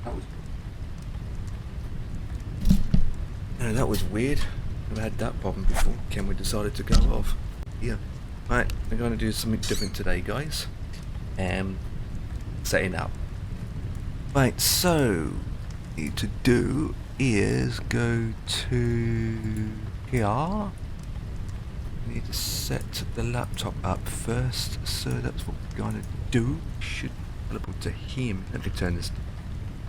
That was, that was weird. Never had that problem before. Camera decided to go off. Yeah. Right, we're going to do something different today, guys. Setting up. Right, so what we need to do is go to here. We need to set the laptop up first, so that's what we're going to do. Should be available to him. Let me turn this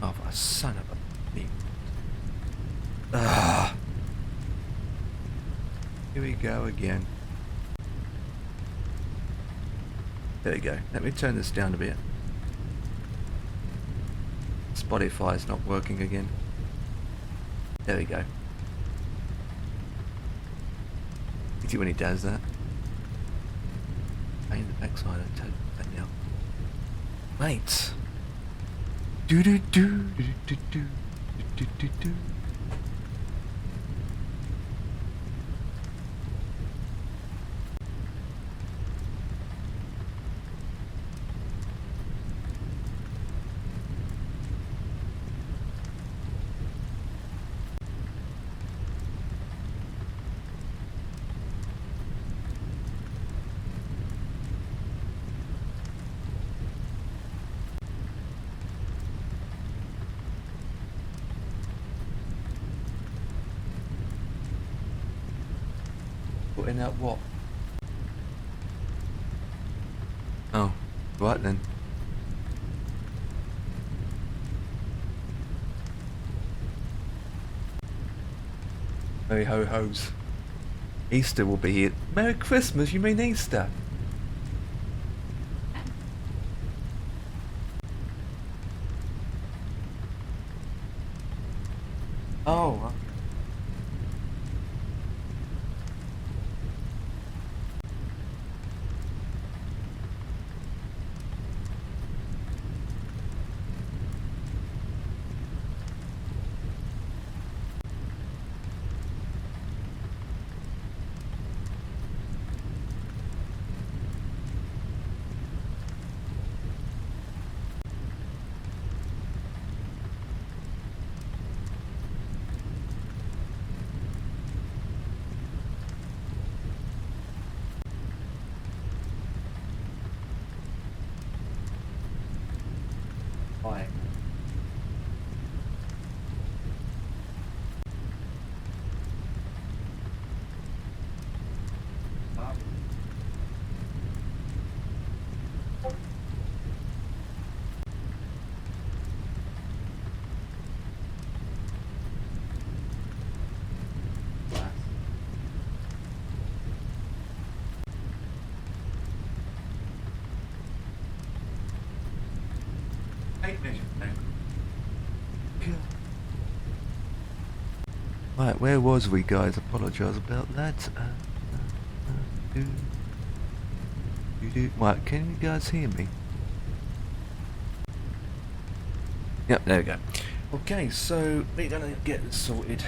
off. Oh, son of a bitch. Ah. Here we go again. There we go. Let me turn this down a bit. Spotify's not working again. There we go. You see when he does that? Pain in the backside, I'll tell you that now. Mate! Do do do do do do do do do. Putting out what? Oh, right then. Merry ho-hos. Easter will be here. Merry Christmas, you mean Easter? Oh, fine. Right, where was we, guys? Apologise about that. Right, can you guys hear me? Yep, there we go. Okay, so we're gonna get this sorted.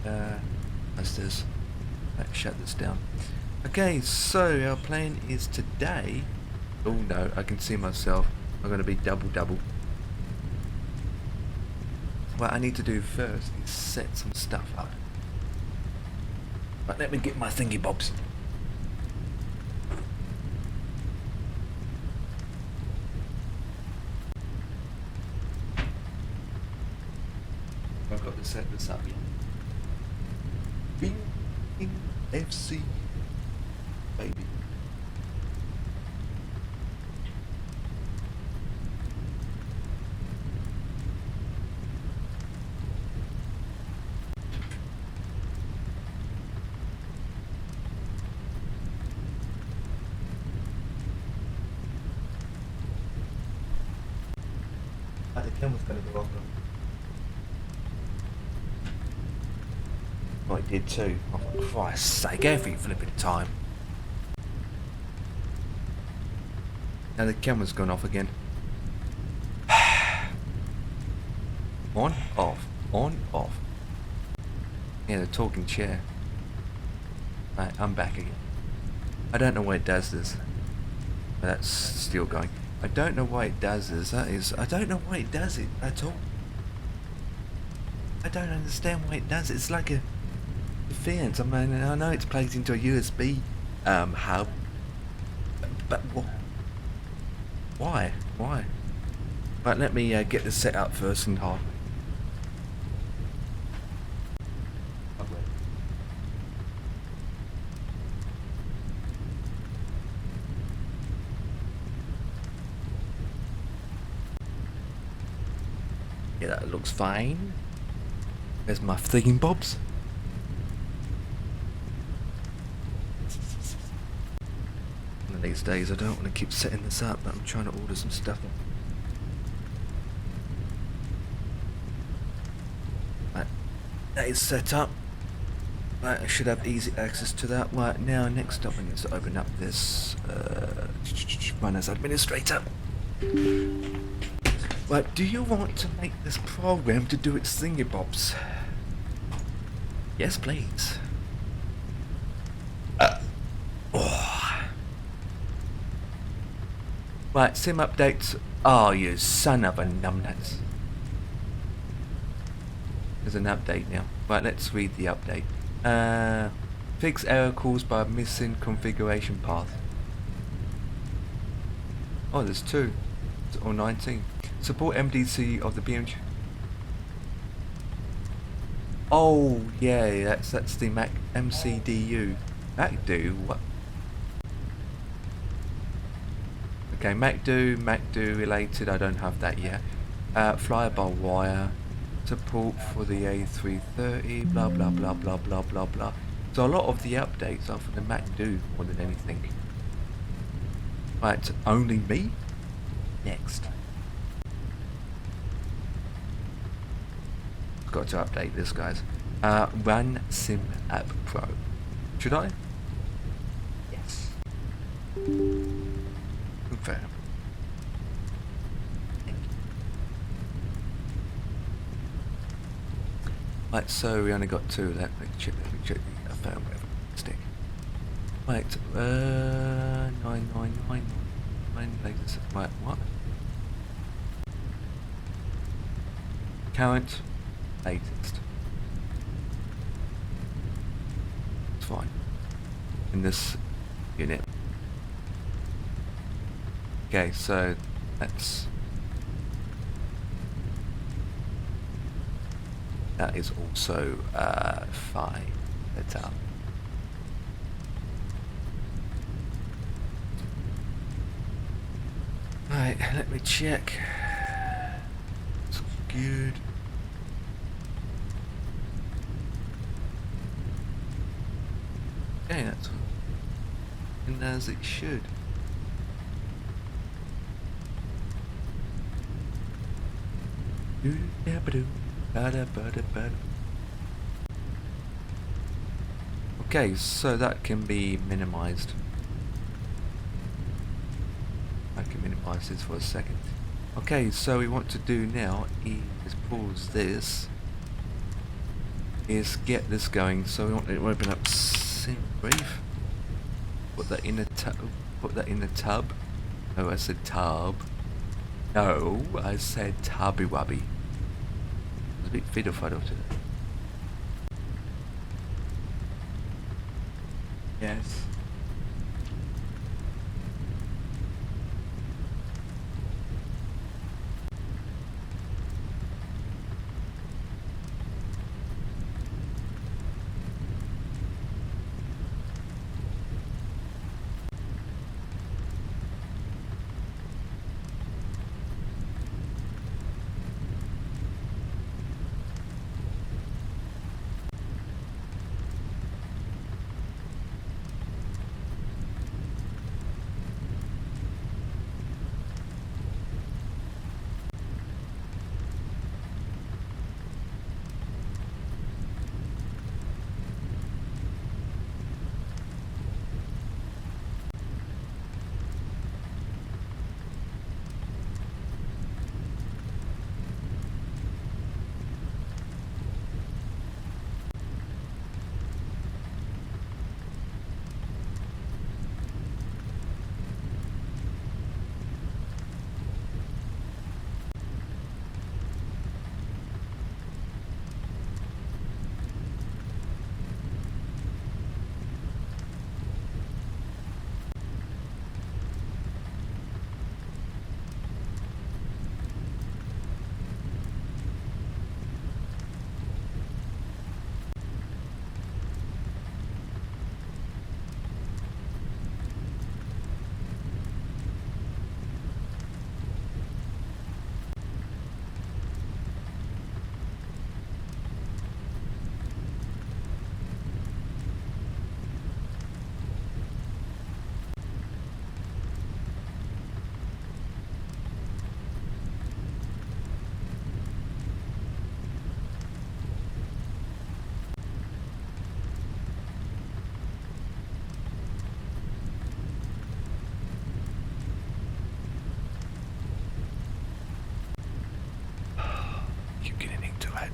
As this. Let's shut this down. Okay, so our plan is today. Oh no, I can see myself. I'm gonna be double. What I need to do first is set some stuff up. But let me get my thingy bobs. I've got to set this up yet. Bing FC baby. The camera's gonna go off. Oh, it did too. Oh, for Christ's sake, every flipping time. Now the camera's gone off again. On, off, on, off. Yeah, the talking chair. Right, I'm back again. I don't know why it does this. But that's still going. I don't know why it does this. I don't know why it does it at all. I don't understand why it does. It's like a defense. I mean, I know it's plugged into a USB hub, but why? Why? Right, let me get this set up first and half. Yeah, that looks fine. There's my theme bobs. One of these days I don't want to keep setting this up, but I'm trying to order some stuff. Right, that is set up. Right, I should have easy access to that. Right, now next up I need to open up this run as administrator. Right, do you want to make this program to do its thingy-bobs? Yes, please. Oh. Right, sim updates. Oh, you son of a numbnuts. There's an update now. Right, let's read the update. Fix error caused by missing configuration path. Oh, there's 2. Or 19. Support MDC of the BMG. Oh yeah, that's the Mac MCDU. MacDo, what? Okay, MacDo related. I don't have that yet. Fly-by-wire support for the A330. Blah blah blah blah blah blah blah. So a lot of the updates are for the MacDo more than anything. Right, only me. Next. Got to update this, guys. Run Sim App Pro. Should I? Yes. Confirm. Right, so we only got 2 left. Let me check the firmware stick. Right, 9999 latest. Right, what? Current. Latest. It's fine. In this unit. Okay, so that's... That is also fine. That's up. Right, let me check. It's good. Okay, that's and as it should. Okay, so that can be minimized. I can minimize this for a second. Okay, so we want to do now is pause this. Is get this going. So we want to open up brief. Put that in a tub. Put that in a tub. Oh, I said tub. No, I said tubby wubby. It's a bit fiddle faddle today. Yes.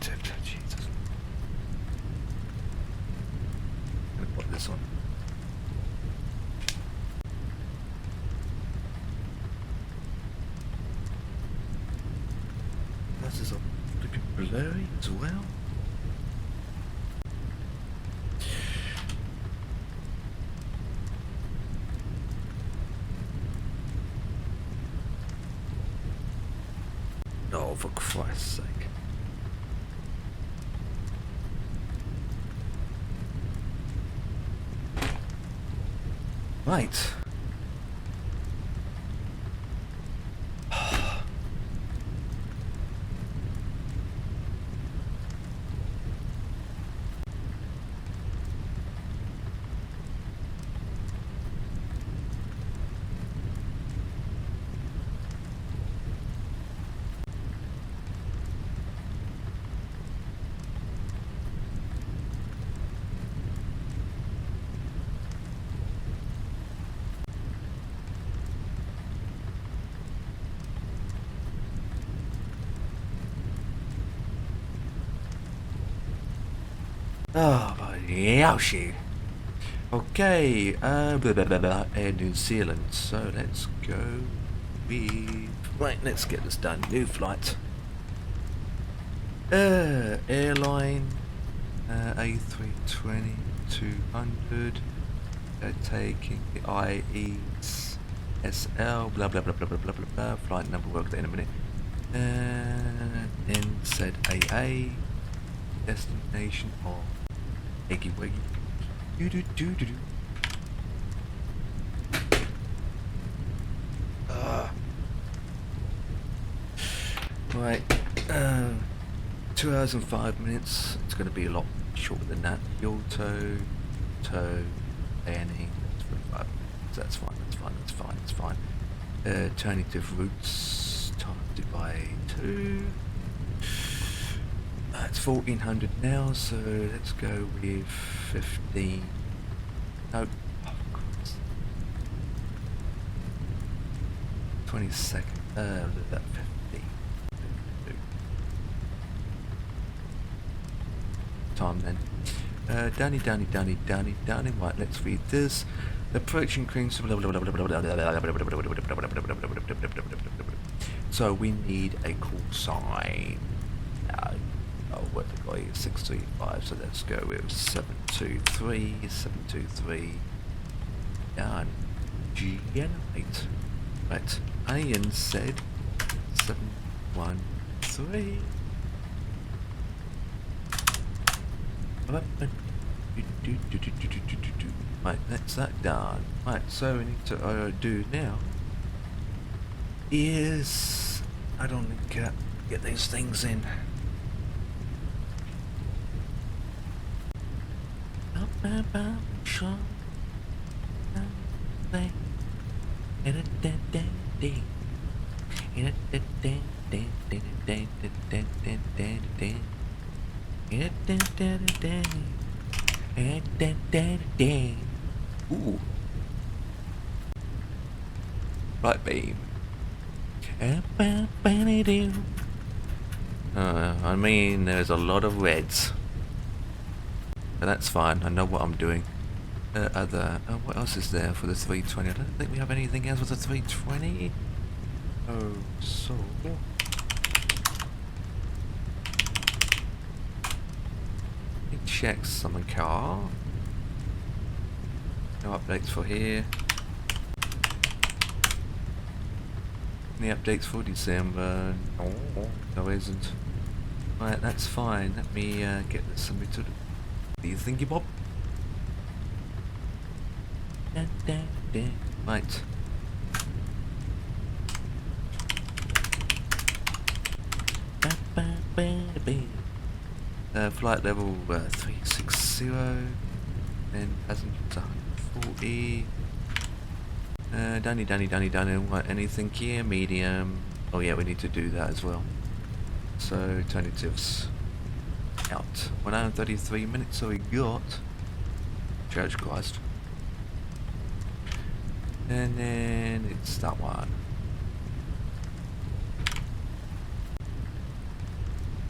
alternative. Jesus. I'm gonna put this on. This is looking blurry as well. Oh, for Christ's sake. Right. Oh, Yoshi. Okay, blah, blah, blah, blah, New Zealand. So let's go with... Right, let's get this done. New flight. Airline A320-200. Taking the IESL. Blah, blah, blah, blah, blah, blah, blah, blah. Flight number, work that in a minute. NZAA. Destination or Eggy Weggy. Do do do do do. Right. 2 hours and 5 minutes. It's going to be a lot shorter than that. Kyoto, landing. That's 45 minutes. That's fine. That's fine. That's fine. That's fine. Alternative routes times by 2. It's 1400 now, so let's go with 15. No, oh, 22nd. That 50. Time then. Danny. Right, let's read this. Approaching Queen. So we need a call sign. Oh, what the guy is 635, so let's go with 723, and generate. Right, ANZ 713. Right, that's that done. Right, so we need to do now is I don't think get these things in. Ooh. Right beam. I mean, there's a lot of reds. But that's fine, I know what I'm doing. What else is there for the 320? I don't think we have anything else with the 320. Oh, so... Let me check some car. No updates for here. Any updates for December? No, there isn't. Right, that's fine. Let me get this submitted. What do you think, Bob? Right. Flight level 360. Then passengers 140. Danny. Right, anything here? Medium. Oh yeah, we need to do that as well. So alternatives out. 1 hour and 33 minutes. So we got Church Christ. And then it's that one.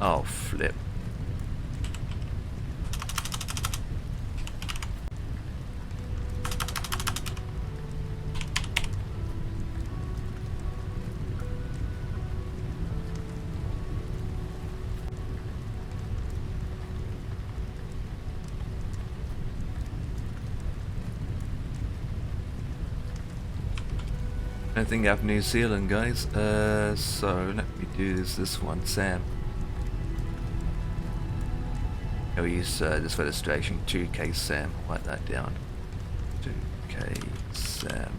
Oh, flip. I think I have New Zealand, guys. So let me do this one, Sam. I'll use this registration, 2K Sam. I'll write that down. 2K Sam.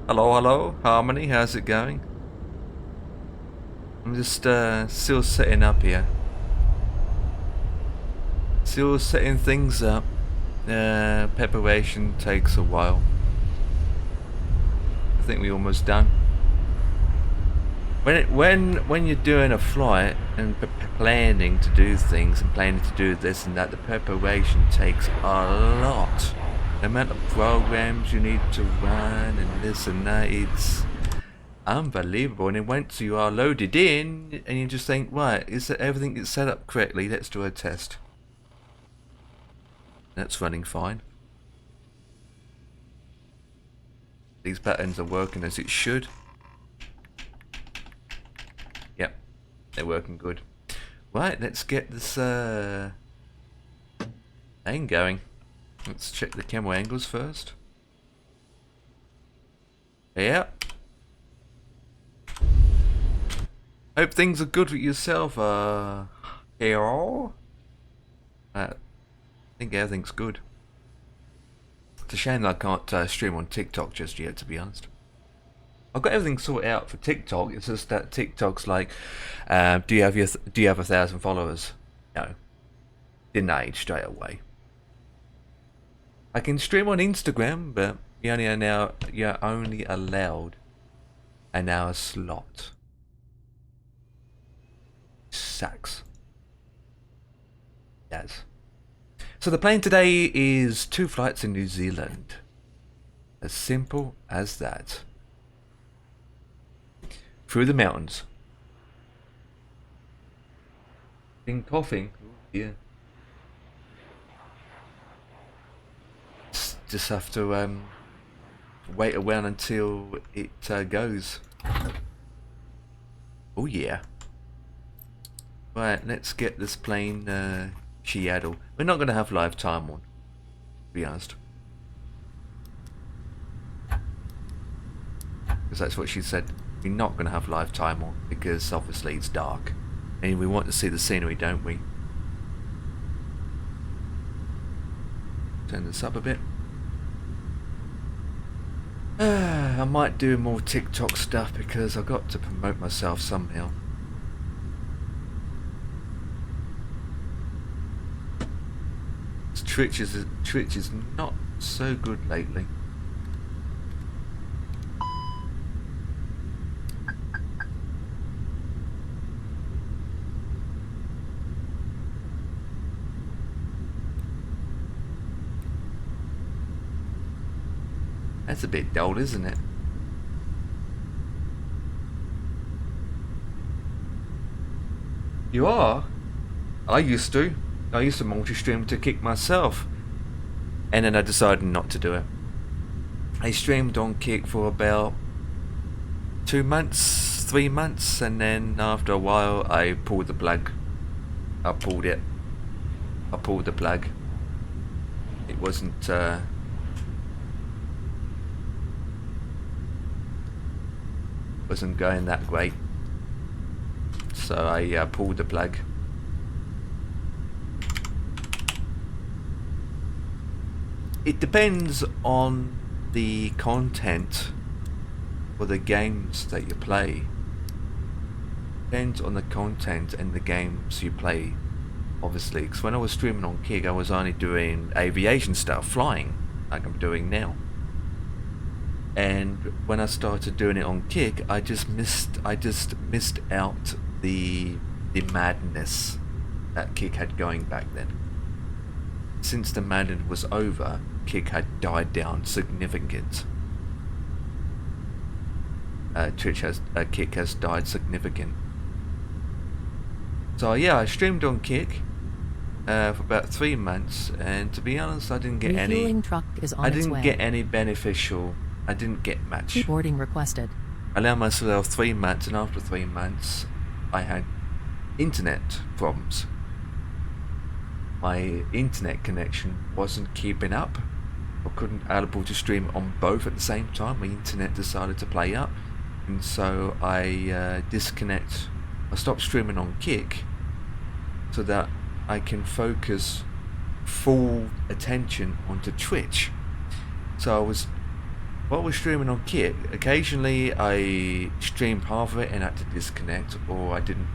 Hello, hello, Harmony, how's it going? I'm just still setting up here. Still setting things up. Preparation takes a while. I think we're almost done. When you're doing a flight and planning to do things and planning to do this and that, the preparation takes a lot. The amount of programs you need to run and this and that, it's unbelievable. And then once you are loaded in and you just think, right, is that everything is set up correctly? Let's do a test. That's running fine. These buttons are working as it should. Yep, they're working good. Right, let's get this thing going. Let's check the camera angles first. Yeah. Hope things are good with yourself, Carol. I think everything's good. It's a shame that I can't stream on TikTok just yet, to be honest. I've got everything sorted out for TikTok. It's just that TikTok's like, do you have 1,000 followers? No. Denied straight away. I can stream on Instagram, but you're only allowed an hour slot. Sucks. Yes. So the plan today is 2 flights in New Zealand. As simple as that. Through the mountains. Been coughing. Yeah. Just have to wait around until it goes. Oh yeah. Right, let's get this plane Seattle. We're not going to have live time on, to be honest. Because that's what she said. We're not going to have live time on because obviously it's dark. And we want to see the scenery, don't we? Turn this up a bit. I might do more TikTok stuff because I've got to promote myself somehow. Twitch is not so good lately. That's a bit dull, isn't it? You are? I used to multi-stream to kick myself. And then I decided not to do it. I streamed on Kick for about 2 months, 3 months, and then after a while I pulled the plug. I pulled the plug. It wasn't going that great. So I pulled the plug. It depends on the content for the games that you play. Depends on the content and the games you play, obviously. Because when I was streaming on Kick, I was only doing aviation stuff, flying, like I'm doing now. And when I started doing it on Kick, I just missed out the madness that Kick had going back then. Since the madness was over, Kick had died down significant. Kick has died significant. So yeah, I streamed on Kick for about 3 months, and to be honest, I didn't get any. Truck is on I its didn't way. get any beneficial. I didn't get much. Boarding requested. I allowed myself 3 months, and after 3 months, I had internet problems. My internet connection wasn't keeping up. I couldn't able to stream on both at the same time. My internet decided to play up, and so I stopped streaming on Kick so that I can focus full attention onto Twitch. So I was while we're streaming on Kick, occasionally I streamed half of it and had to disconnect, or I didn't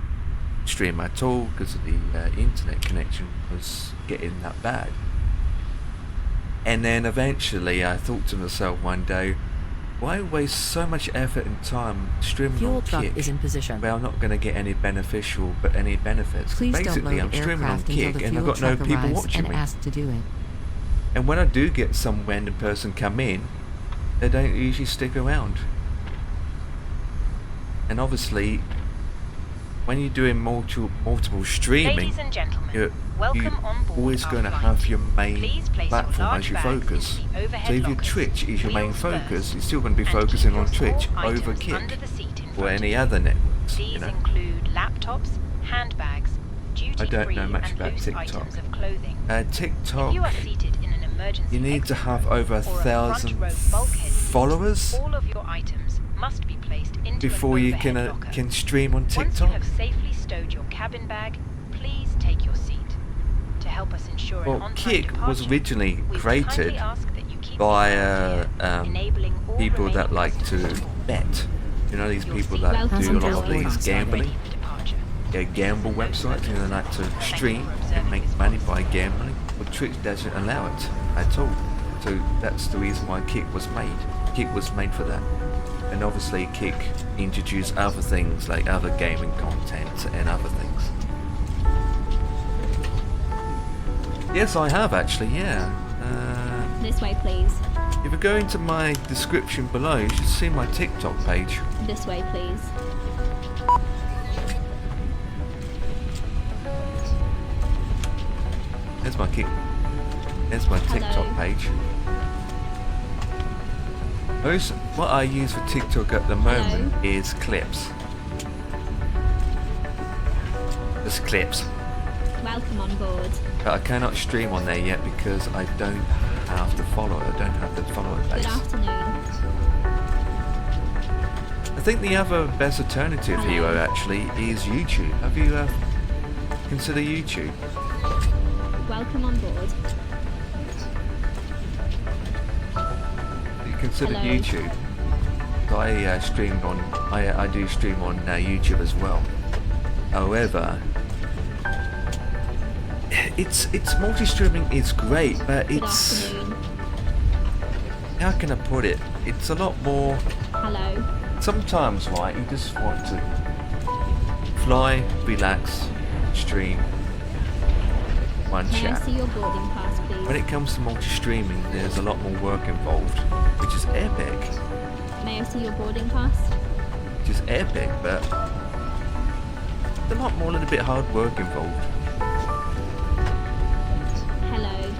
stream at all because of the internet connection was getting that bad. And then eventually I thought to myself one day, why waste so much effort and time streaming Fuel on truck Kick is in position. where I'm not going to get any any benefits? Please don't Basically, load I'm streaming on aircraft until Kick the and I've fuel got no truck people arrives watching and me. asked to do it. And when I do get some random person come in, they don't usually stick around. And obviously, when you're doing multiple streaming, Ladies and gentlemen, you're welcome on board always our going to flight. have your main Please place platform your large as your bags focus. into the overhead So if your lockers. Twitch is your main Wheels focus, first. you're still going to be And focusing keep on your small Twitch items over Kick under the seat in or front any of you. other networks. These You know, include laptops, handbags, I don't duty-free know much and about loose TikTok. items of clothing. TikTok, If you are seated in an emergency you need to exit have row over or a front 1,000 row bulkhead seat, followers all of your items must be placed into before an you overhead locker. can stream on Once you TikTok. have safely stowed your cabin bag, please take your seat. To help us ensure an Well, on-time Kick was departure, originally we created kindly ask that you keep by your seat clear, enabling all people that remaining like to passengers on board. bet. You know, these Your people seat that belts do a and lot of boarding these passes are gambling, ready for departure. gamble websites, you know, they like to stream and make money by gambling. But Twitch doesn't allow it at all. So that's the reason why Kick was made. Kick was made for that. And obviously Kick introduced other things like other gaming content and other things. Yes, I have actually, yeah. This way, please. If you go into my description below, you should see my TikTok page. This way, please. There's my TikTok page. What I use for TikTok at the moment is clips. Just clips. Welcome on board. But I cannot stream on there yet because I don't have the follower. I don't have the follower base. Good afternoon. I think the other best alternative here actually is YouTube. Have you considered YouTube? Welcome on board. You considered Hello. YouTube? So I streamed on. I do stream on YouTube as well. However, it's multi-streaming is great, but Good it's, afternoon. how can I put it? It's a lot more. Hello. Sometimes, right, you just want to fly, relax, stream, one May I chat. see your boarding pass, please? When it comes to multi-streaming, there's a lot more work involved, which is epic. May I see your boarding pass? Which is epic, but there's a lot more, a little bit hard work involved. Hello.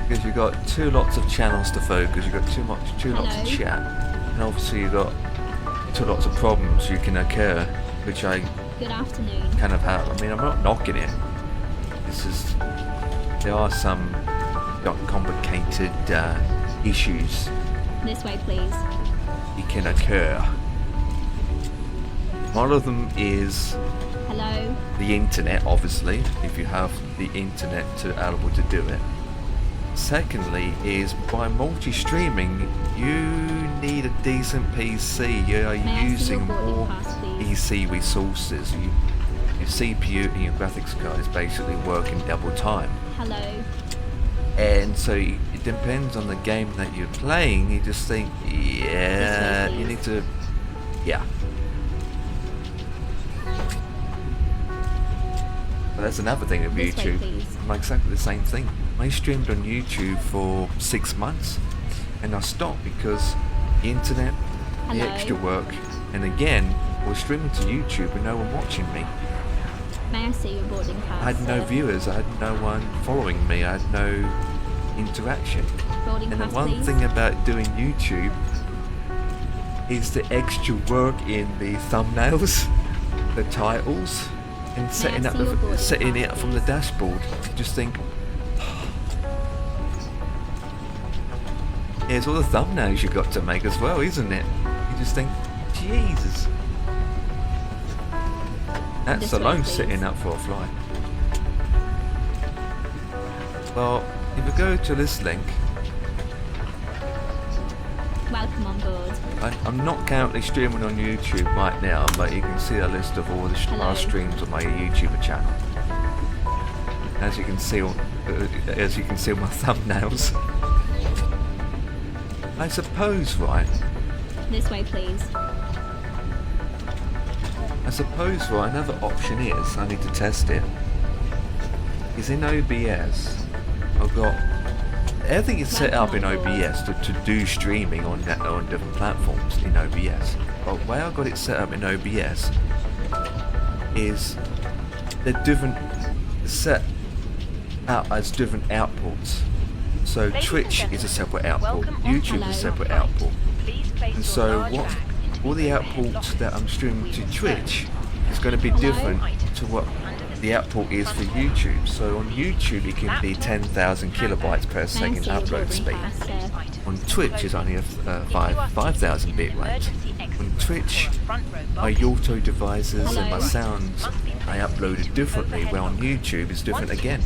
Because you've got two lots of channels to focus, you've got two lots of Hello. chat, and obviously you've got two lots of problems you can occur, which I Good afternoon. kind of have. I mean, I'm not knocking it. There are some complicated issues This way, please. that can occur. One of them is Hello. the internet, obviously, if you have the internet able to do it. Secondly is by multi-streaming, you need a decent PC. You are May I see your using boarding more pass, please? PC resources. Your CPU and your graphics card is basically working double time. Hello. And so it depends on the game that you're playing. You just think, yeah, This way, you need to, yeah. But that's another thing with This way, YouTube. please. I'm exactly the same thing. I streamed on YouTube for 6 months, and I stopped because the internet, the Hello. extra work, and again, I was streaming to YouTube with no one watching me. May I see your boarding pass? I had no sir? viewers, I had no one following me, I had no interaction. Boarding And the pass, one please. thing about doing YouTube is the extra work in the thumbnails, the titles, and setting I up see your boarding setting it pass, up from the please? dashboard. Just think, here's all the thumbnails you've got to make as well, isn't it? You just think, Jesus. That's This way, alone please. setting up for a flight. Well, if you go to this link, Welcome on board. I'm not currently streaming on YouTube right now, but you can see a list of all the Hello. streams on my YouTuber channel. As you can see, on my thumbnails. I suppose, right? This way, please. I suppose, right, another option is, I need to test it, is in OBS, I've got, everything is set up in OBS to do streaming on different platforms in OBS. But the way I got it set up in OBS is they're different, set out as different outputs. So Ladies and Twitch is a gentlemen, separate output, welcome on YouTube is a Hello. separate output. Please place And your so large what bag into all the overhead outputs lockers. that I'm streaming We to will Twitch search is going to be Hello. different to what the output is for YouTube. So on YouTube it can be 10,000 kilobytes per May I second see your upload boarding speed. pass, sir? On Twitch is only a 5,000 bit rate. On Twitch, my auto devices and my Hello. sounds I uploaded differently, where on YouTube it's different again.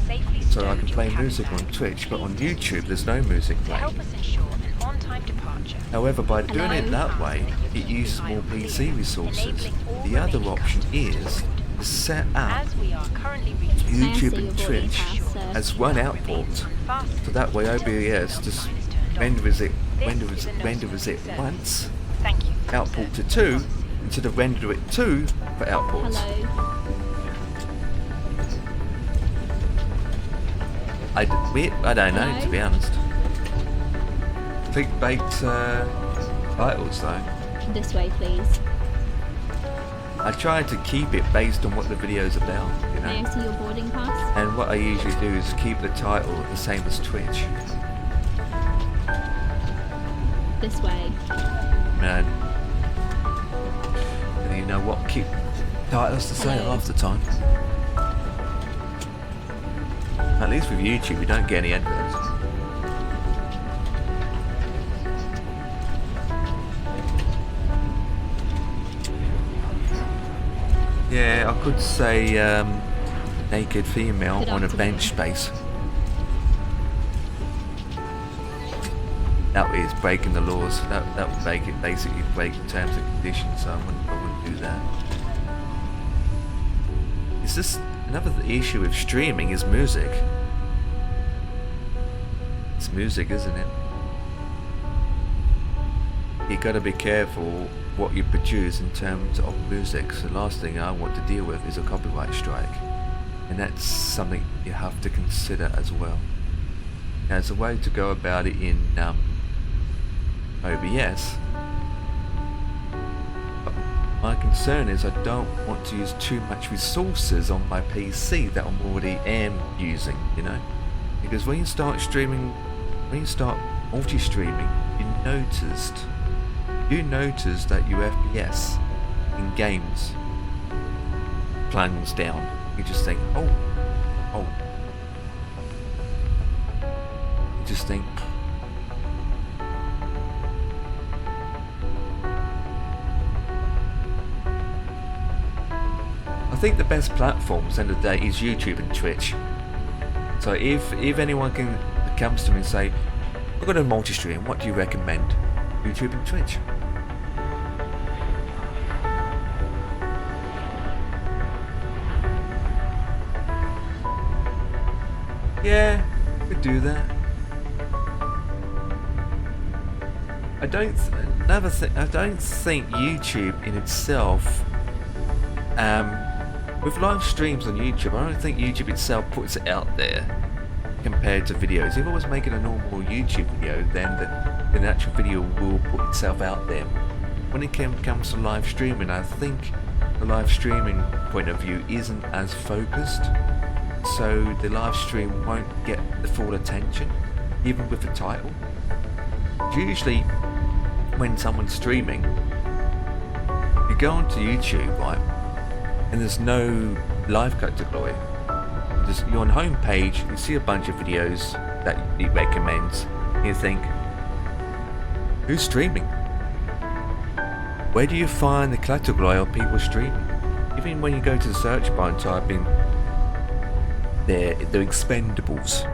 So I can play music on Twitch, but on YouTube there's no music To help playing. us ensure an on-time departure. However, by doing it that way, it uses more PC resources. The other option is to set up As we are currently reaching May I see YouTube your and boarding Twitch pass, sir? as one output, so that way OBS just renders it once, Thank you. output to 2, instead of render it 2 for outputs. Hello. I don't know, to be honest. Clickbait titles though. This way, please. I try to keep it based on what the video's about, you May I know. see your boarding pass? And what I usually do is keep the title the same as Twitch. This way. And you know what? Keep titles the same Hello. half the time. At least with YouTube, you don't get any adverts. Yeah, I could say naked female Good on a afternoon. bench space. That is breaking the laws. That would make it basically break terms and conditions. So I wouldn't do that. It's just another issue with streaming is music. It's music, isn't it? You got to be careful what you produce in terms of music. So the last thing I want to deal with is a copyright strike, and that's something you have to consider as well. Now, there's a way to go about it in OBS. But my concern is I don't want to use too much resources on my PC that I'm already using, you know, because when you start streaming, when you start multi-streaming, you notice that your FPS in games plunges down. You just think, oh. You just think, I think the best platforms at the end of the day is YouTube and Twitch. So if anyone comes to me and say, I've got a multi-stream, what do you recommend? YouTube and Twitch. Yeah, could do that. I don't think YouTube in itself, with live streams on YouTube, I don't think YouTube itself puts it out there compared to videos. If I was making a normal YouTube video, then the actual video will put itself out there. When it comes to live streaming, I think the live streaming point of view isn't as focused, so the live stream won't get the full attention, even with the title. Usually, when someone's streaming, you go onto YouTube, right, and there's no live category. You're on home page, you see a bunch of videos that it recommends, and you think, who's streaming? Where do you find the category of people streaming? Even when you go to the search bar and type in the expendables,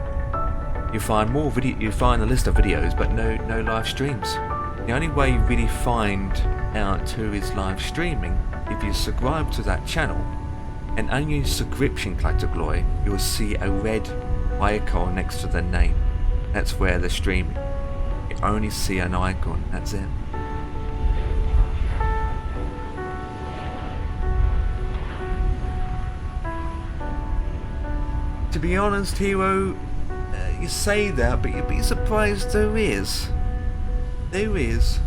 you find more video. You find a list of videos, but no live streams. The only way you really find out who is live streaming, if you subscribe to that channel and on your subscription category, you'll see a red icon next to the name. That's where they're streaming. You only see an icon, that's it. To be honest, Hero, you say that, but you'd be surprised there is. There is.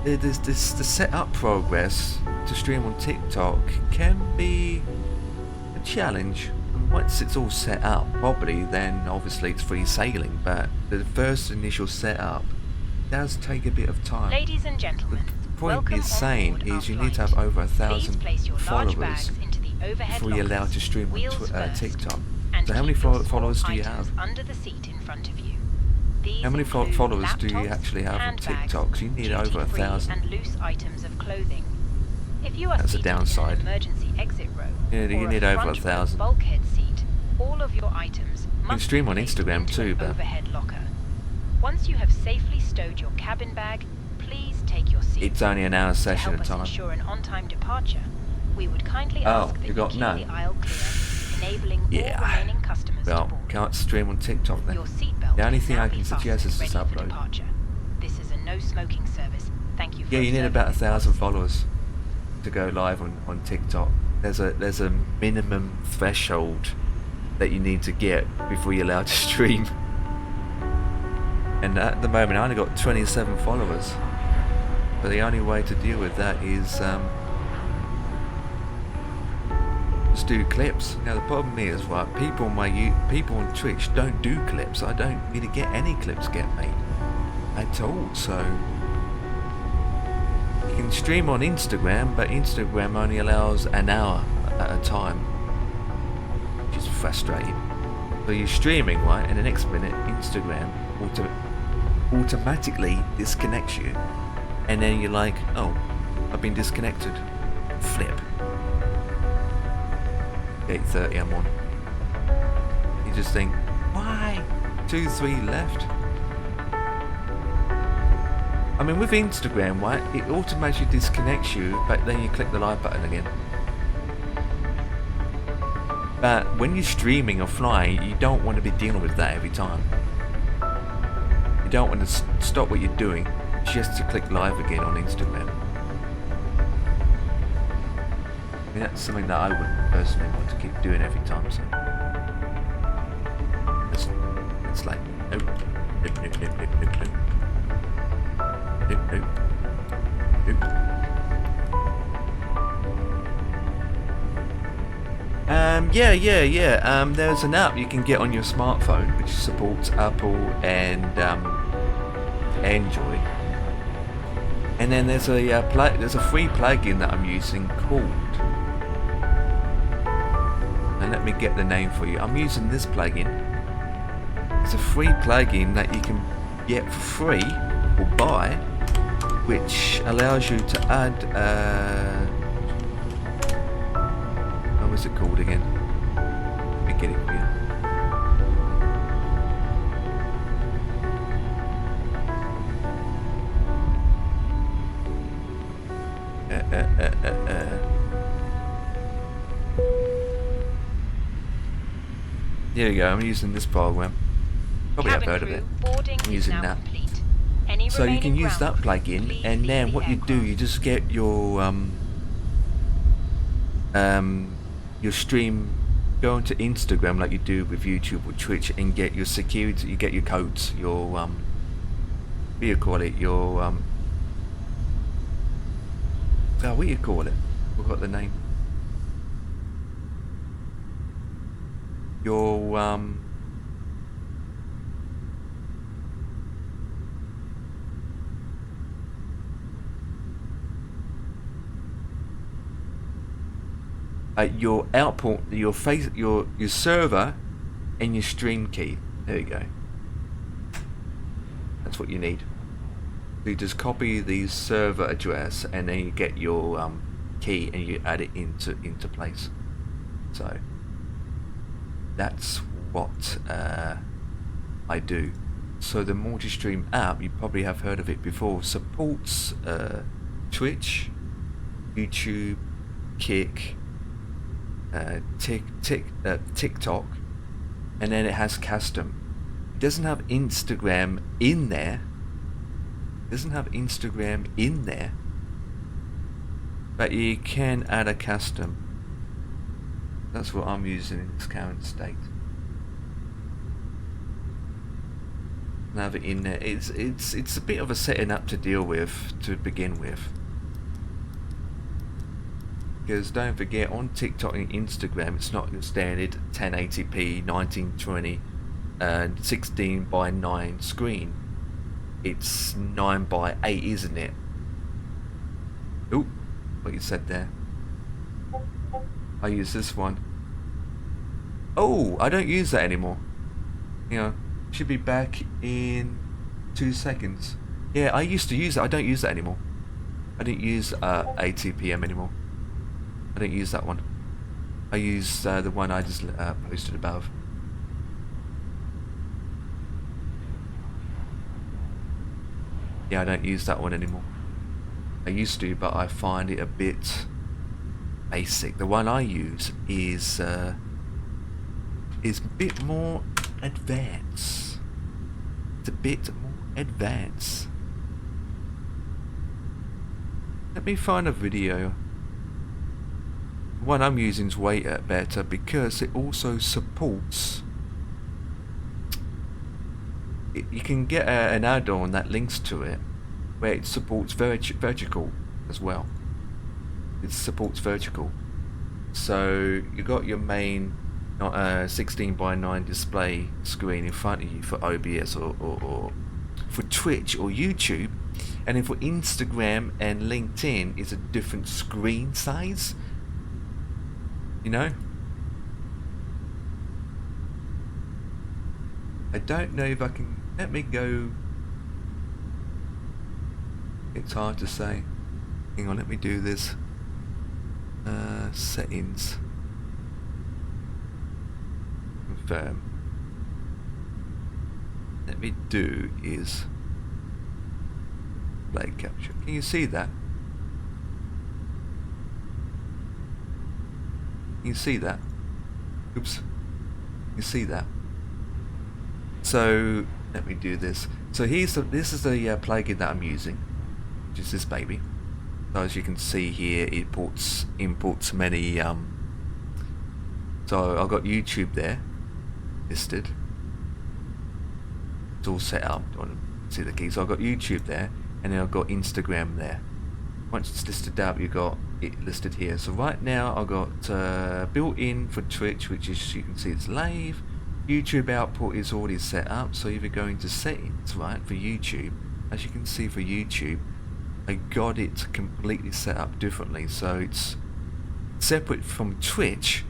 There's this, the setup progress to stream on TikTok can be a challenge. And once it's all set up properly, then obviously it's free sailing, but the first initial setup does take a bit of time. Ladies and gentlemen, The point welcome is saying on board is you our need to have flight. over Please 1,000 place your large followers bags into the overhead before you're allowed lockers, to stream on wheels first, TikTok. and So how many keep your followers small do you items have? under the seat in front of you. These How many include followers do you laptops, actually have on handbags, TikTok? So you need over duty-free 1,000. and loose items of clothing. If you are That's a seated downside. in an emergency exit row Yeah, you or need a over front row 1,000. bulkhead seat, all of your items must stream be on placed Instagram into too, an but- overhead locker. Once you have safely stowed your cabin bag, please take your seat. It's only an hour To session help at a us time. ensure an on-time departure, we would kindly Oh, ask that you got keep none? the aisle clear, enabling Yeah. all remaining customers to Well, board. can't stream on TikTok then. Your seatbelt The only can thing now I be can suggest is fastened, just ready for upload. departure. This is a no-smoking service. Thank you for Yeah, you need observing about this 1,000 policy. followers to go live on TikTok. There's a minimum threshold that you need to get before you're allowed to stream. And at the moment, I only got 27 followers. But the only way to deal with that is just do clips. Now the problem is, right, people on Twitch don't do clips. I don't really get any clips get made at all. So you can stream on Instagram, but Instagram only allows an hour at a time, which is frustrating. So you're streaming, right, and the next minute Instagram automatically disconnects you, and then you're like, oh, I've been disconnected. Flip. 8:30 I'm on. You just think, why? 2, 3 left. I mean, with Instagram, right, it automatically disconnects you, but then you click the live button again. But when you're streaming or flying, you don't want to be dealing with that every time. You don't want to stop what you're doing just to click live again on Instagram. I mean, that's something that I wouldn't personally want to keep doing every time, so it's like nope, nope, nope, nope, nope, nope, nope. Nope, nope, nope. Yeah. There's an app you can get on your smartphone which supports Apple and Android. And then there's a free plugin that I'm using called. And let me get the name for you. I'm using this plugin. It's a free plugin that you can get for free or buy, which allows you to add. What was it called again? Let me get it for you. Here we go, I'm using this program. Probably have Cabin heard of crew, it. boarding I'm is using now that. complete. Any So you can remaining use that ground crew, plugin, please and leave then the what you do, aircraft. you just get your stream, go onto Instagram like you do with YouTube or Twitch, and get your security, you get your codes, your what do you call it, your what do you call it? Forgot the name. Your your output, your server, and your stream key. There you go. That's what you need. So you just copy the server address, and then you get your key, and you add it into place. So that's what I do. So the multi-stream app, you probably have heard of it before, supports Twitch, YouTube, Kick, TikTok, and then it has custom. It doesn't have Instagram in there. But you can add a custom. That's what I'm using in this current state. Have it in there. It's a bit of a setting up to deal with to begin with. Because don't forget, on TikTok and Instagram, it's not your standard 1080p, 1920, and 16:9 screen. It's 9:8, isn't it? Oop, what you said there. I use this one. Oh, I don't use that anymore. You know, should be back in 2 seconds. Yeah, I used to use it. I don't use that anymore. I don't use 80pm anymore. I don't use that one. I use the one I just posted above. Yeah, I don't use that one anymore. I used to, but I find it a bit basic. The one I use is a bit more advanced. It's a bit more advanced. Let me find a video. The one I'm using is way better because it also supports. You can get an add-on that links to it, where it supports vertical as well. It supports vertical. So you got your main 16:9 display screen in front of you for OBS or for Twitch or YouTube, and then for Instagram and LinkedIn it's a different screen size. You know? I don't know if I can. Let me go. It's hard to say. Hang on, let me do this. Settings. Confirm. Let me do is play capture. Can you see that? Can you see that? Oops. You see that? So let me do this. So this is the plugin that I'm using, which is this baby. So as you can see here, it imports many. So I've got YouTube there listed. It's all set up. I want to see the key. So I've got YouTube there, and then I've got Instagram there. Once it's listed up, you've got it listed here. So right now I've got built-in for Twitch, which is, you can see it's live. YouTube output is already set up, so if you're going to settings, right, for YouTube, as you can see for YouTube, I got it completely set up differently, so it's separate from Twitch,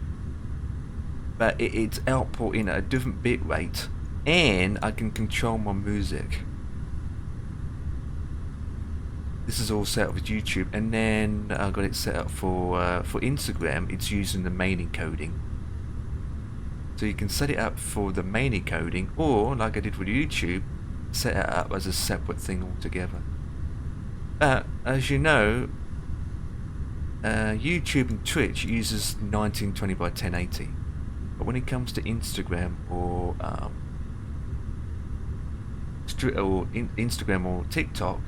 but it's outputting at a different bit rate, and I can control my music. This is all set up with YouTube, and then I got it set up for Instagram. It's using the main encoding. So you can set it up for the main encoding, or like I did with YouTube, set it up as a separate thing altogether. But as you know, YouTube and Twitch uses 1920 by 1080, but when it comes to Instagram or Instagram or TikTok,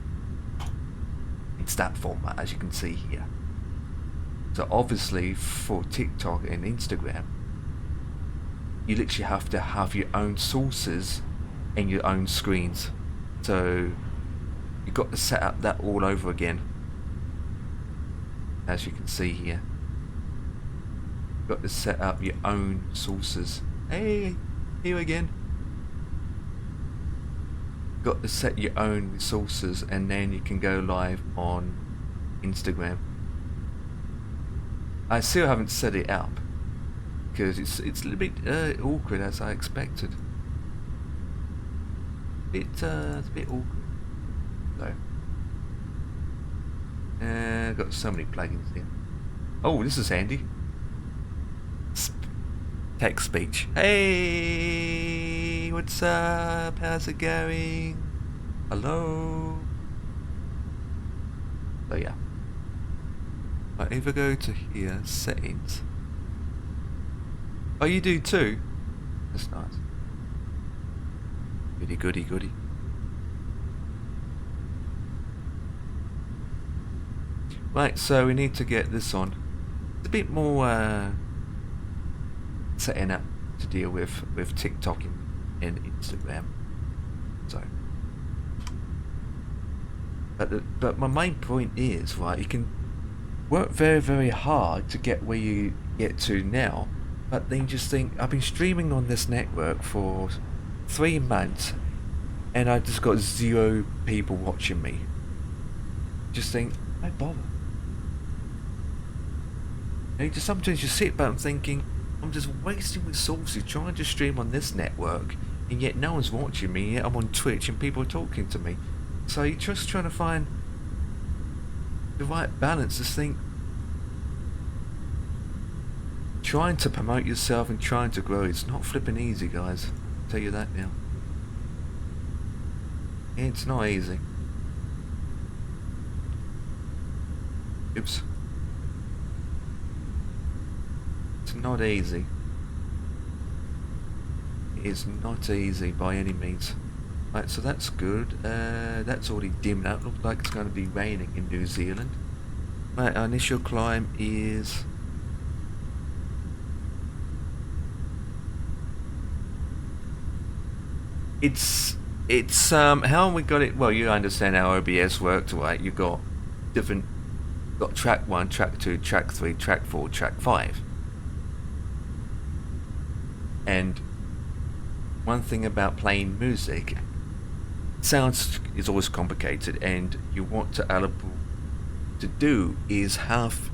it's that format, as you can see here. So obviously for TikTok and Instagram, you literally have to have your own sources and your own screens. So you've got to set up that all over again, as you can see here. You've got to set up your own sources. Hey, here again. You've got to set your own sources, and then you can go live on Instagram. I still haven't set it up because it's a little bit awkward, as I expected. It's a bit awkward. So, I've got so many plugins here. Oh, this is handy. Text speech. Hey, what's up? How's it going? Hello? So yeah. Right, if I go to here, settings. Oh, you do too? That's nice. Goody, goody, goody. Right, so we need to get this on. It's a bit more setting up to deal with TikTok and Instagram. So, but my main point is, right, you can work very, very hard to get where you get to now, but then you just think, I've been streaming on this network for 3 months and I just got 0 people watching me. Just think, why bother? And just sometimes you sit back and thinking, I'm just wasting resources trying to stream on this network, and yet no one's watching me, yet I'm on Twitch and people are talking to me. So you're just trying to find the right balance. Just think, trying to promote yourself and trying to grow, it's not flipping easy, guys. I'll tell you that now. It's not easy. Oops. It's not easy. It is not easy by any means. Right, so that's good. That's already dimmed out. Looks like it's going to be raining in New Zealand. Right, our initial climb is... It's how we got it. Well, you understand how OBS worked, right? You've got different, got track 1, track 2, track 3, track 4, track 5. And one thing about playing music, sounds is always complicated, and you want to allocate to do is have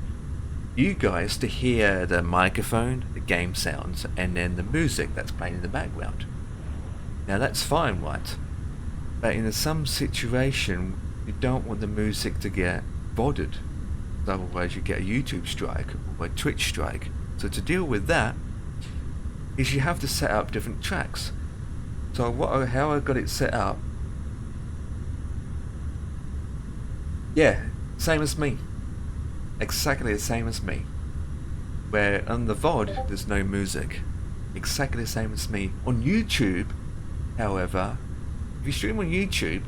you guys to hear the microphone, the game sounds, and then the music that's playing in the background. Now that's fine, right? But in some situation, you don't want the music to get bothered. Otherwise you get a YouTube strike or a Twitch strike. So to deal with that, is you have to set up different tracks. So how I got it set up, yeah, same as me. Exactly the same as me. Where on the VOD, there's no music. Exactly the same as me. On YouTube, however, if you stream on YouTube,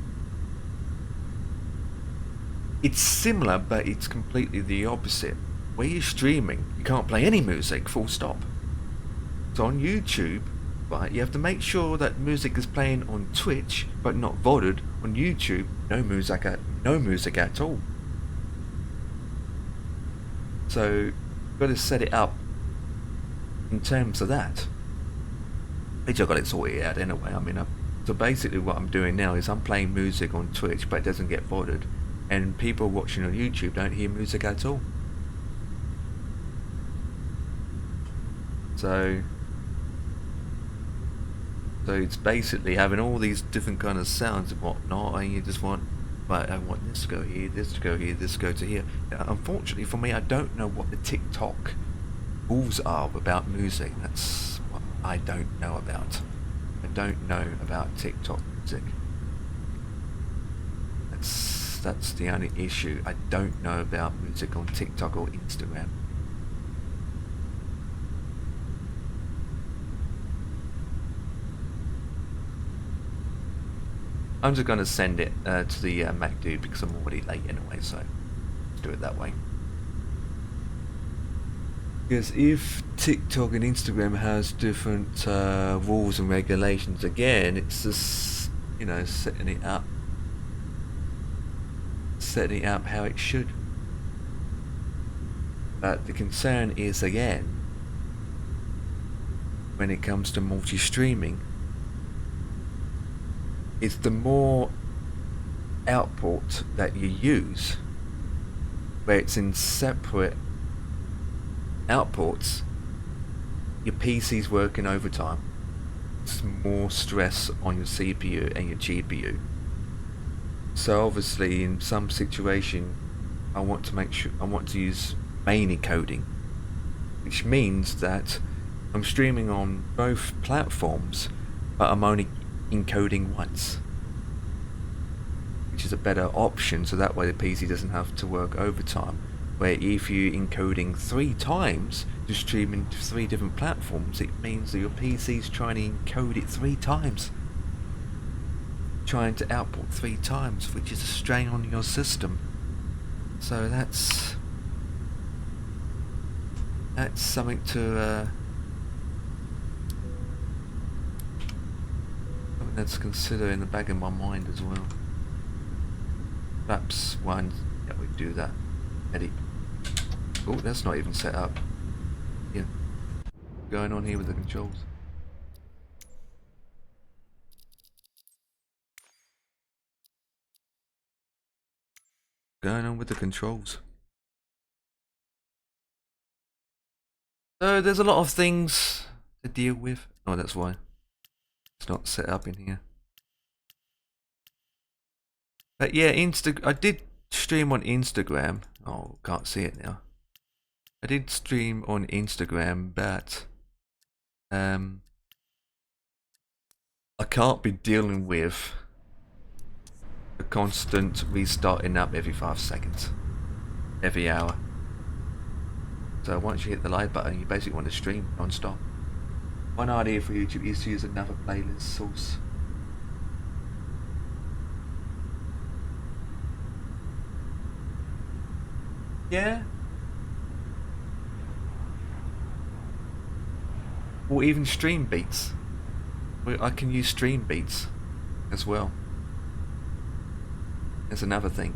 it's similar, but it's completely the opposite. Where you're streaming, you can't play any music, full stop. So on YouTube, right, you have to make sure that music is playing on Twitch, but not VODed. On YouTube, no music at all. So you've got to set it up in terms of that. Which I got it sorted out anyway. I mean, so basically what I'm doing now is I'm playing music on Twitch, but it doesn't get VODed, and people watching on YouTube don't hear music at all. So it's basically having all these different kind of sounds and whatnot, and you just want, right, I want this to go here, this to go here, this to go to here. Now, unfortunately for me, I don't know what the TikTok rules are about music. That's what I don't know about. I don't know about TikTok music. That's the only issue. I don't know about music on TikTok or Instagram. I'm just going to send it to the Mac dude because I'm already late anyway, so let's do it that way. Because if TikTok and Instagram has different rules and regulations, again, it's just, you know, setting it up how it should. But the concern is, again, when it comes to multi-streaming, it's the more output that you use, where it's in separate outputs, your PC's working overtime. It's more stress on your CPU and your GPU. So obviously in some situation I want to use main encoding, which means that I'm streaming on both platforms, but I'm only encoding once, which is a better option, so that way the PC doesn't have to work overtime. Where if you're encoding 3 times to stream into 3 different platforms, it means that your PC's trying to encode it 3 times. Trying to output 3 times, which is a strain on your system. So that's something to something that's consider in the back of my mind as well. Perhaps one, yeah, we do that. Edit. Oh, that's not even set up. Yeah, going on here with the controls. Going on with the controls. So there's a lot of things to deal with. Oh, that's why it's not set up in here. But yeah, I did stream on Instagram. Oh, can't see it now. I did stream on Instagram, but I can't be dealing with a constant restarting up every 5 seconds, every hour. So once you hit the live button, you basically want to stream non-stop. One idea for YouTube is to use another playlist source. Yeah. Or even stream beats. I can use stream beats as well. There's another thing.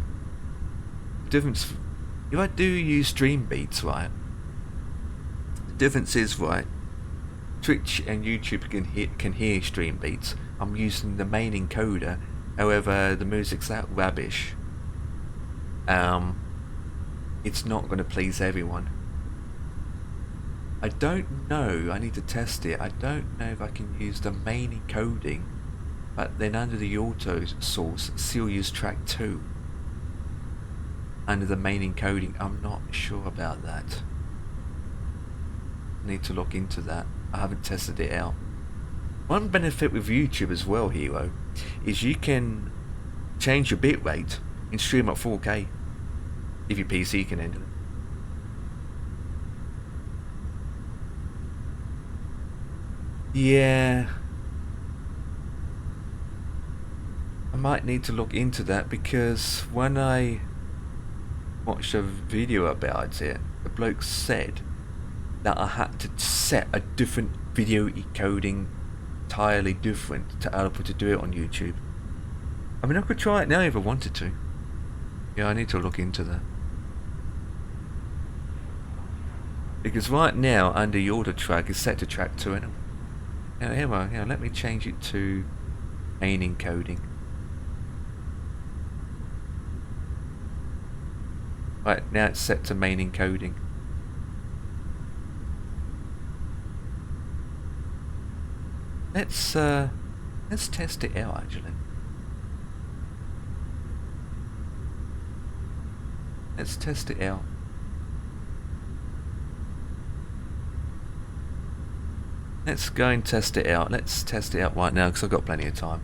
The difference, if I do use stream beats, right? The difference is, right, Twitch and YouTube can hear stream beats. I'm using the main encoder. However, the music's that rubbish. It's not going to please everyone. I don't know, I need to test it. I don't know if I can use the main encoding, but then under the auto source, still use track 2. Under the main encoding, I'm not sure about that. I need to look into that. I haven't tested it out. One benefit with YouTube as well, Hero, is you can change your bitrate and stream at 4K, if your PC can handle it. Yeah, I might need to look into that, because when I watched a video about it, the bloke said that I had to set a different video encoding, entirely different to output to do it on YouTube. I mean, I could try it now if I wanted to. Yeah, I need to look into that. Because right now, under the auto track is set to track 2 anyway. Now, here we are. Yeah, let me change it to main encoding. Right, now it's set to main encoding. Let's test it out, actually. Let's test it out. Let's go and test it out. Let's test it out right now, because I've got plenty of time.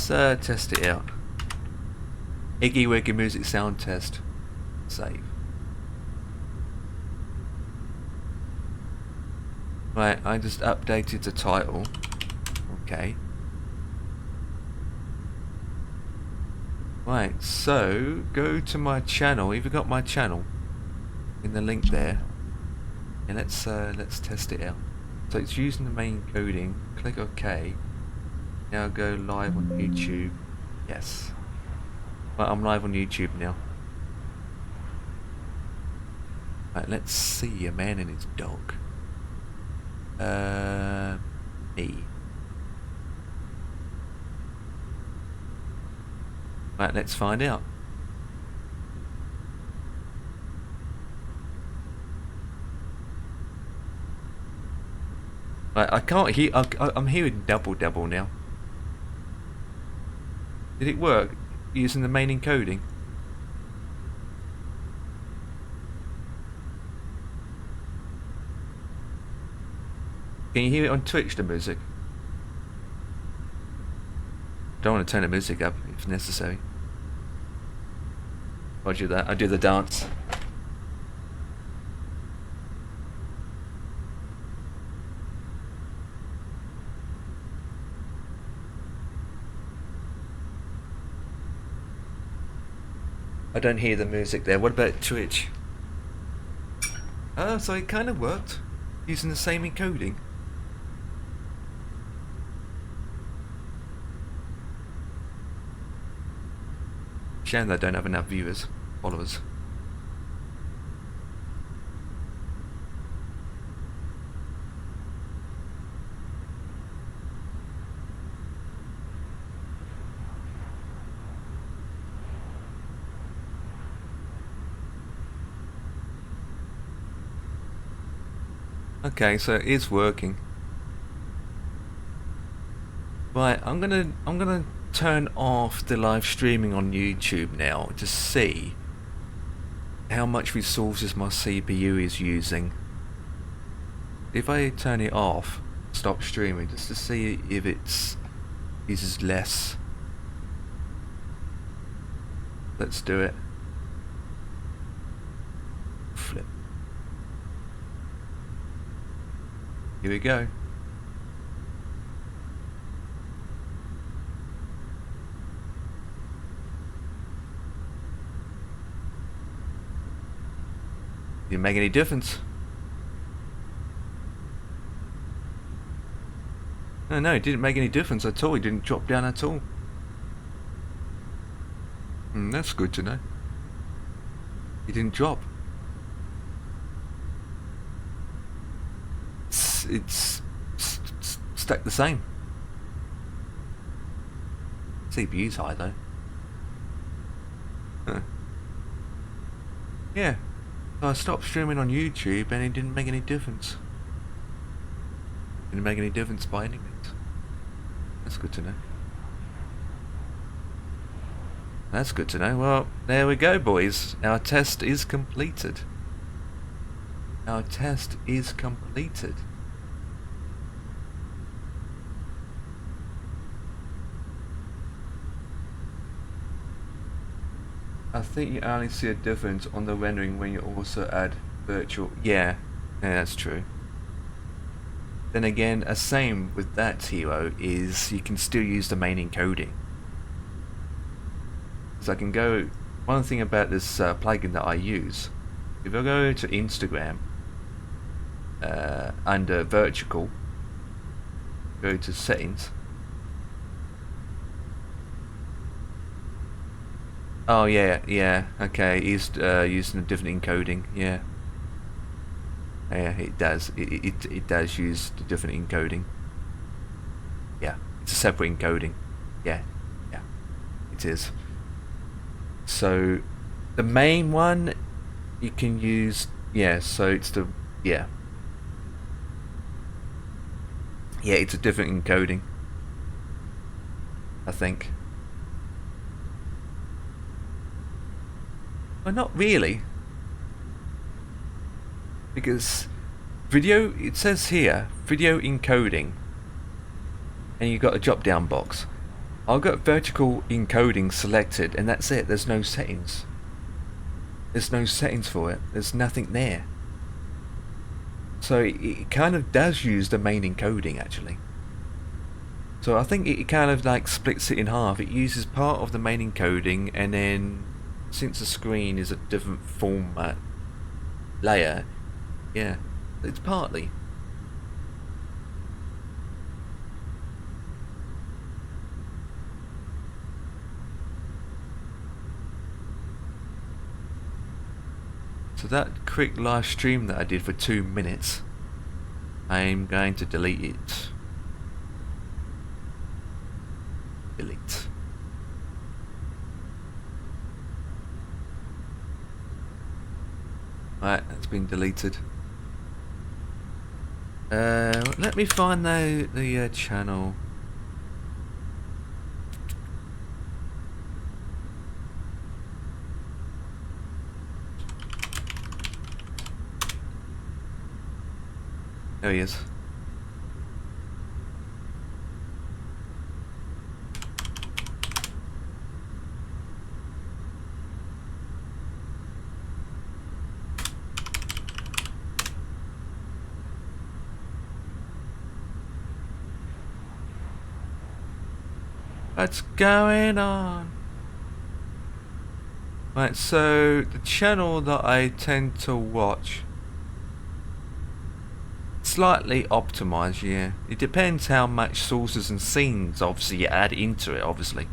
Let's test it out. Iggy Wiggy Music Sound Test. Save. Right, I just updated the title. Okay. Right, so go to my channel. You've got my channel in the link there. And let's test it out. So it's using the main coding. Click OK. Now go live on YouTube. Yes. Right, I'm live on YouTube now. Right, let's see a man and his dog. Me. Right, let's find out. I can't hear. I'm hearing double now. Did it work using the main encoding? Can you hear it on Twitch, the music? Don't want to turn the music up if necessary. I'll do that. I do the dance. I don't hear the music there. What about Twitch? Oh, so it kind of worked using the same encoding. Shame that I don't have enough viewers, followers. Okay, so it is working. Right, I'm gonna turn off the live streaming on YouTube now to see how much resources my CPU is using. If I turn it off, stop streaming, just to see if it's uses less. Let's do it. Flip. Here we go. Didn't make any difference. No, it didn't make any difference at all. It didn't drop down at all. That's good to know. It didn't drop. It's stuck the same. CPU's high though. Huh. Yeah. So I stopped streaming on YouTube and it didn't make any difference. Didn't make any difference by any means. That's good to know. That's good to know. Well, there we go, boys. Our test is completed. Our test is completed. I think you only see a difference on the rendering when you also add virtual. Yeah, that's true. Then again, a same with that hero is you can still use the main encoding. So I can go. One thing about this plugin that I use, if I go to Instagram under vertical, go to settings. Oh yeah, okay, he's using a different encoding, yeah. Yeah, it does. It does use the different encoding. Yeah, it's a separate encoding. Yeah, it is. So, the main one, you can use, yeah, so it's the, yeah. Yeah, it's a different encoding, I think. Well, not really, because video, it says here video encoding and you've got a drop down box. I've got vertical encoding selected and that's it. There's no settings. There's no settings for it. There's nothing there. So it kind of does use the main encoding actually. So I think it kind of like splits it in half. It uses part of the main encoding, and then since the screen is a different format layer, yeah, it's partly. So that quick live stream that I did for 2 minutes, I'm going to delete it. Delete. Right, that's been deleted. Let me find the channel. There he is. What's going on? Right, so the channel that I tend to watch, slightly optimized, yeah. It depends how much sources and scenes obviously you add into it, obviously.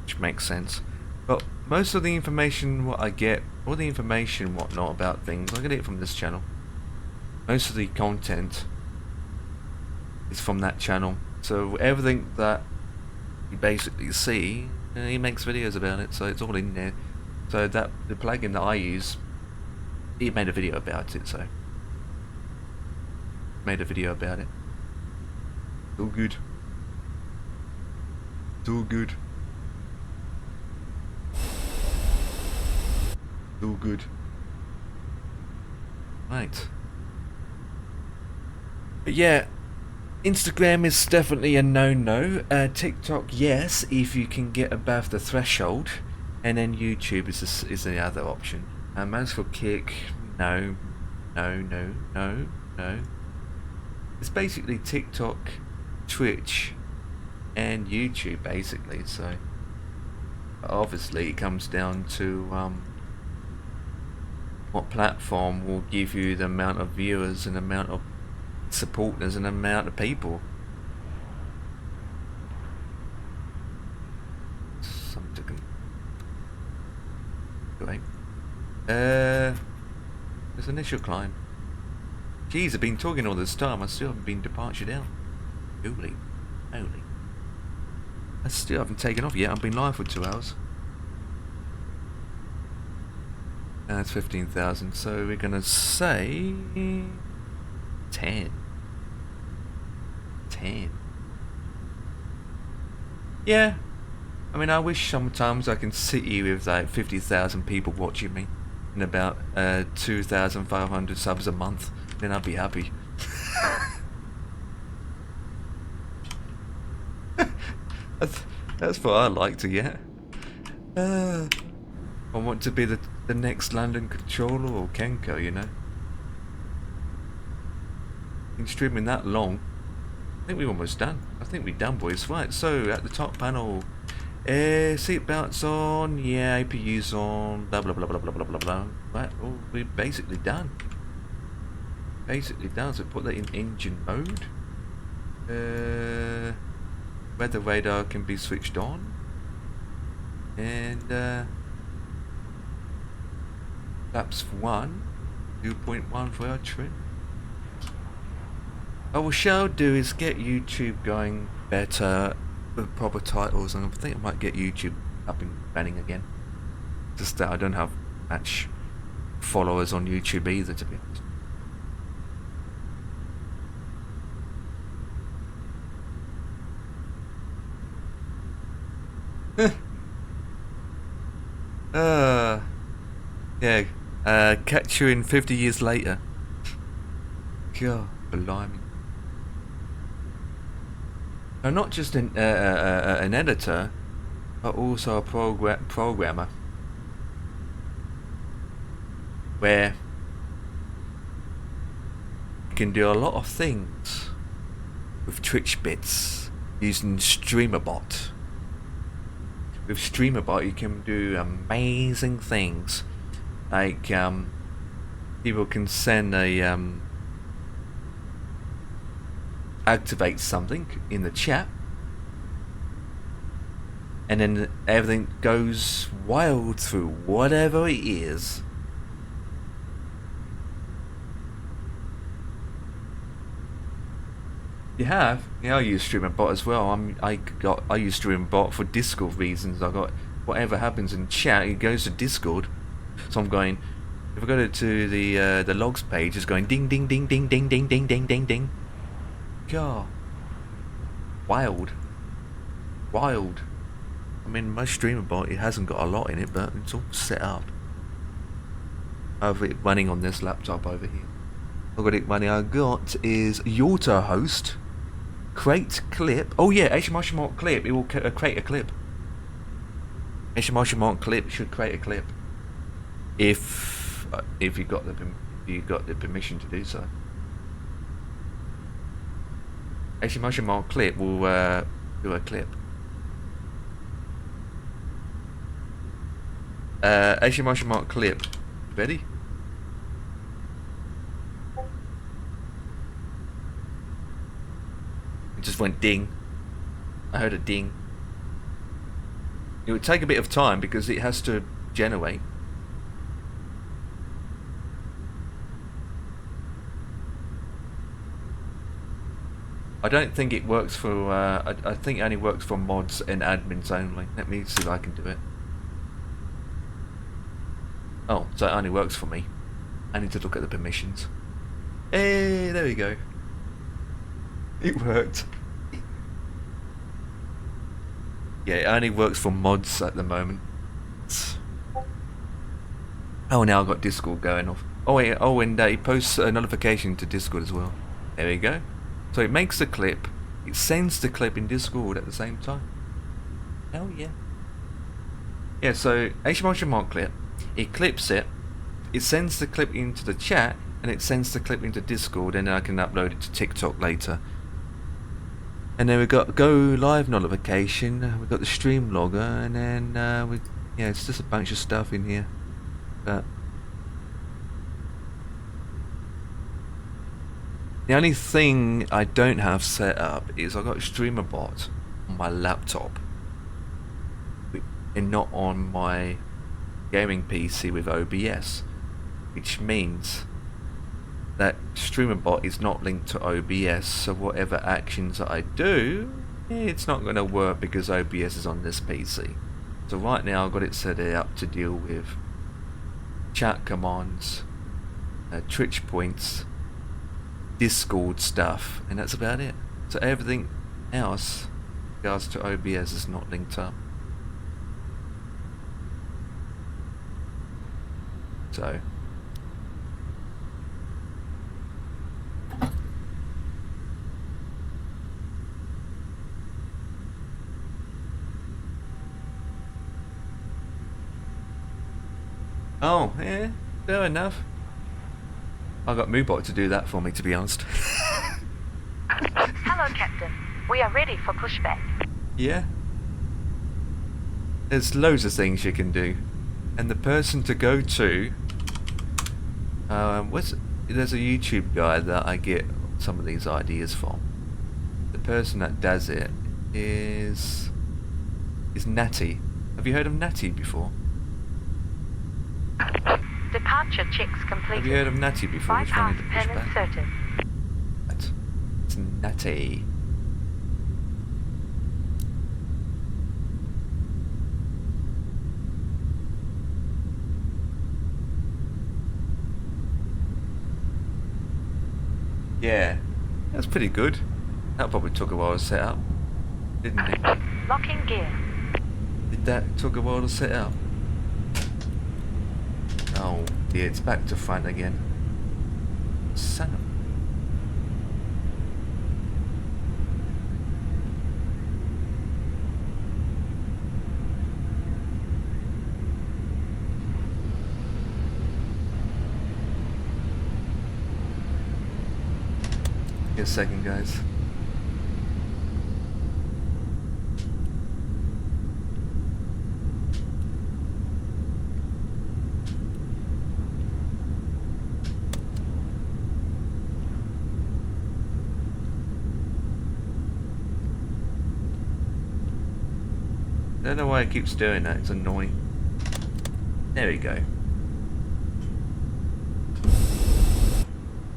Which makes sense. But most of the information what I get, all the information whatnot about things, I get it from this channel. Most of the content is from that channel. So everything that you basically see, he makes videos about it, so it's all in there. So that the plugin that I use, he made a video about it, so made a video about it. It's all good. It's all good. It's all good. Right. But yeah, Instagram is definitely a no-no. TikTok, yes, if you can get above the threshold, and then YouTube is the other option. As for Kick, no. It's basically TikTok, Twitch, and YouTube, basically. So obviously, it comes down to what platform will give you the amount of viewers and amount of supporters and amount of people. Something. Anyway, there's initial climb. Jeez, I've been talking all this time. I still haven't been departure down. Holy. I still haven't taken off yet. I've been live for 2 hours. That's 15,000. So we're gonna say 10. Yeah. I mean, I wish sometimes I can sit here with like 50,000 people watching me and about 2,500 subs a month. Then I'd be happy. That's what I like to get. I want to be the next London Controller or Kenko, you know. Been streaming that long. I think we're almost done. I think we're done, boys. Right, so at the top panel, seat belts on, yeah, APU's on, blah blah blah blah blah blah blah blah. Right, well, we're basically done. So put that in engine mode. Weather radar can be switched on, and laps 1, 2.1 for our trim. What I'll do is get YouTube going better with proper titles, and I think I might get YouTube up and running again. Just that I don't have much followers on YouTube either, to be honest. Yeah, catch you in 50 years later. God, blimey. I'm not just an editor, but also a programmer. Where you can do a lot of things with Twitch bits using StreamerBot. With StreamerBot you can do amazing things, like people can send a activate something in the chat, and then everything goes wild through whatever it is. Yeah, I use StreamerBot as well. I use StreamerBot for Discord reasons. I got whatever happens in chat, it goes to Discord. So I'm going, If I go to the logs page, it's going ding ding ding ding ding ding ding ding ding ding. God, wild, wild. I mean, my streamer bot, it hasn't got a lot in it, but it's all set up. I have it running on this laptop over here. I've got it running. I got is Yalta host, create clip. Oh yeah, HMR clip. It will create a clip. HMR clip should create a clip. If you got the permission to do so. HMR clip will do a clip. HMR clip. Ready? It just went ding. I heard a ding. It would take a bit of time because it has to generate. I don't think it works for, I think it only works for mods and admins only. Let me see if I can do it. Oh, so it only works for me. I need to look at the permissions. Hey, there we go. It worked. Yeah, it only works for mods at the moment. Oh, now I've got Discord going off. Oh wait, oh, and it posts a notification to Discord as well. There we go. So it makes the clip, it sends the clip in Discord at the same time. Hell yeah. Yeah, so HMR clip, it clips it, it sends the clip into the chat, and it sends the clip into Discord, and then I can upload it to TikTok later. And then we've got go live notification, we've got the stream logger, and then yeah, it's just a bunch of stuff in here. But the only thing I don't have set up is I've got a streamer bot on my laptop and not on my gaming PC with OBS, which means that streamer bot is not linked to OBS, so whatever actions that I do, it's not going to work because OBS is on this PC. So right now I've got it set up to deal with chat commands, Twitch points, Discord stuff, and that's about it. So everything else in regards to OBS is not linked up. So oh, yeah, fair enough. I got Moobot to do that for me, to be honest. Hello, Captain. We are ready for pushback. Yeah. There's loads of things you can do. And the person to go to... there's a YouTube guy that I get some of these ideas from. The person that does it is Natty. Have you heard of Natty before? Departure checks completed. Have you heard of Natty before? Which one is the Bypass pin pushback? inserted. Right. It's Natty. Yeah, that's pretty good. That probably took a while to set up, didn't it? Locking gear. Did that took a while to set up? Oh dear, it's back to front again. Son of... Give a second, guys. I don't know why it keeps doing that, it's annoying. There we go.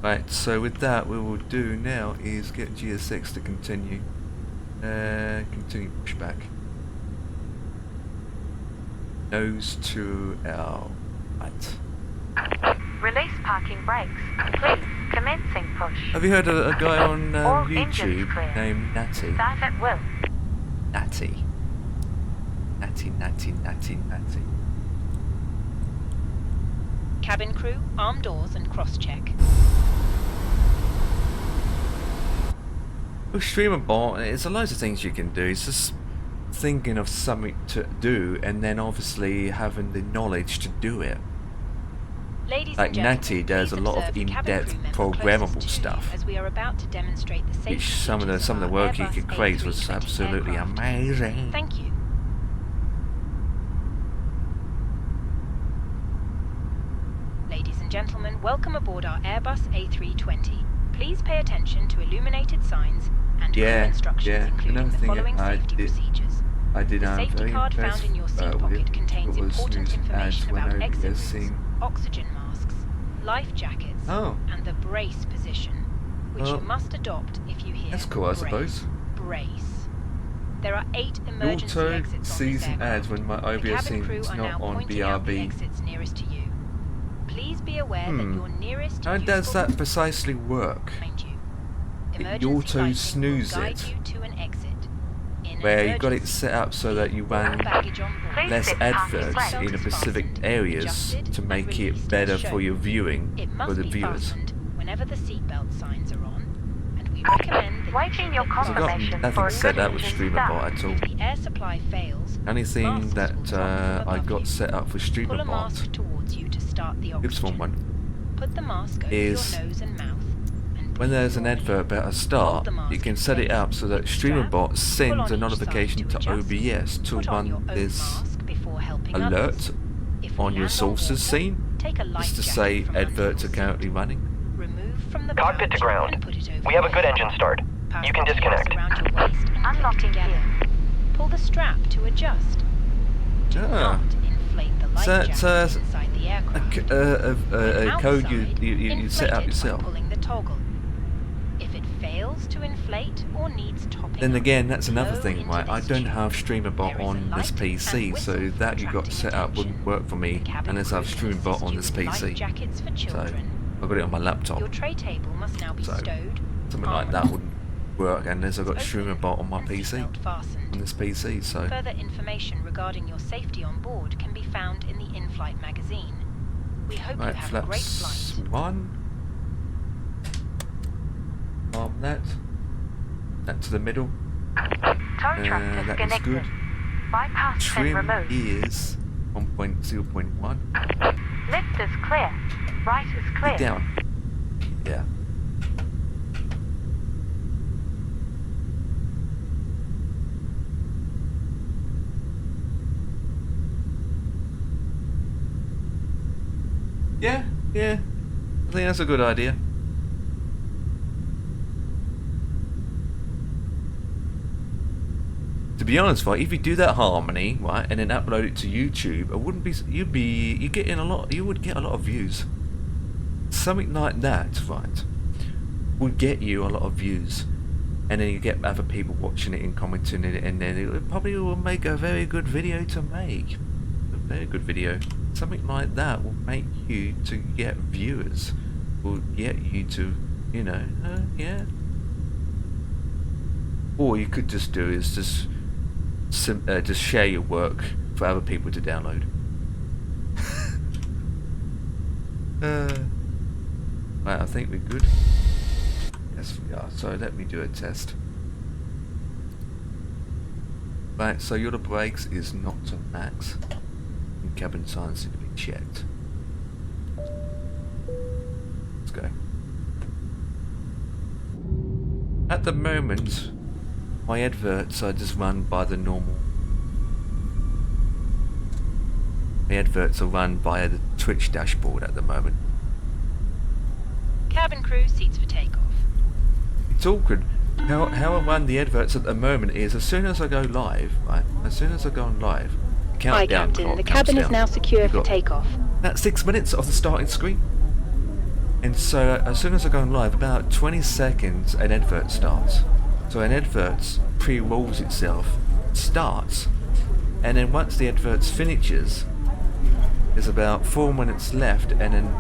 Right, so with that, we will do now is get GSX to continue. Continue pushback. Nose to our right. parking brakes. Please, commencing push. Have you heard of a guy on All engines YouTube clear. named Natty? Start at will. Natty. Natty. Cabin crew, arm doors and cross-check. With Streamer Bot, it's a loads of things you can do. It's just thinking of something to do and then obviously having the knowledge to do it. Ladies Like and gentlemen, Natty does please a lot of observe the cabin in-depth crew member programmable closest to you stuff. as we are about to demonstrate the safety Which some of the features our work he Airbus could create was A320 absolutely aircraft. amazing. Thank you. Ladies and gentlemen, welcome aboard our Airbus A320. Please pay attention to illuminated signs and crew instructions, including Another the thing following I safety did- procedures. I did The safety very card impressed found in your seat with pocket contains was important news information ads when about I exit was routes, seeing- oxygen masks, life jackets, Oh. and the brace position, which Well, you must adopt if you hear that's cool, I brace, suppose. brace. There are 8 The emergency auto exits on this season aircraft. ads when my The OBS cabin crew is are now not on pointing out the BRB. exits nearest to you. Please be aware that your nearest How does useful that precisely work? behind you. You Emergency auto lighting snooze will guide it. you to an exit. In an Where you got it emergency, set up so that you all run baggage on board. Please less sit past adverts the in the seatbelt is specific fastened, areas adjusted, to and make it released better as for shown. your viewing It for must the be viewers. fastened whenever the seatbelt signs are on, and we recommend that Waiting you your keep it I've got confirmation nothing for a set good up with engine Streamer start. Bot at all. If the air supply fails, Only thing masks will that drop from I above got you. set up for Pull Streamer a Bot, mask towards you to start the oops, oxygen. wrong one, Put the mask over is your nose and mouth. And when breathe there's an normally. advert about a Hold start, the mask you can in set it place up so with that the Streamer strap. Bot Pull sends on a each side notification to adjust. OBS to Put on run your own this mask before helping alert others. If we on your land sources water, scene, take a life just to jacket say from under adverts are your currently seat. running. Remove from the Cockpit to pouch ground. and put it over We have a your good head. engine start. Pass You can the gears disconnect. around your waist and click Unlocking together. gear. Pull the strap to adjust. Do Ah. not inflate the life So that's, jacket inside the aircraft. A code you Outside, set up inflate it yourself. by pulling the toggle. If it fails to inflate or needs topping Then up, again, that's another blow thing, into right? I this don't tube. have Streamer Bot There is a on this light PC, and so whistle that for you got attracting set up wouldn't attention. work for me The cabin unless I have crew Streamer can Bot assist on you this with life PC. jackets for So children. I got it on my laptop. Your tray table must now be So, stowed. Something like that wouldn't work unless I got Streamer Bot on my PC, on this PC. So Further information regarding your safety on board can be found in the in-flight magazine. We hope you right, have a great flaps flight. 1. Arm that. That to the middle. Tow truck That is disconnected. good. Bypass pin Trim removed. is 1.0.1. Left is clear. Right is clear. Down. Yeah. Yeah. I think that's a good idea. To be honest, right, if you do that harmony, right, and then upload it to YouTube, it wouldn't be. You would get a lot of views. Something like that, right, would get you a lot of views, and then you get other people watching it and commenting it, and then it probably will make a very good video to make. A very good video. Something like that will make you to get viewers. Will get you to, yeah. Or you could just do is just share your work for other people to download. Right, I think we're good. Yes, we are. So let me do a test. Right, so your brakes is not to max. And cabin signs need to be checked. Let's go. At the moment, my adverts are just run by the normal. The adverts are run via the Twitch dashboard at the moment. Cabin crew, seats for takeoff. It's awkward. How I run the adverts at the moment is as soon as I go live, right? As soon as I go on live, the Hi, countdown Captain. clock The comes cabin is down. now secure You've for got takeoff. about 6 minutes of the starting screen. And so as soon as I go on live, about 20 seconds an advert starts. So an advert pre-rolls itself, starts, and then once the advert finishes, there's about 4 minutes left, and then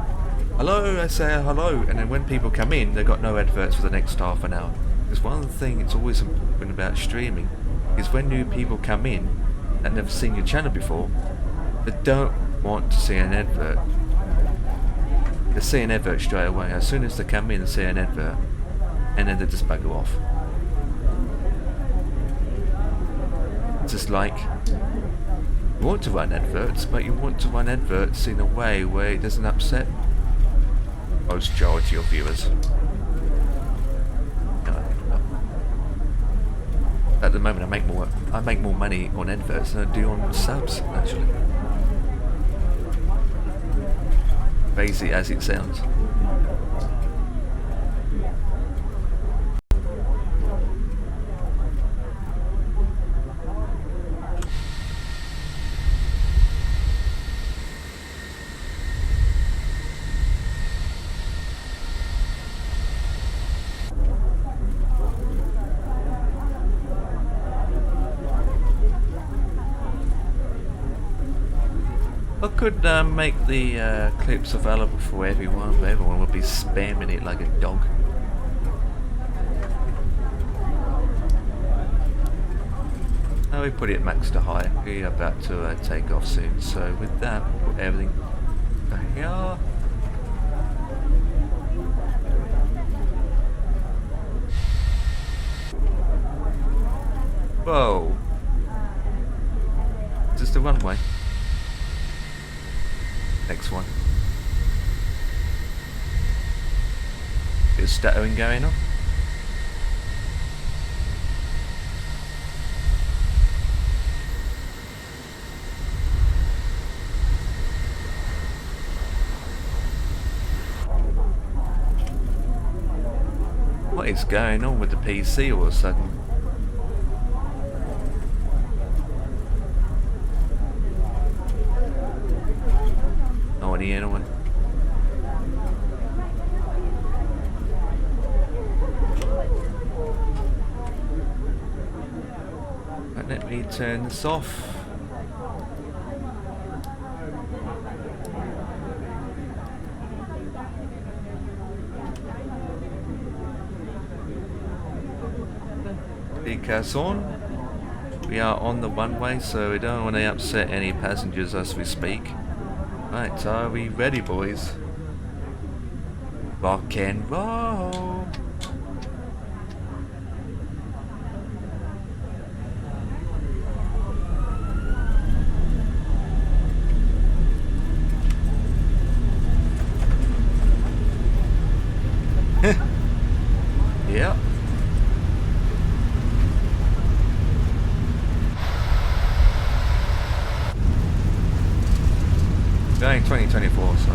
hello, I say hello, and then when people come in, they've got no adverts for the next half an hour. Because one of the things that's always important about streaming is when new people come in and never seen your channel before, they don't want to see an advert. They see an advert straight away. As soon as they come in and see an advert, and then they just bugger off. It's just like, you want to run adverts, but you want to run adverts in a way where it doesn't upset most majority of viewers. At the moment, I make more money on adverts than I do on subs, actually. Crazy as it sounds. I could make the clips available for everyone, but everyone would be spamming it like a dog. Now we put it max to high. We're about to take off soon, so with that, put everything here. Whoa! Just a runway. Next one. Bit of stuttering going on. What is going on with the PC all of a sudden? Anyone? Right, let me turn this off. Speakers on. We are on the one-way, so we don't want to upset any passengers as we speak. Right, are we ready, boys? Rock and roll! Yeah. Going 2024, so.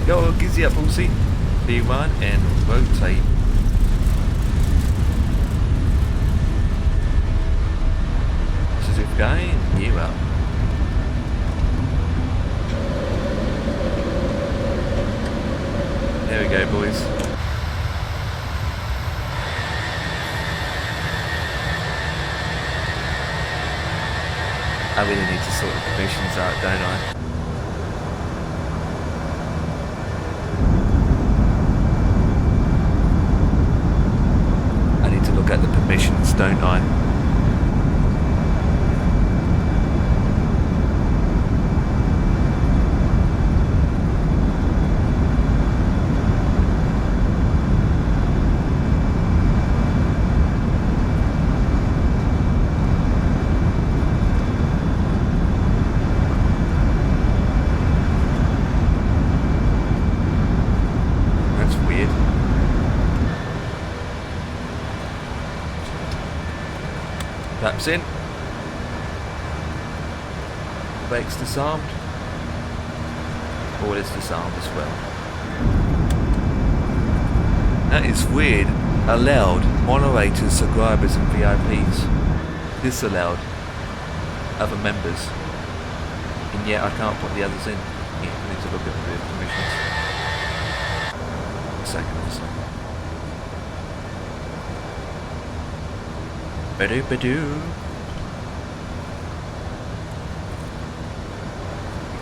Go, gizzy up, Lucy. B1 and rotate. This is it going, you up. There we go, boys. I really need to sort the permissions out, don't I? I need to look at the permissions, don't I? Flaps in. The brake's disarmed. All is disarmed as well. That is weird. Allowed moderators, subscribers and VIPs. Disallowed other members. And yet I can't put the others in. Yeah, I need to look at the permissions. A second. Ba-do.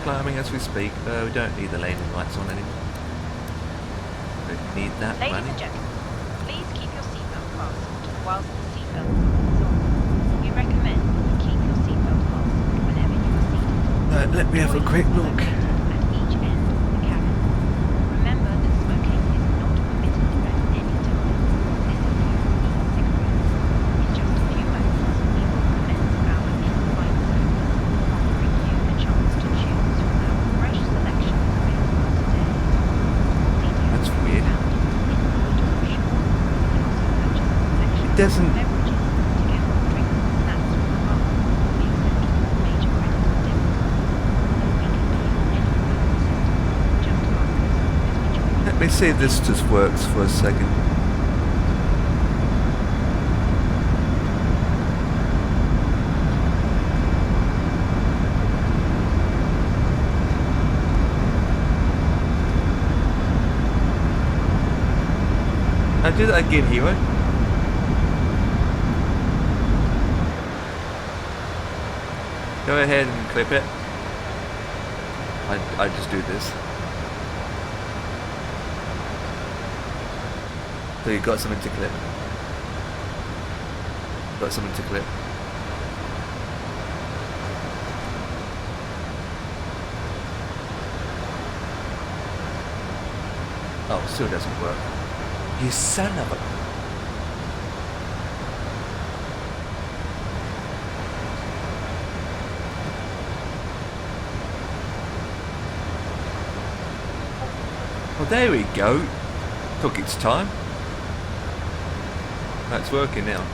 Climbing as we speak. We don't need the landing lights on anymore. Don't need that Ladies money. and gentlemen, please keep your seatbelt fastened whilst the seatbelt sign is on. We recommend that you keep your seatbelt fastened whenever you are seated. Let me have a quick Toilets are look. located at each end of the cabin. Remember that smoking is not permitted at any time. This includes e-cigarettes. In just a few moments, we will commence our in-flight service, offering you the chance to choose from our fresh selection available today. Details That's can be weird. found in the in-flight brochure. You can also purchase a selection It doesn't. of beverages together with drinks and snacks from the bar. We accept all major credit and debit cards, although we can pay on any phone system. Just ask us as we join you. Let me see if this just works for a second. I'll do that again, hero. Go ahead and clip it. I just do this. So you got something to clip. Got something to clip. Oh, still doesn't work. You son of a... Well, there we go. Took its time. That's working now.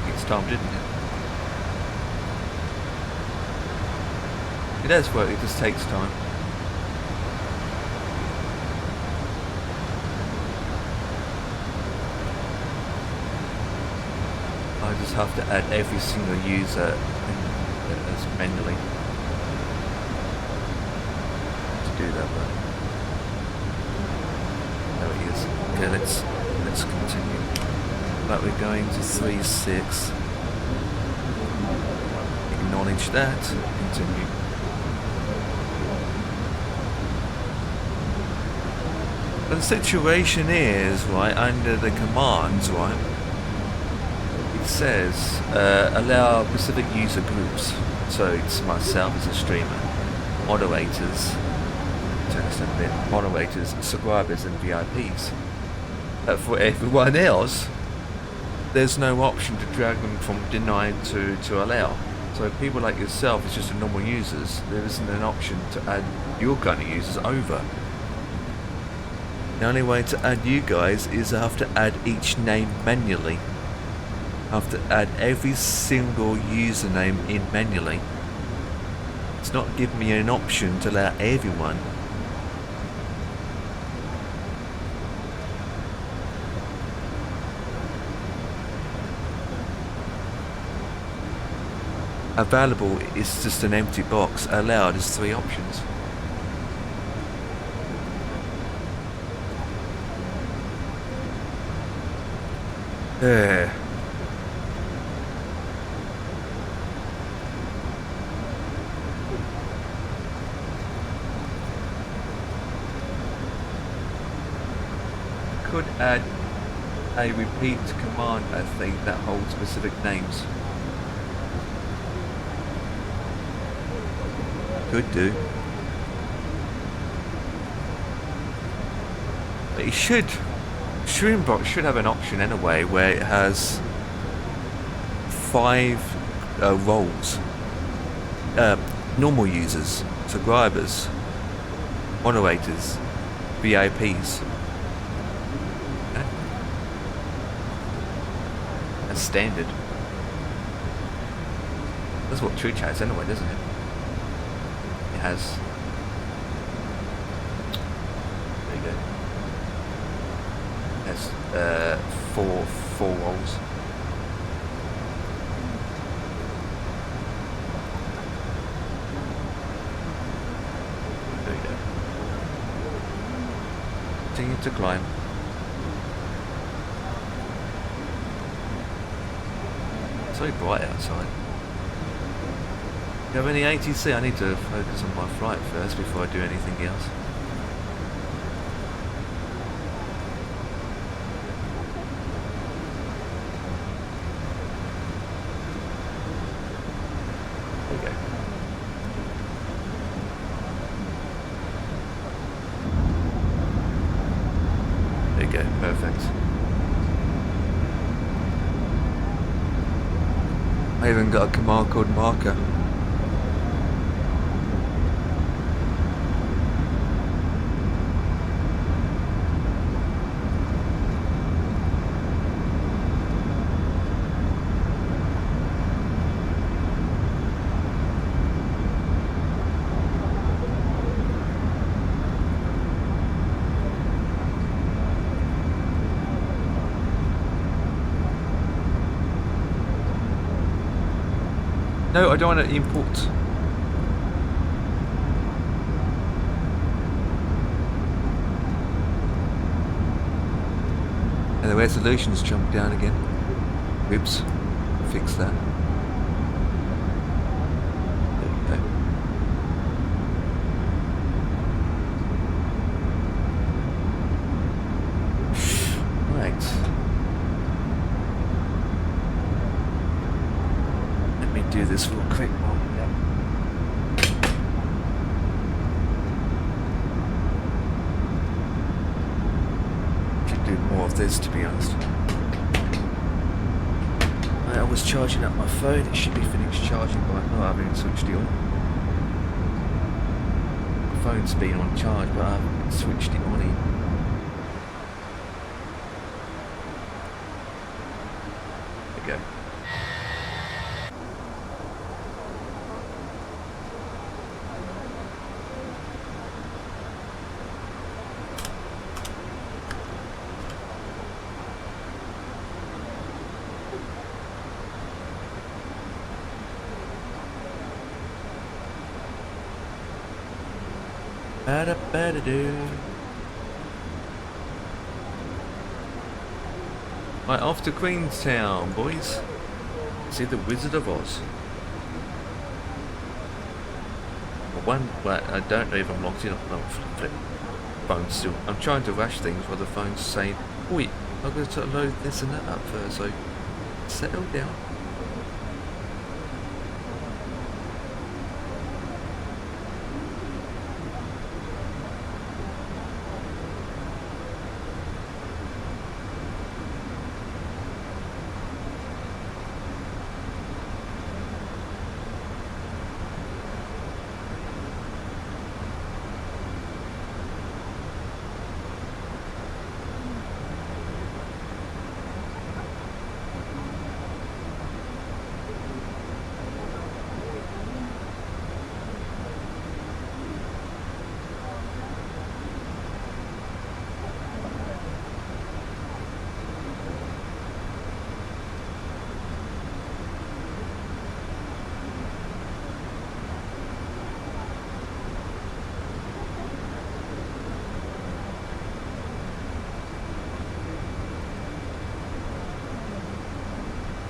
Took its time, didn't it? It does work, it just takes time. I just have to add every single user as manually to do that. But there it is. Okay, let's continue. But we're going to 3.6. Acknowledge that. Continue. But the situation is, right, under the commands, right, it says allow specific user groups. So it's myself as a streamer, moderators, to understand a bit, moderators, subscribers and VIPs. For everyone else, there's no option to drag them from denied to allow. So people like yourself, it's just a normal users, there isn't an option to add your kind of users over. The only way to add you guys is I have to add each name manually. I have to add every single username in manually. It's not giving me an option to allow everyone. Available is just an empty box. Allowed is 3 options. There. Could add a repeat command, I think, that holds specific names. Could do. But it should. Streambox should have an option anyway where it has 5 roles. Normal users, subscribers, moderators, VIPs. Okay. That's standard. That's what Twitch has anyway, doesn't it? It has. There you go. It has 4 roles. There you go. Continue to climb. So bright outside. Do you have any ATC? I need to focus on my flight first before I do anything else. There we go. There you go, perfect. I even got a command called marker. No, I don't want to import. And the resolution's jumped down again. Whoops. Fix that. There we go. Right. Let me do this real quick while should do more of this, to be honest. I was charging up my phone. It should be finished charging by not having switched it on. My phone's been on charge, but I haven't switched it on yet. There we go. Ba-da-ba-da-do. Right, off to Queenstown, boys. See the Wizard of Oz. Well, I don't know if I'm locked in or not. Flip. Phone still. I'm trying to rush things while the phone's saying, "Wait, I've got to load this and that up first." So settle down.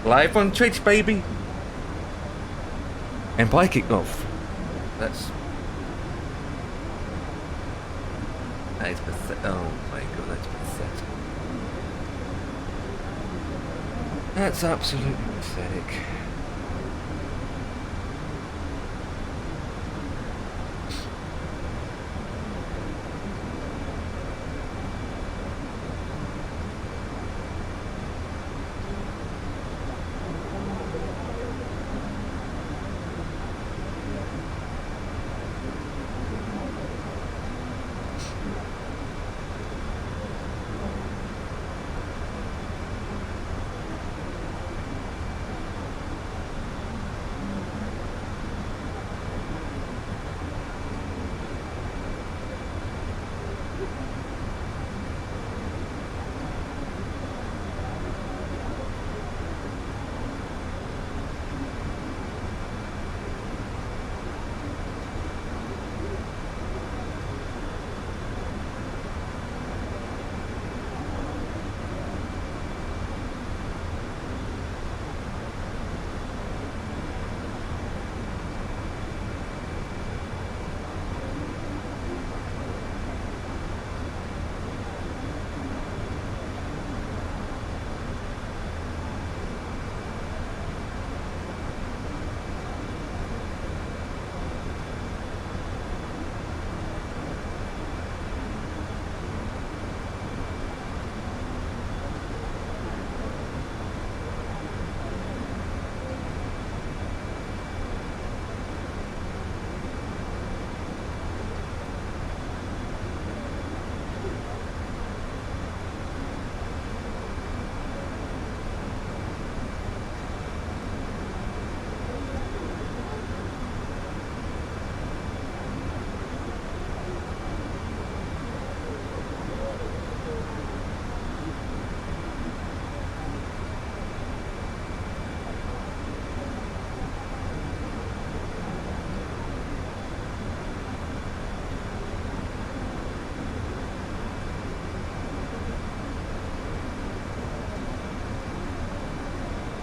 Live on Twitch, baby! And by kickoff. That is pathetic. Oh my god, that's pathetic. That's absolutely pathetic.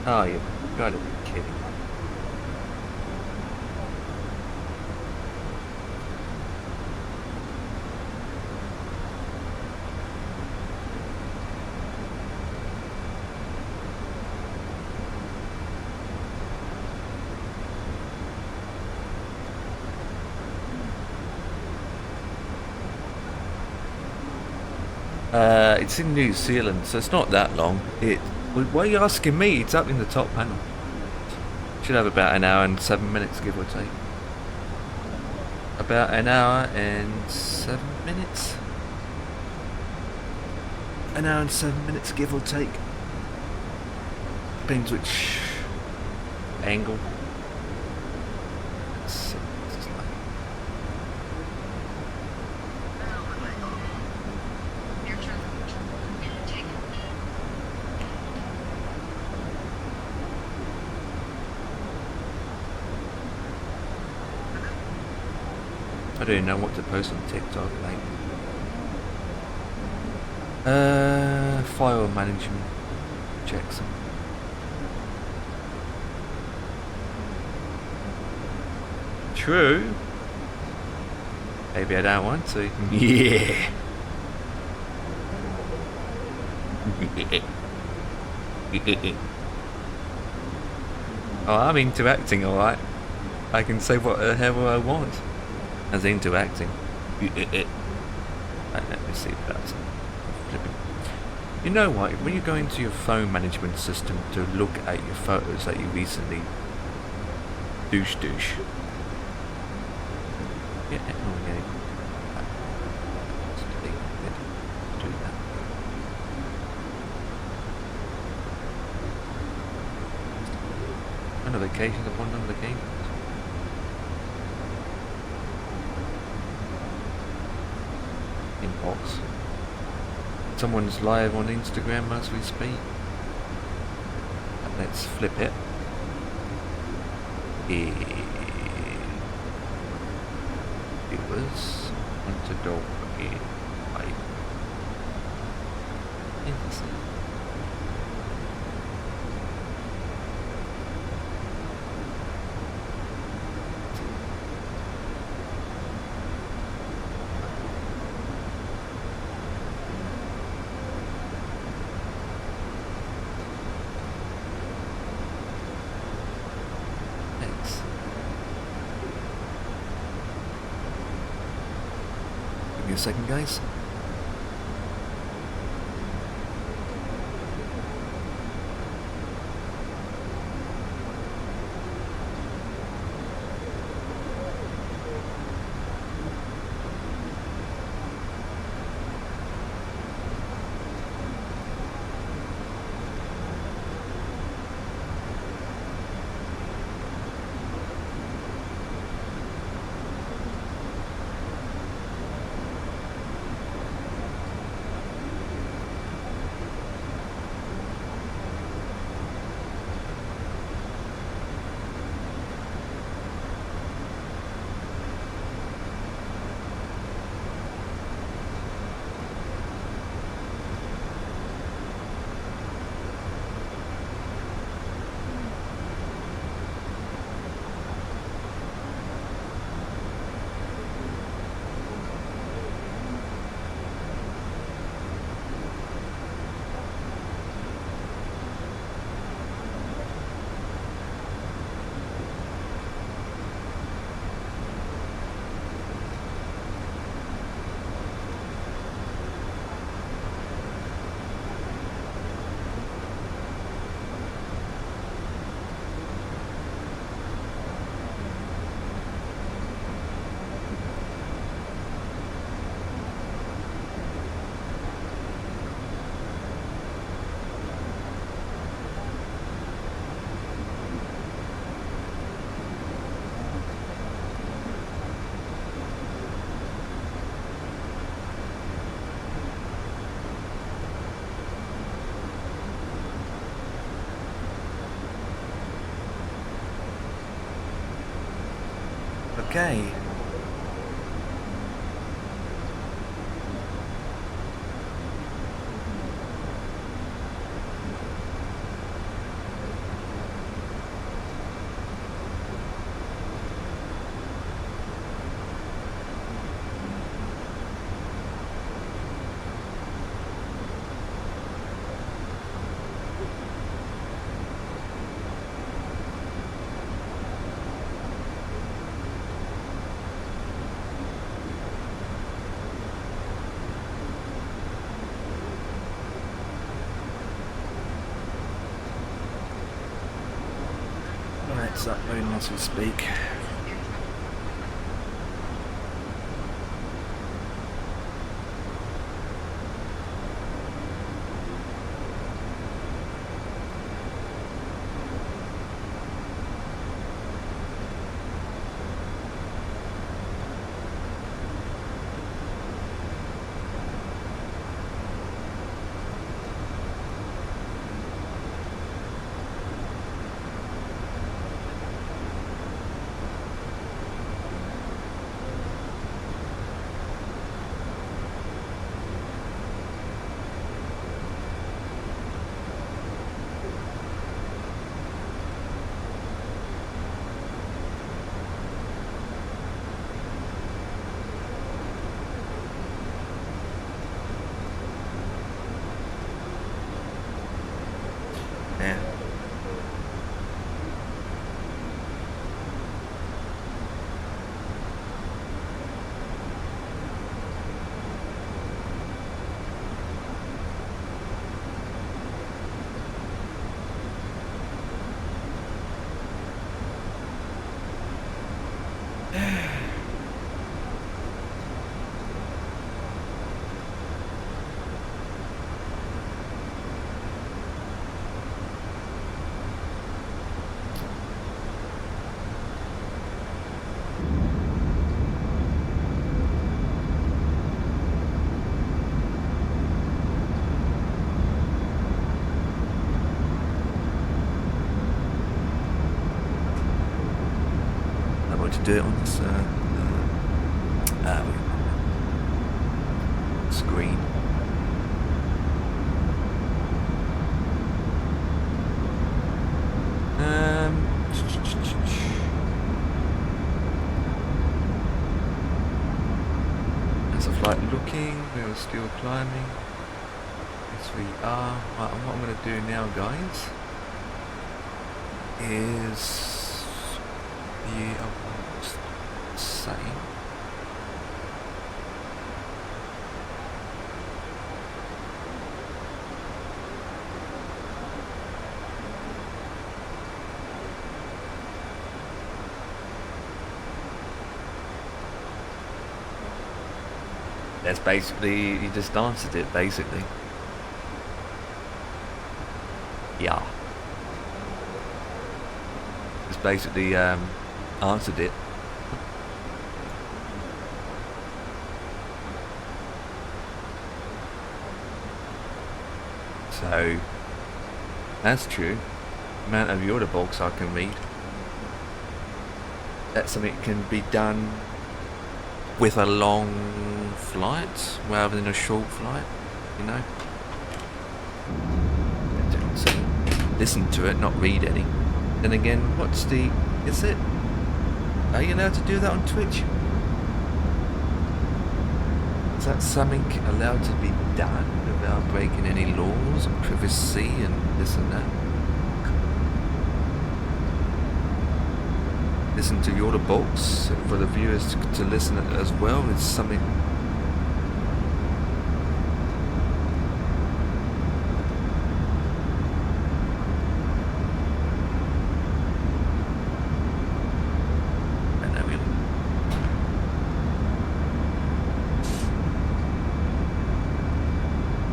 Oh, you gotta be kidding. It's in New Zealand, so it's not that long. Why are you asking me? It's up in the top panel. Should have about an hour and 7 minutes, give or take. About an hour and 7 minutes. An hour and 7 minutes, give or take. Depends which angle. Let's see what this is like. I don't even know what to post on TikTok, like. File management checks. True. Maybe I don't want to. Yeah. Oh, I'm interacting, alright. I can say whatever I want. As interacting. Right, let me see if that's flipping. You know what? When you go into your phone management system to look at your photos that you recently douche. Yeah, okay. Let's delete it. Do that. Notifications upon notifications. Inbox. Someone's live on Instagram as we speak. And let's flip it. Viewers want to go in live. Interesting. Give me a second, guys. Okay. It's uploading as we speak. Yeah. I want to do it on this screen. As of like looking, we are still climbing. Yes, we are. Right, and what I'm going to do now, guys, is saying. That's basically, he just answered it, basically. Yeah. Just basically answered it. So, that's true. Amount of order box I can read. That's something that can be done with a long flight rather than a short flight, you know. So listen to it, not read any. Then again, are you allowed to do that on Twitch? Is that something allowed to be done without breaking any laws and privacy and this and that? Listen to your box for the viewers to listen as well. It's something. I don't know really.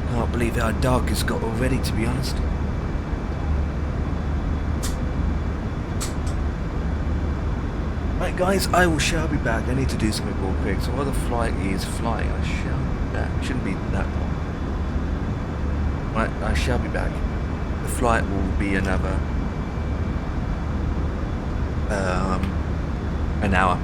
I can't believe how dark it's got already, to be honest. Right guys, shall be back. I need to do something real quick. So while the flight is flying, I shall be back. Shouldn't be that long. Right, I shall be back. The flight will be another an hour.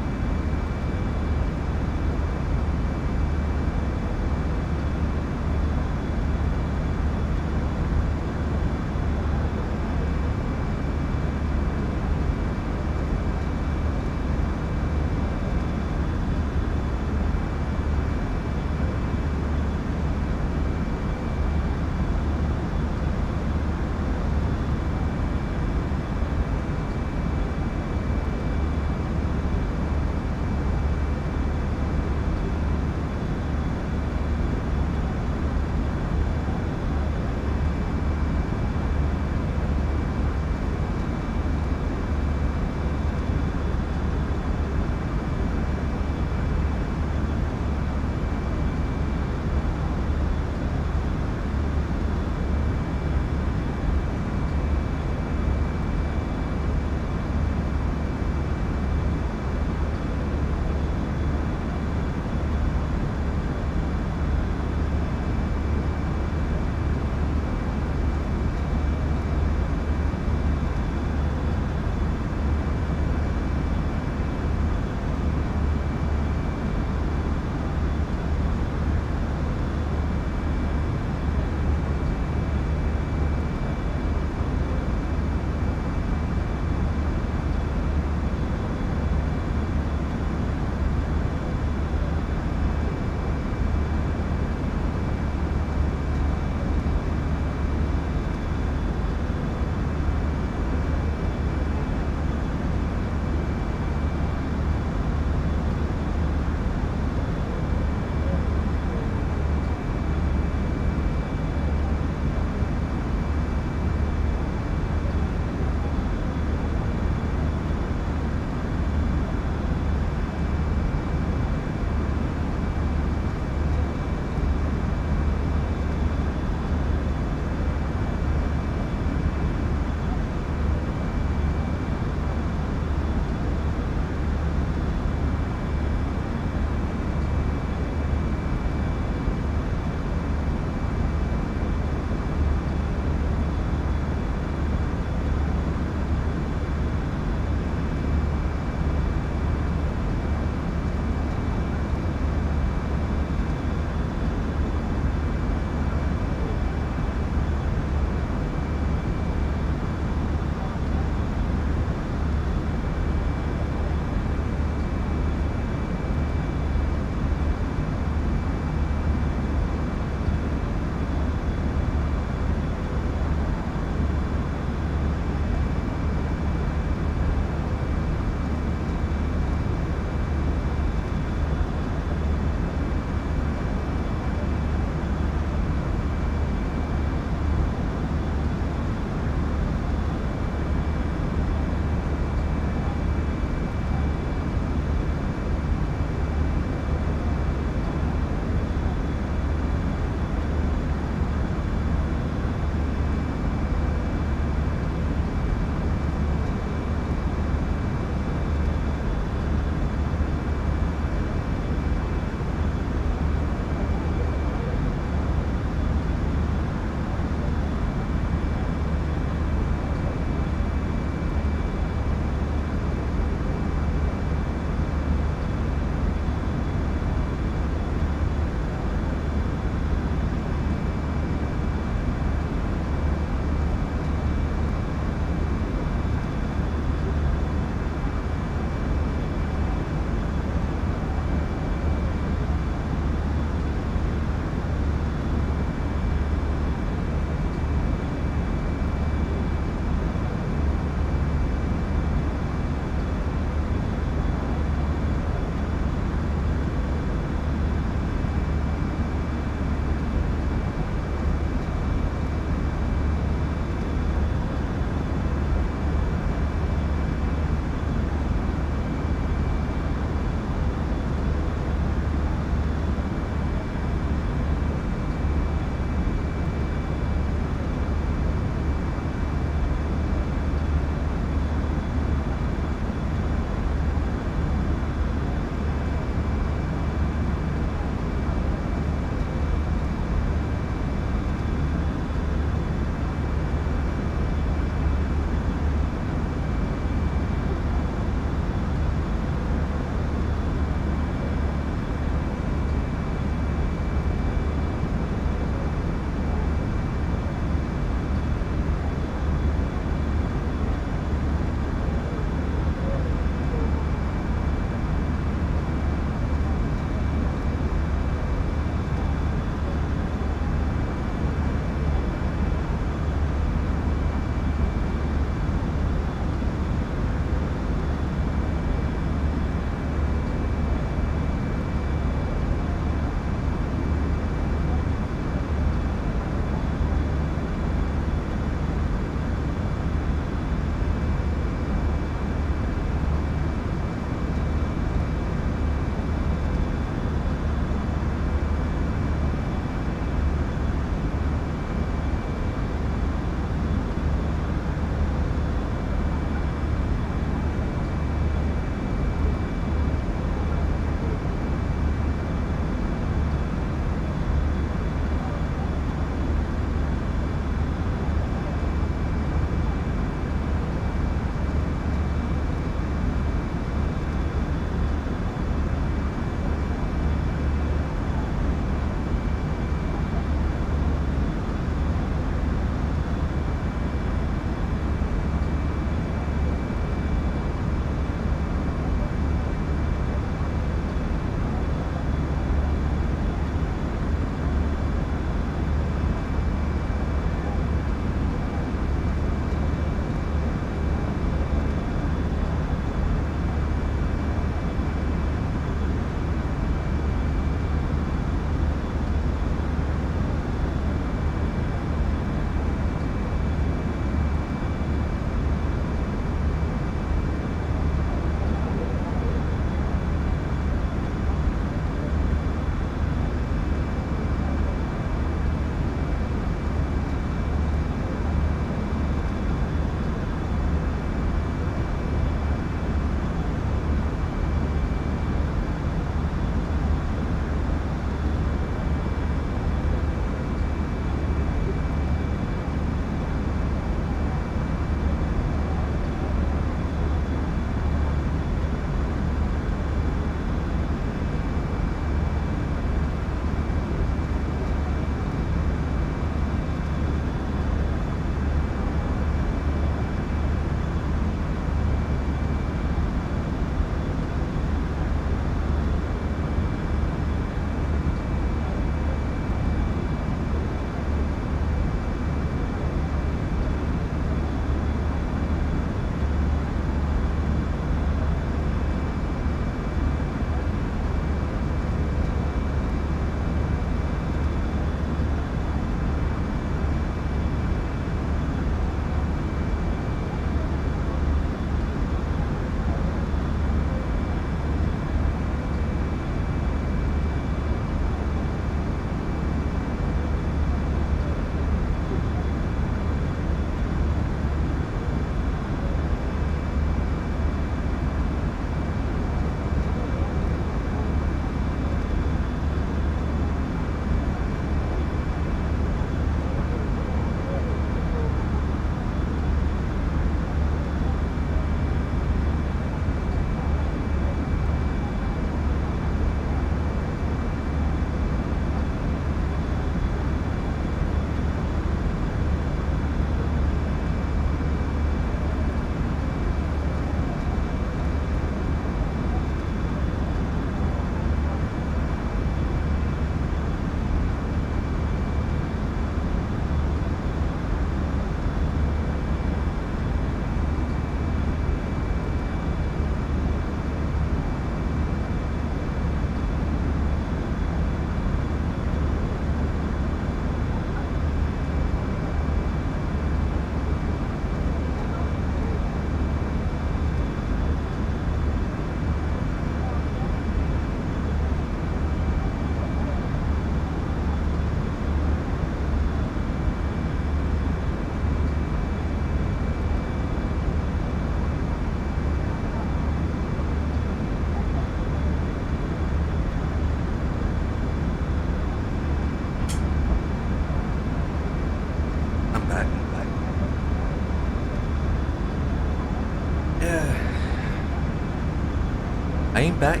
Aim back.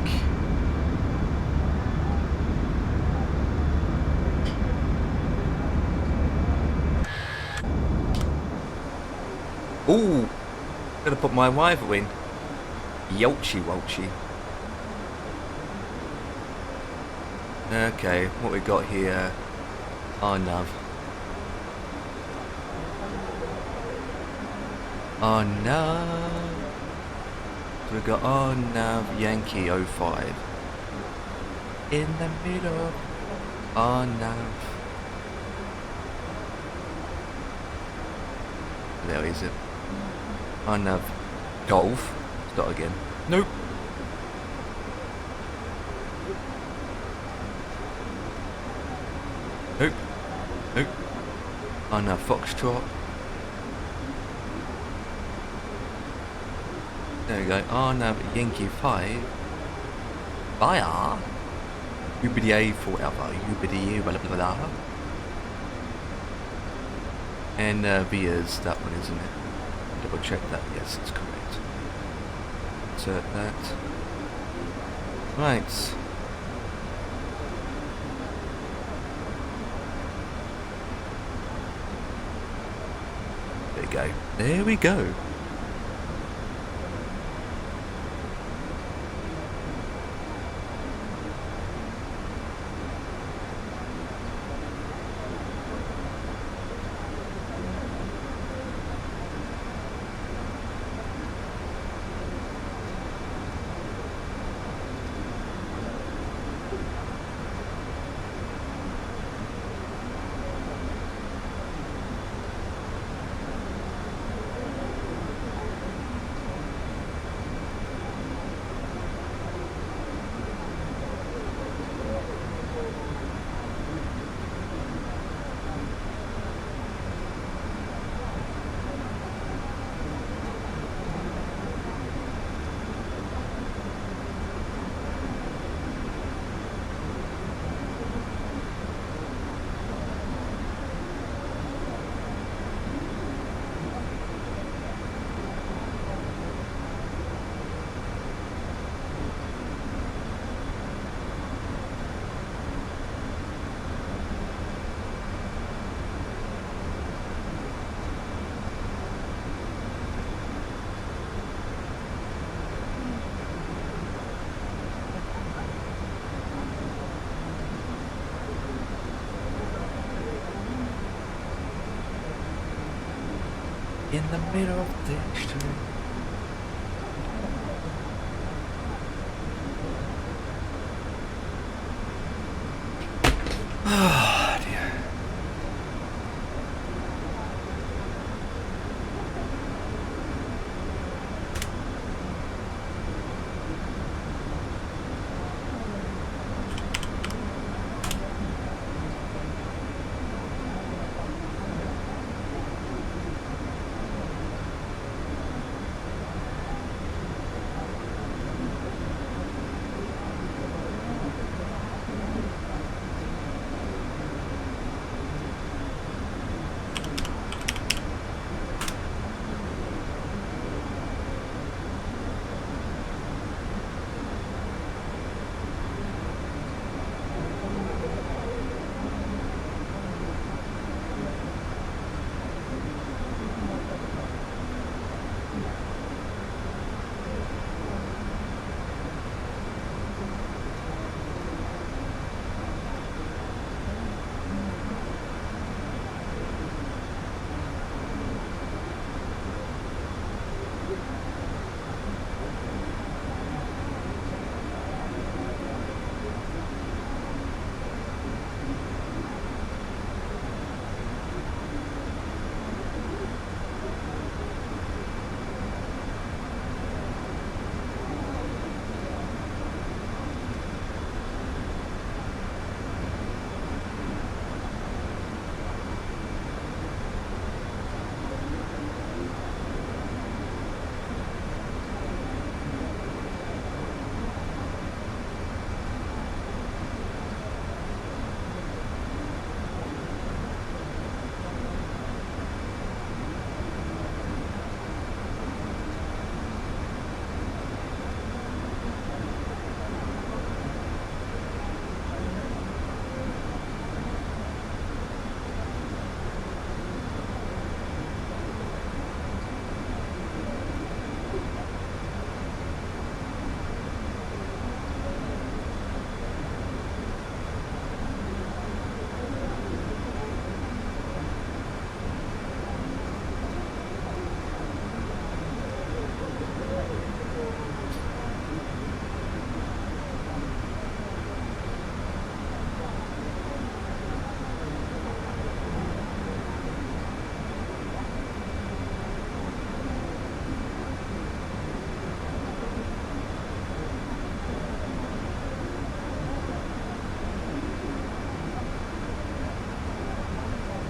Ooh, gonna put my rival in. Yolchy Wolchy. Okay, what we got here? Oh, nav. Oh, nav. So we got oh, nav Yankee 05 in the middle. Oh, nav. There is it. Oh, nav Golf. Start again. Nope. Nope. Nope. Oh, nav Foxtrot. There we go. Oh, nav Yankee 5. Fire. UBDA forever. UBDA blah blah blah. And Via's that one, isn't it? Double check that. Yes, it's correct. Insert that. Right. There we go. There we go. In the middle of the street. Ah, dear.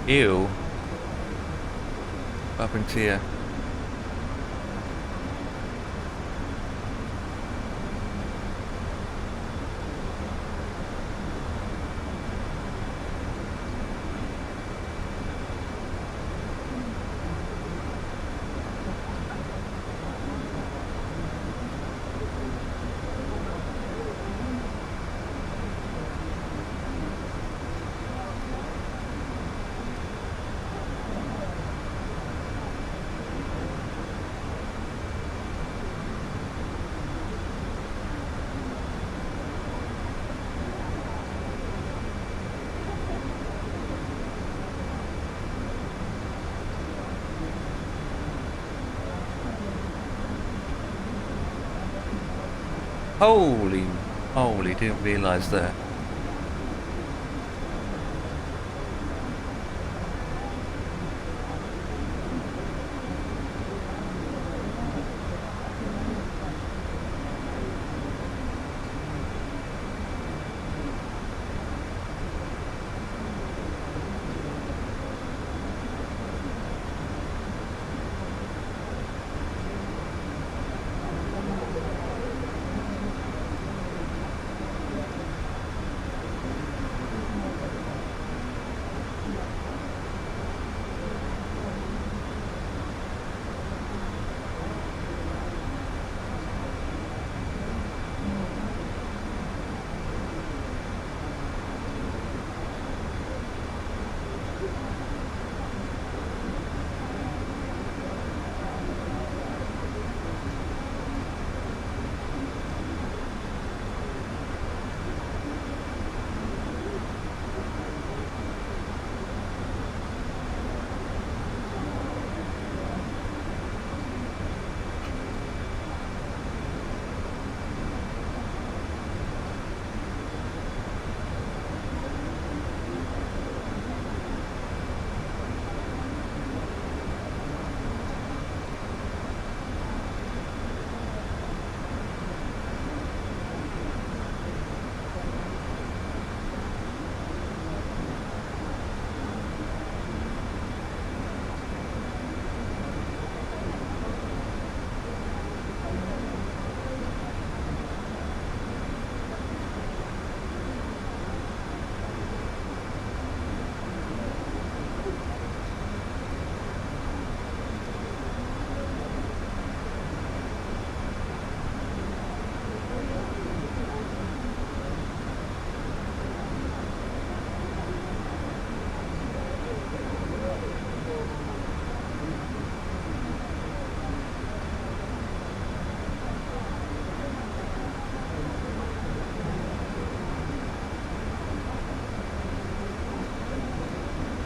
Ew. What happened to you? Holy, holy, didn't realise that.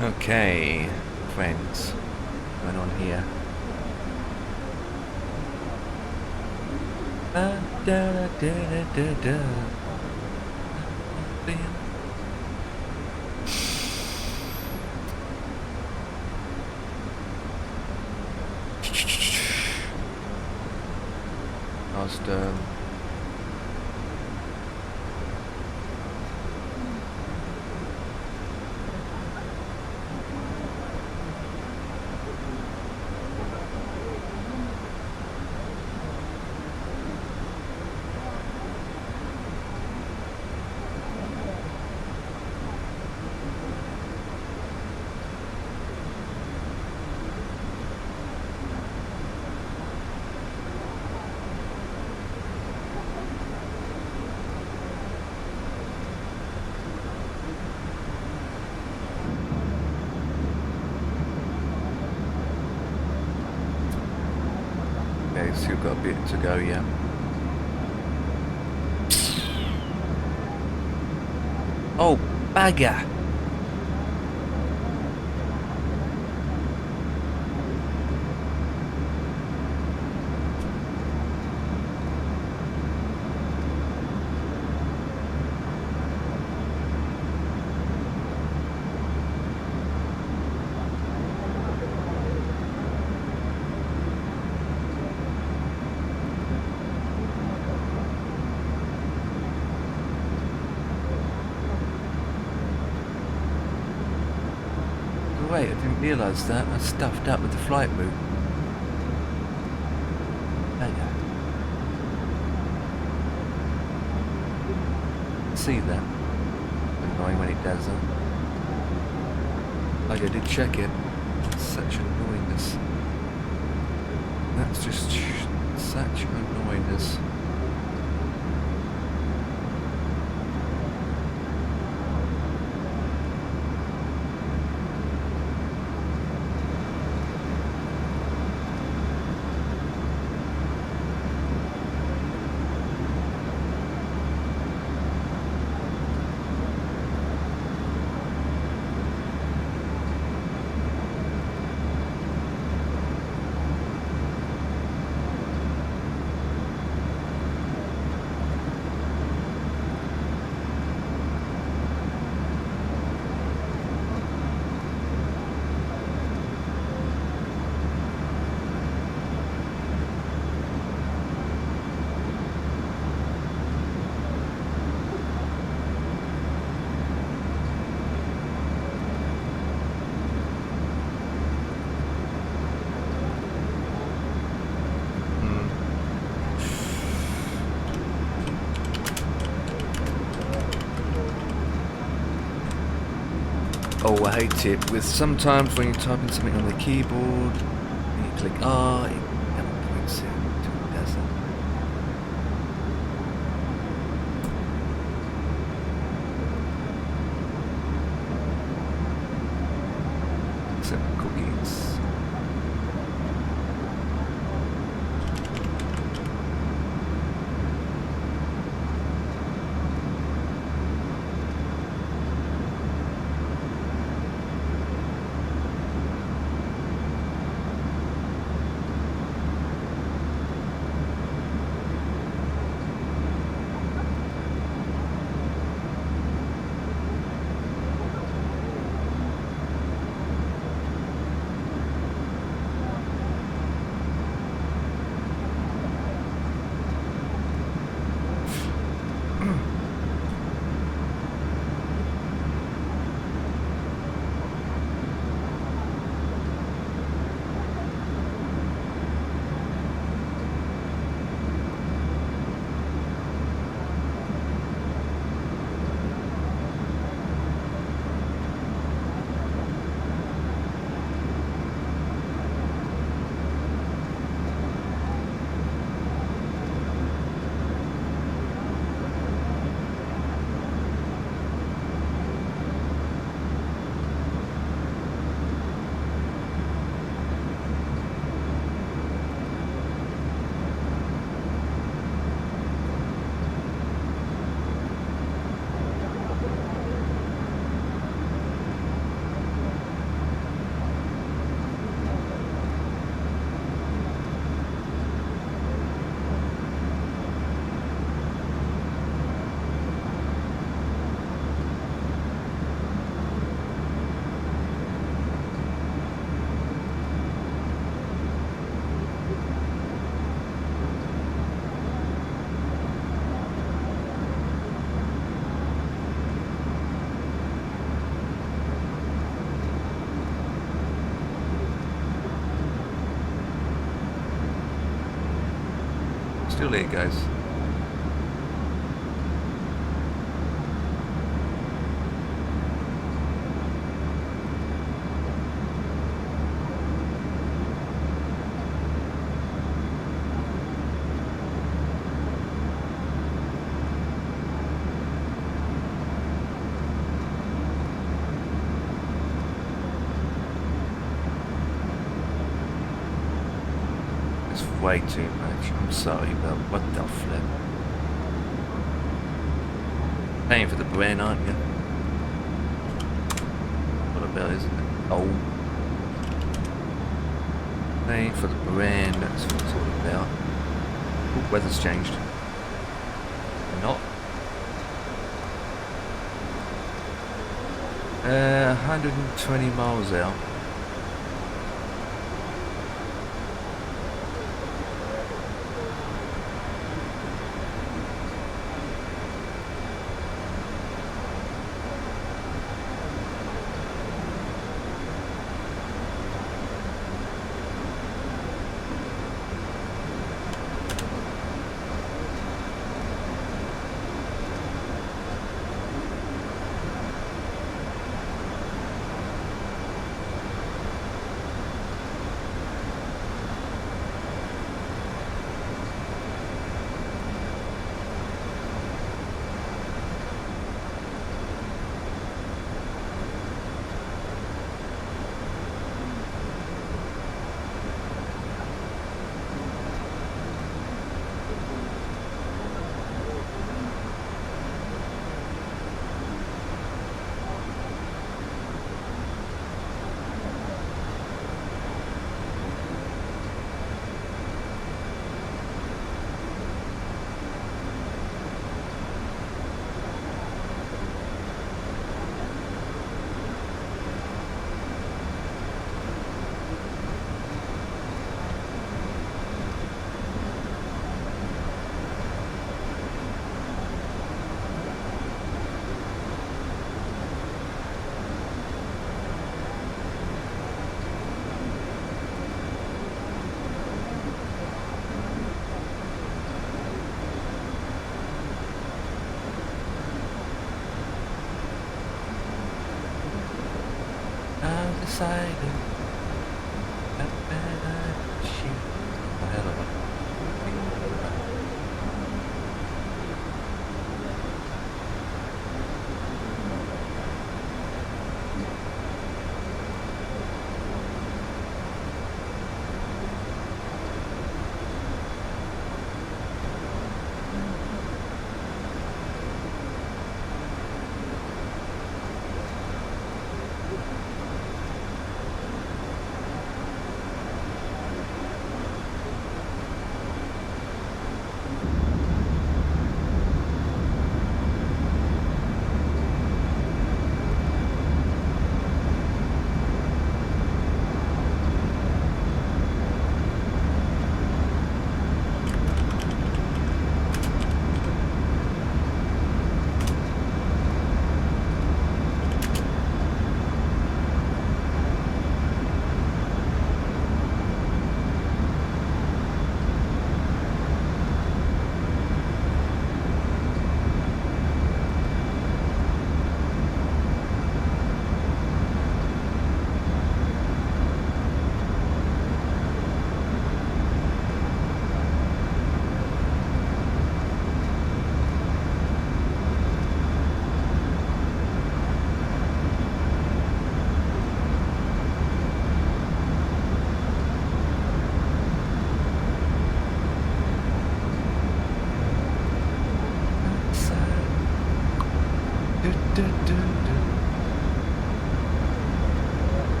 Okay, friends, what's going on here? Da, da, da, da, da. Last, okay, still got a bit to go, yeah. Oh, bagger! wait, I didn't realise that. I stuffed up with the flight route. There you go. See that? Annoying when it does that. Like I did check it. It's such annoyingness. That's just such annoyingness. Oh, I hate it. With sometimes when you type in something on the keyboard, and you click R, it never points it to it doesn't. Except cookies. Still here, guys. Way too much. I'm sorry, but what the flip? Paying for the brand, aren't you? What about, isn't it? Oh. Paying for the brand, that's what it's all about. Oh, weather's changed. Not. 120 miles out. decided. Shoot. A hell of a thing.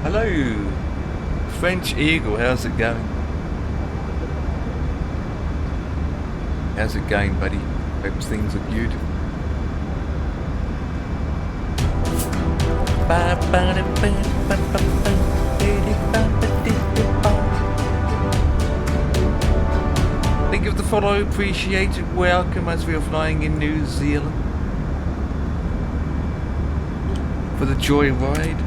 Hello, French Eagle, how's it going? How's it going, buddy? Hope things are good. Thank you for the follow, appreciate it. Welcome as we are flying in New Zealand for the joyride.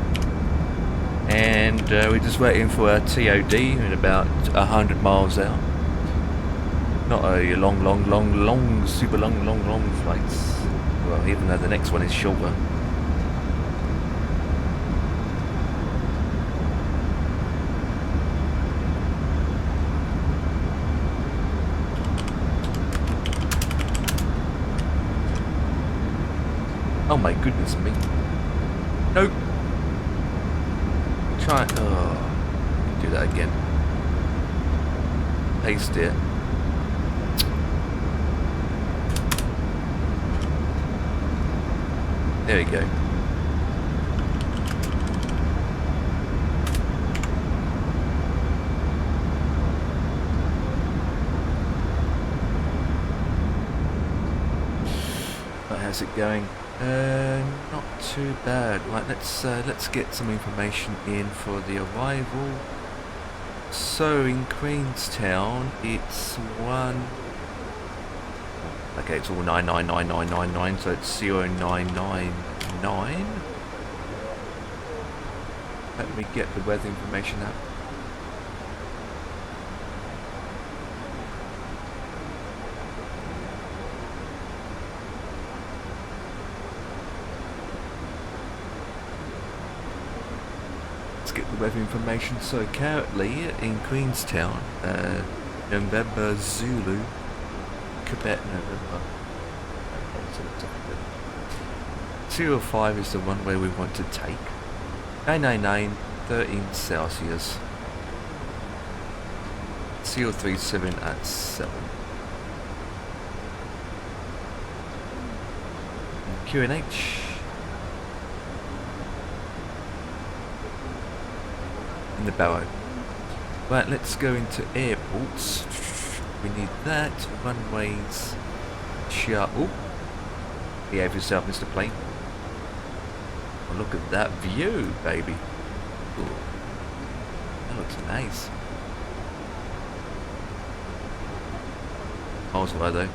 And we're just waiting for our TOD in about 100 miles out. Not a long, super long flights. Well, even though the next one is shorter. Oh my goodness me. Nope. Try. Oh, do that again. Paste it. There we go. Right, how's it going? Not too bad. Right, let's get some information in for the arrival. So in Queenstown, it's one. Okay, it's all 999999, so it's 0999. Let me get the weather information out. Let's get the weather information. So currently in Queenstown, November Zulu, Quebec November. 05 is the runway we want to take. 999, 13 Celsius. CO37 at 7. QNH. In the Barrow. Right, let's go into airports. We need that. Runways. Oh, behave yourself, Mr. Plane. Oh, look at that view, baby. Ooh, that looks nice. Miles away though.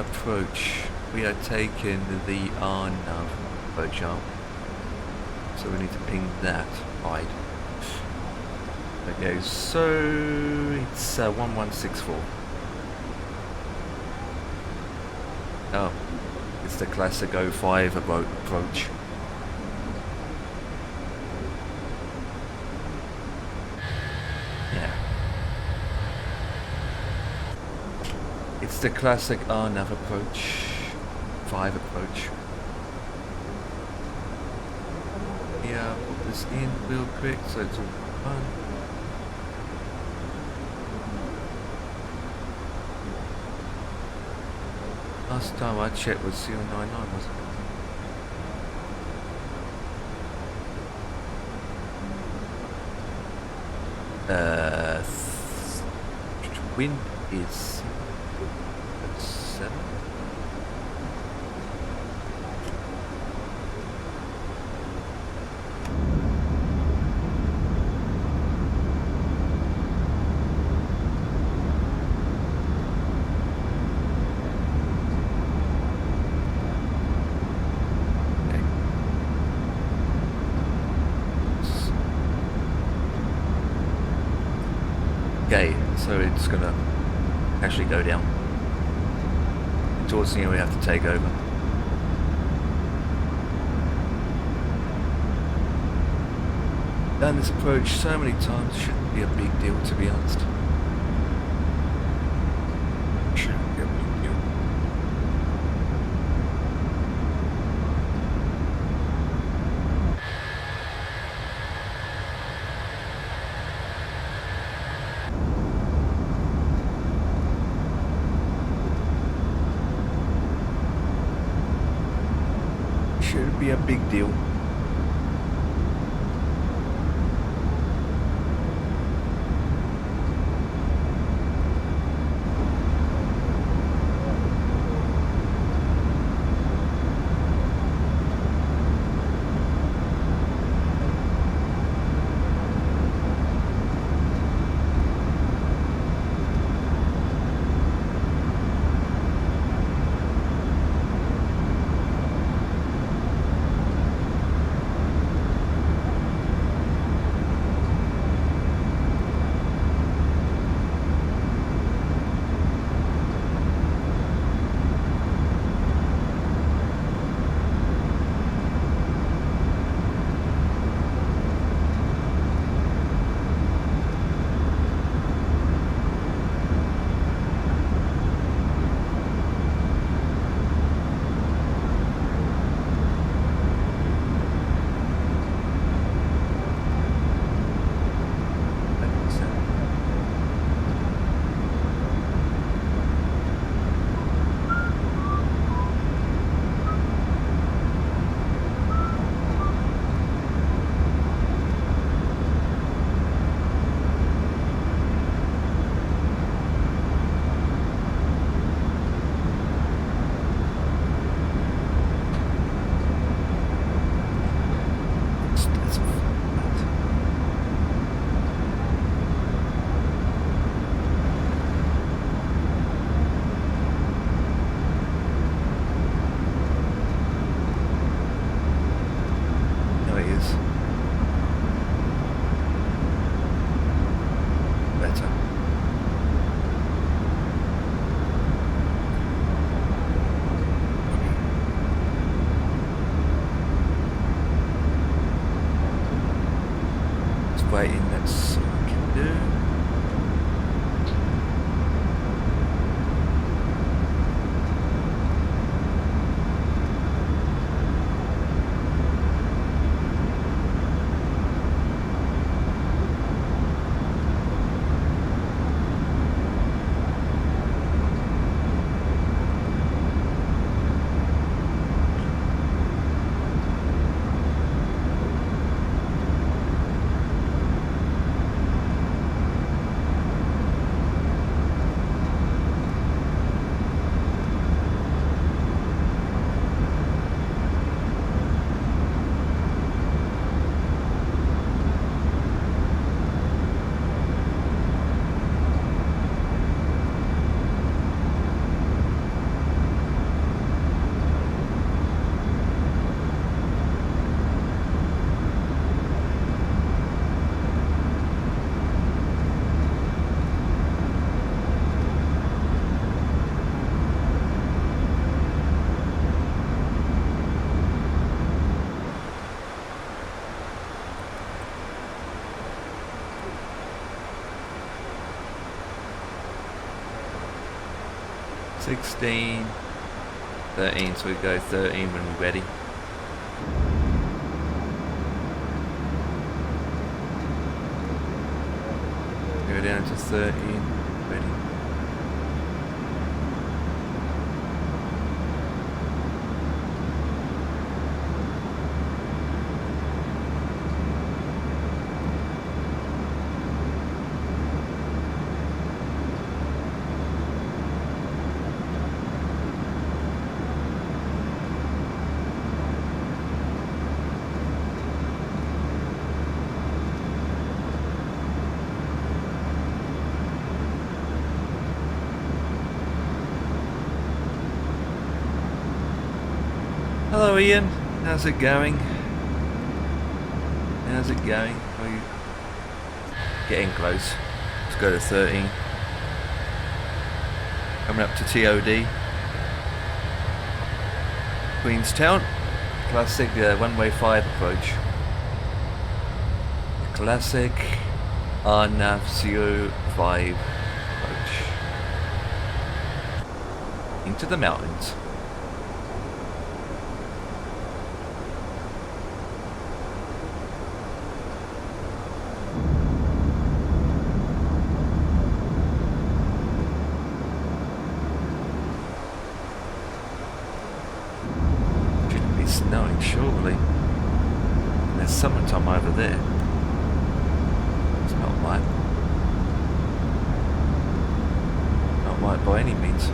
Approach. We are taking the RNAV approach arm. So we need to ping that hide. Okay, so it's 1164. Oh, it's the classic 05 approach. Yeah. It's the classic RNAV approach. 5 approach. Yeah, put this in real quick so it's all fun. Last time I checked was 099, wasn't it? Wind is 7. Okay, so it's gonna actually go down. Towards the end we have to take over. Done this approach so many times, shouldn't be a big deal to be honest. Shouldn't be a big deal. Shouldn't be a big deal. calibrating, that's all we can do. $16, $13, so we go 13 when we're ready. Go down to 13, ready. Hello Ian, how's it going? How's it going? Are you getting close? Let's go to 13. Coming up to TOD. Queenstown. Classic one-way 5 approach. Classic RNAV 05 approach. Into the mountains. Snowing surely. And there's summertime over there. It's not right. Not right by any means.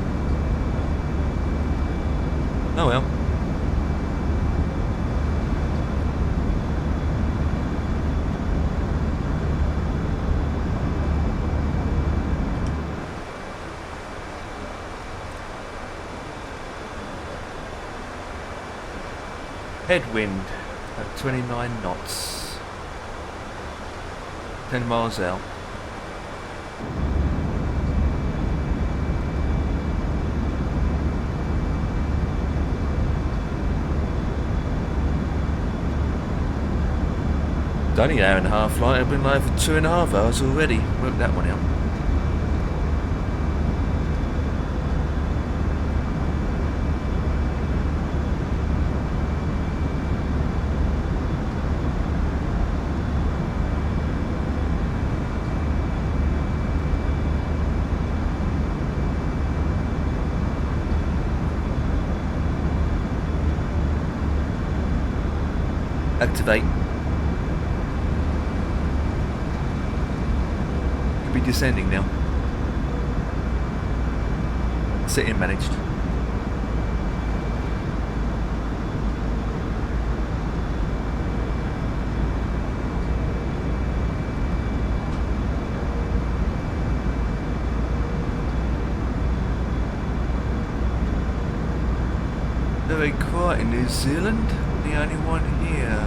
Oh well. Headwind at 29 knots, 10 miles out. It's only an hour and a half flight, I've been live for 2.5 hours already. Worked that one out. Activate. Could be descending now. Sit-in managed. Very quiet in New Zealand. The only one here.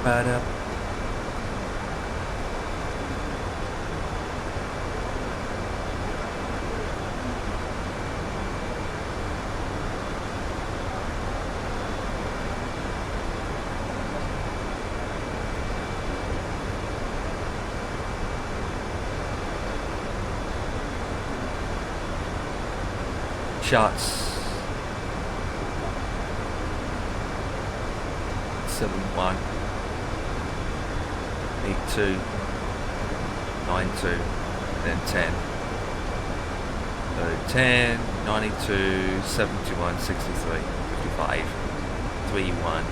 Ba-da. Shots 7-1 8-2 9-2 then 10 so 10 92 71 63 55 3-1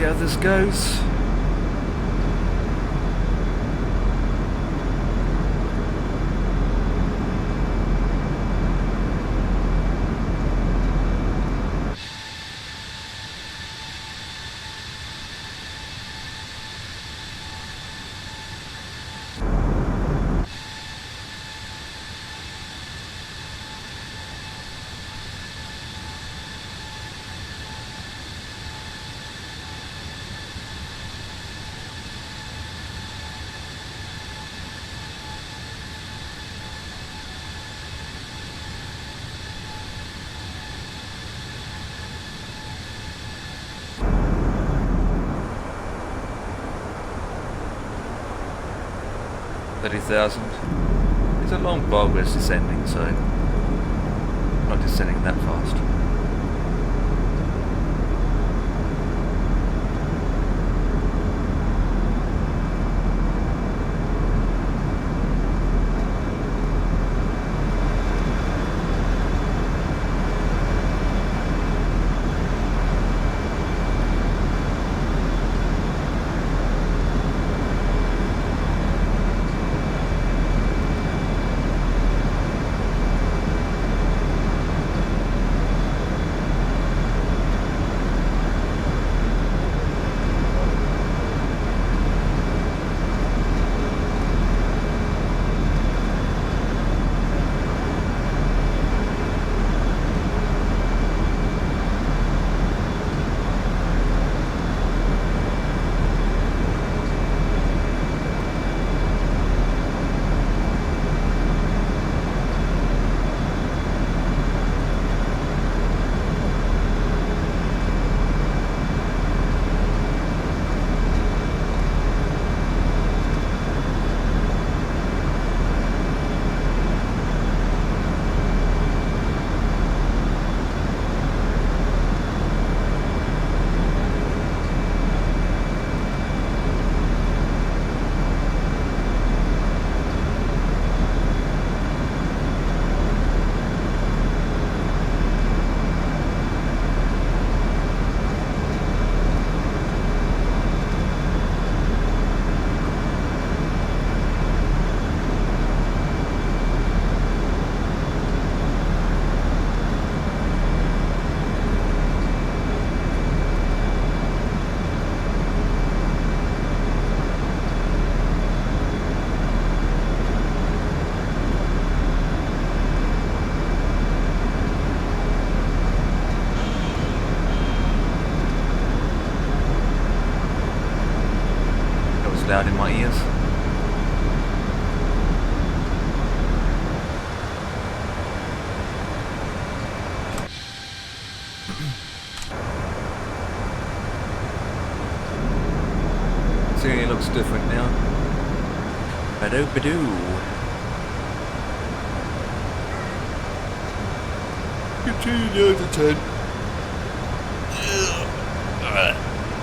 see how this goes. $30,000. It's a long progress descending, so not descending that fast. Loud in my ears. See, it looks different now. Badoo badoo. 15 out of 10.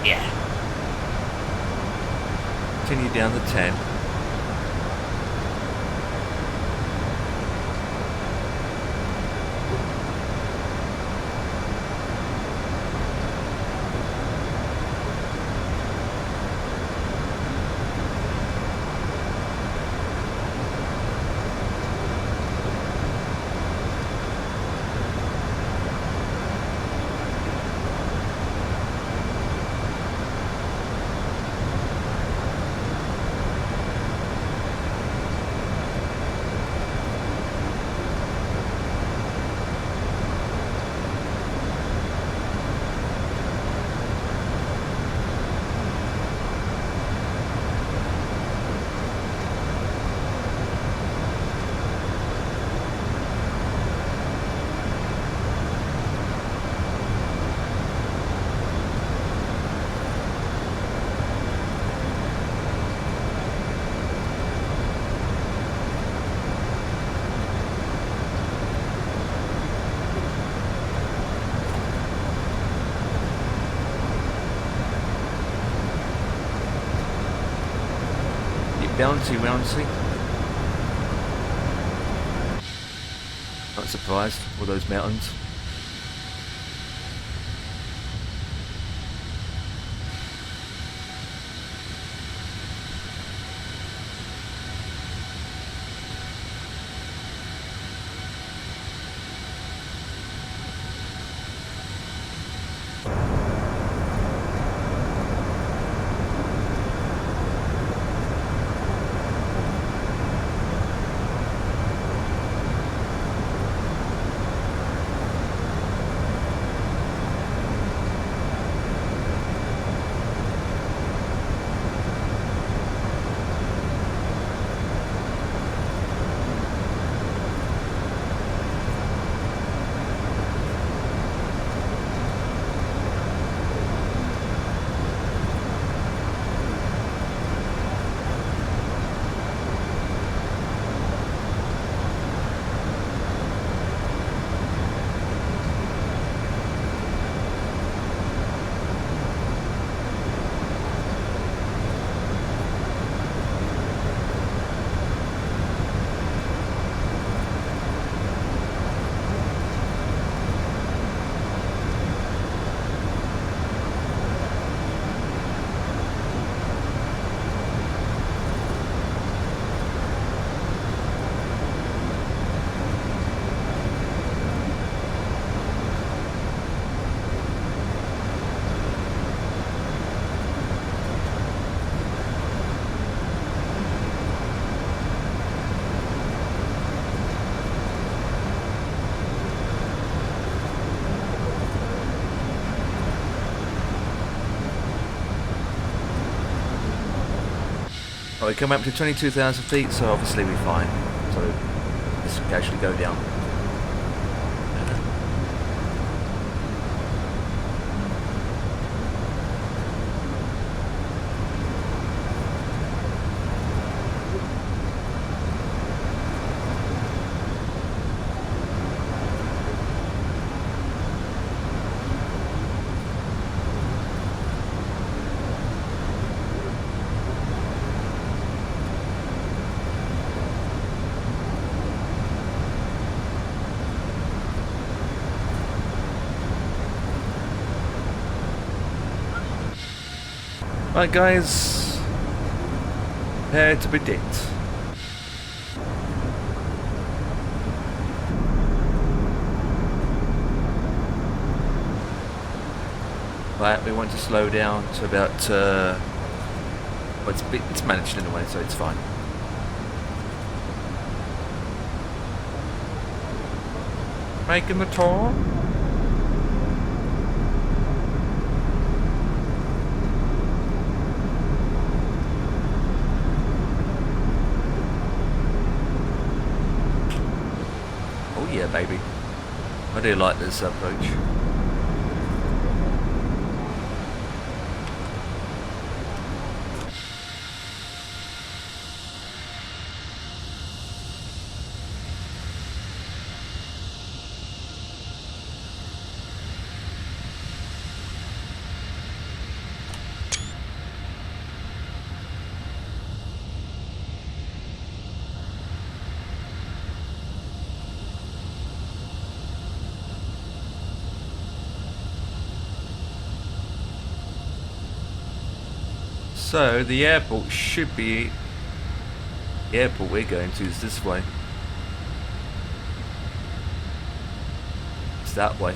Yeah. Continue down the 10. bouncy rouncy. Not surprised, all those mountains. Well, we come up to 22,000 feet, so obviously we're fine. So let's casually go down. Right guys, prepare to predict. Right, we want to slow down to about, well, it's managed in a way, so it's fine. Making the tour. Yeah, baby. I do like this approach. So the airport should be, the airport we're going to is this way. It's that way.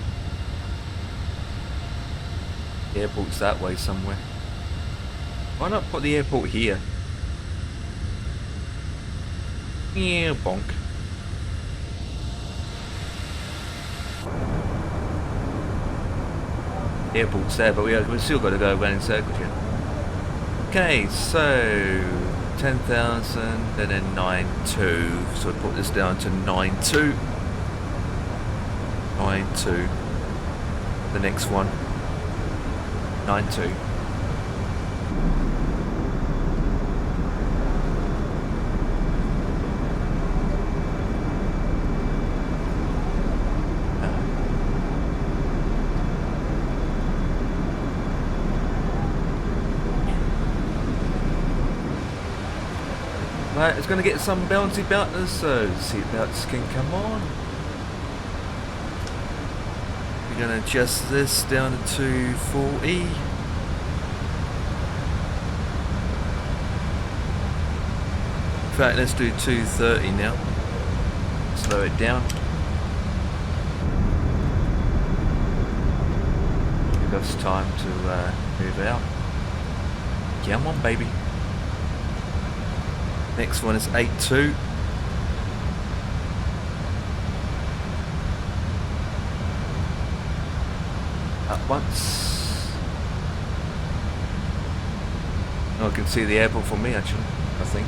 The airport's that way somewhere. Why not put the airport here? Yeah, bonk. The airport's there, but we've still got to go around in circles here. Okay, so 10,000 and then 9.2. So I put this down to 9.2. 9.2. The next one. 9.2. Right, it's going to get some bouncy bounters, so seatbelts can come on. We're going to adjust this down to 240. In fact, let's do 230 now. Slow it down. Give us time to move out. Come on, baby. Next one is 82. Up once. Oh, I can see the airport from me actually, I think.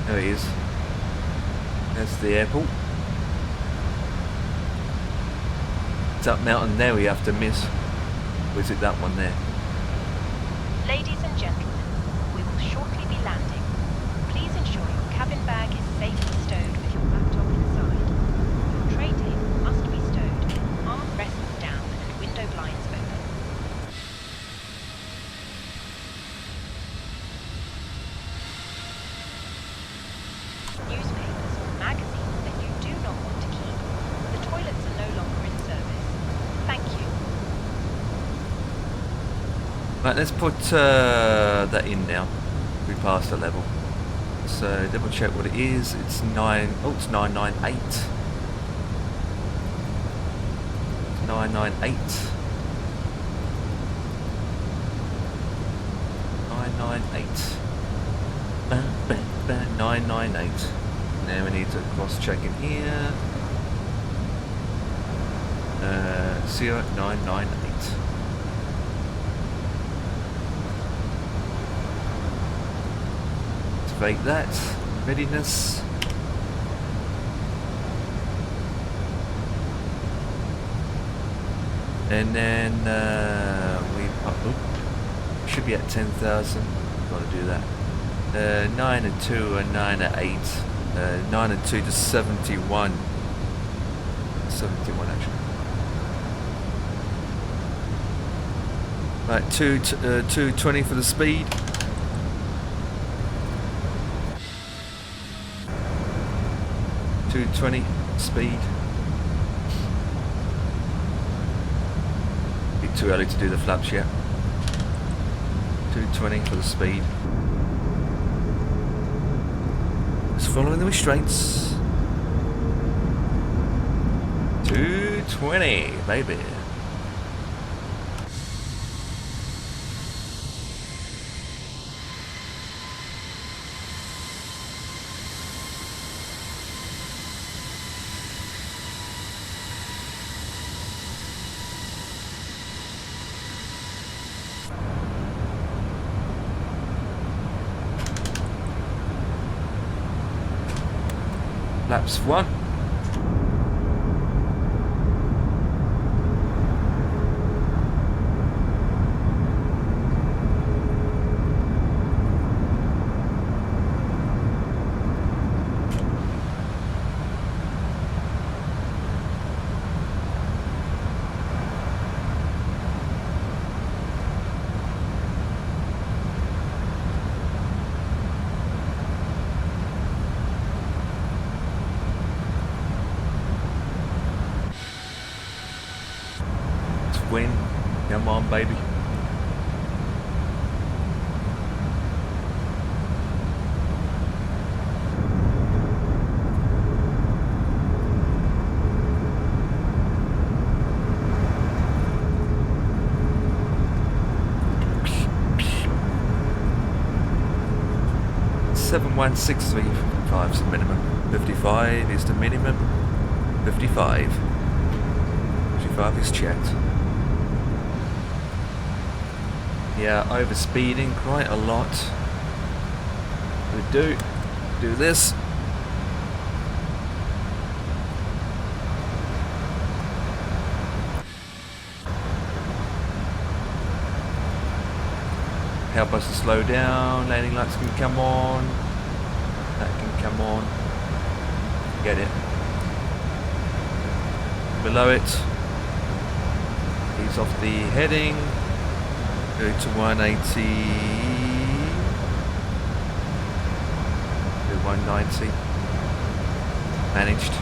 There he is. That's the airport. It's up mountain there we have to miss. Or is it that one there? Ladies and gentlemen, we will shortly be landing. Please ensure your cabin bag is safely stowed with your laptop inside. Your tray table must be stowed, armrests down and window blinds open. Newspapers or magazines that you do not want to keep. The toilets are no longer in service. Thank you. Right, let's put that in now. We passed the level. So double check what it is. It's 998. 998. 998. 998. Now we need to cross check in here. 0998. Activate that. Readiness. And then we should be at 10,000. Gotta do that. 9 and 2 and 9 and 8. 9 and 2 to 71. 71 actually. Right, 220 for the speed. 220 speed. Bit too early to do the flaps yet. 220 for the speed. Just following the restraints. 220, baby. Laps 1. Win. Come on, baby. Seven 163.5 is the minimum. 55 is the minimum. 55. 55 is checked. Yeah, overspeeding quite a lot. We do this. Help us to slow down. Landing lights can come on. That can come on. Get it. Below it. Ease off the heading. Go to 180. 190. Managed.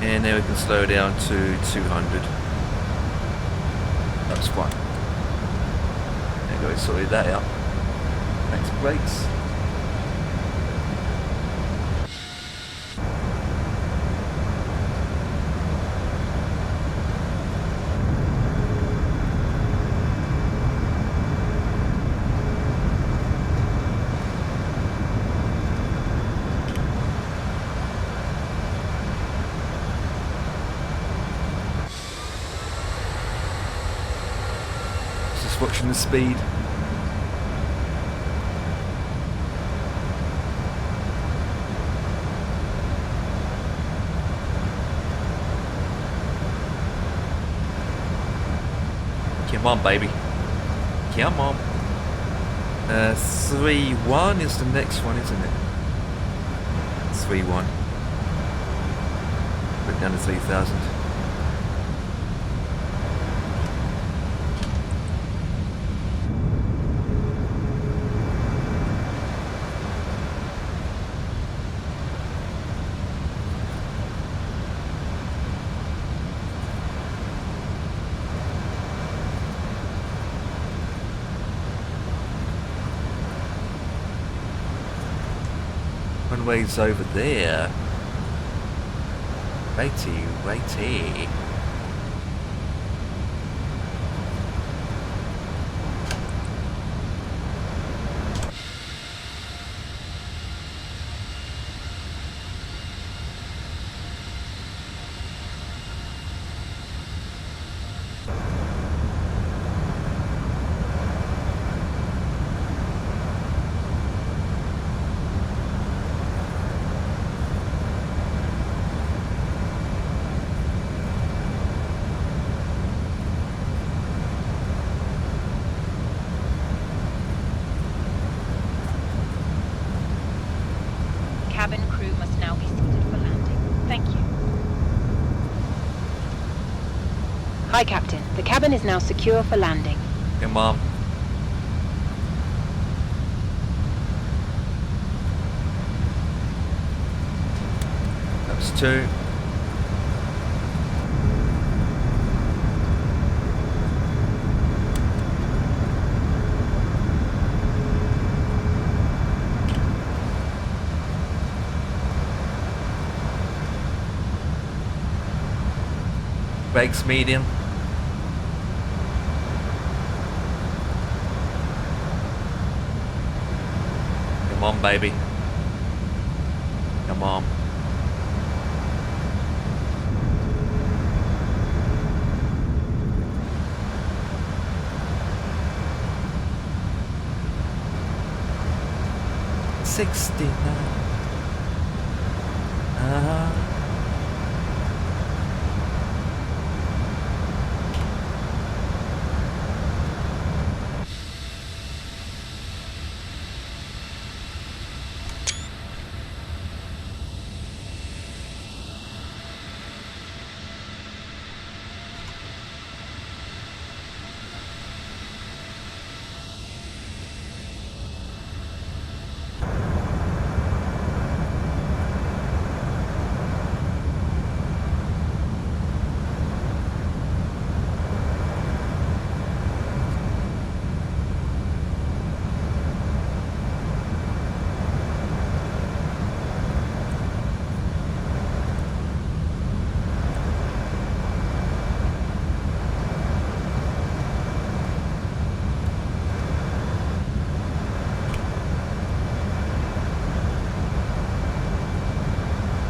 And then we can slow down to 200. That's fine. There we go, we sorted that out. Thanks, brakes. Just watching the speed. Come on, baby. Come on. 3-1 is the next one, isn't it? 3-1. Put down to 3,000. Runway's over there. Righty, righty. Cabin crew must now be seated for landing. Thank you. Hi, Captain. The cabin is now secure for landing. Hey, Mom. That's 2. Brakes medium. Come on, baby. Come on. $69.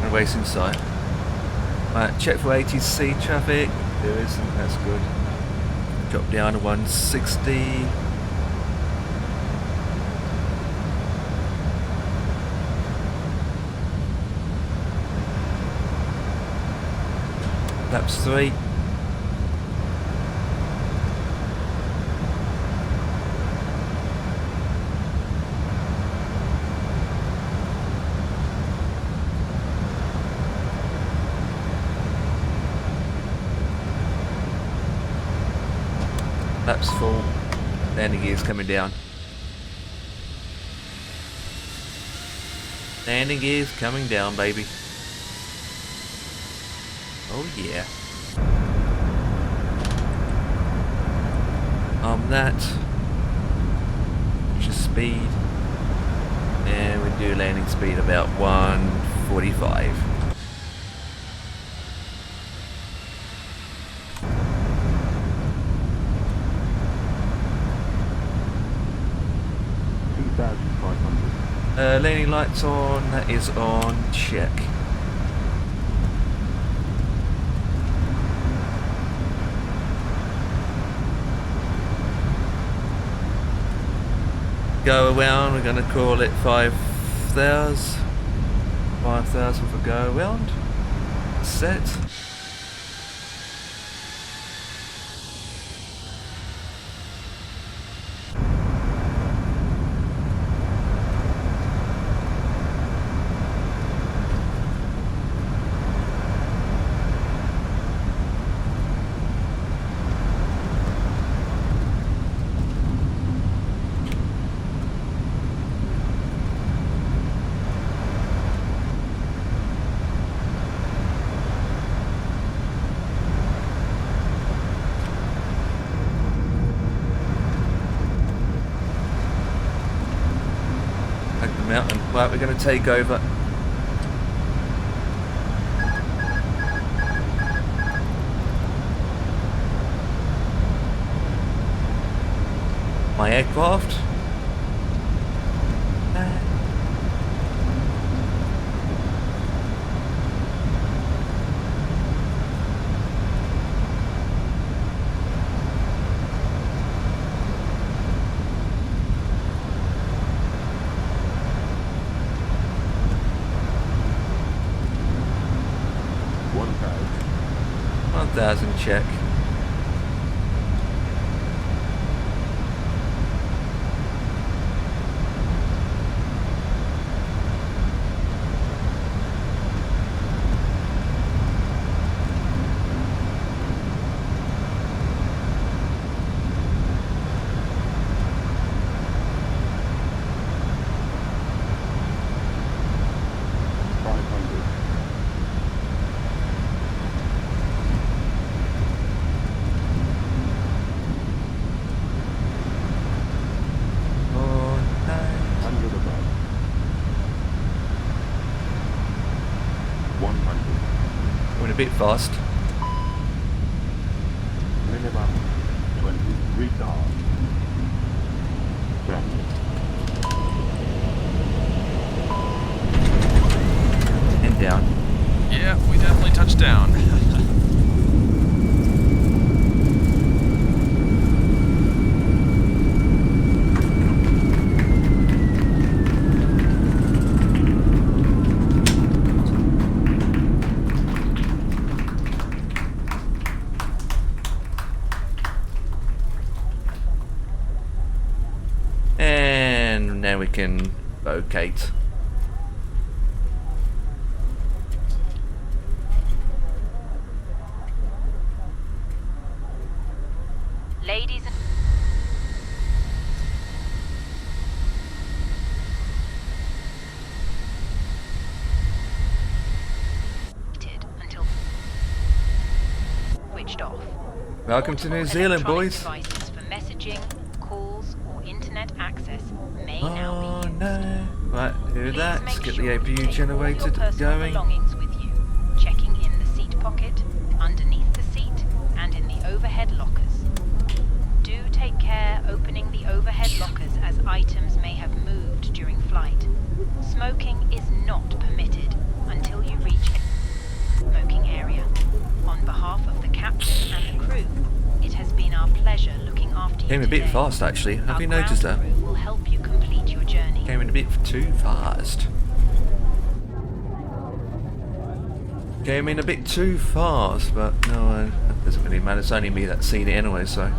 Racing site. Right, check for ATC traffic. There isn't, that's good. Drop down to 160. Laps 3. Laps full. Landing gear's coming down. Landing gears coming down, baby. Oh yeah. That. Push speed. And we do landing speed about 145. Landing lights on, that is on check. Go around, we're going to call it 5,000. 5,000 for go around. Set. Mountain. Right, we're going to take over. My aircraft. 1,000 check. A bit fast. Minimum 23 stars. And down. Yeah, we definitely touched down. And now we can locate. Ladies and until switched off. Welcome to New Zealand, Electronic boys. Devices for messaging, calls, or internet access may Oh now be used. no. Right, do Please that. make Let's get sure the you APU take all your generated personal going. belongings with you, checking in the seat pocket, underneath the seat, and in the overhead lockers. Do take care opening the overhead lockers as items may have moved during flight. Smoking is not permitted until you reach a smoking area. On behalf of the captain and the crew, it has been our pleasure looking after you Came a bit today. fast actually. Have Our you noticed that? ground crew will help you complete your journey. Came in a bit too fast. Came in a bit too fast, but no, it doesn't really matter. It's only me that's seen it anyway, so.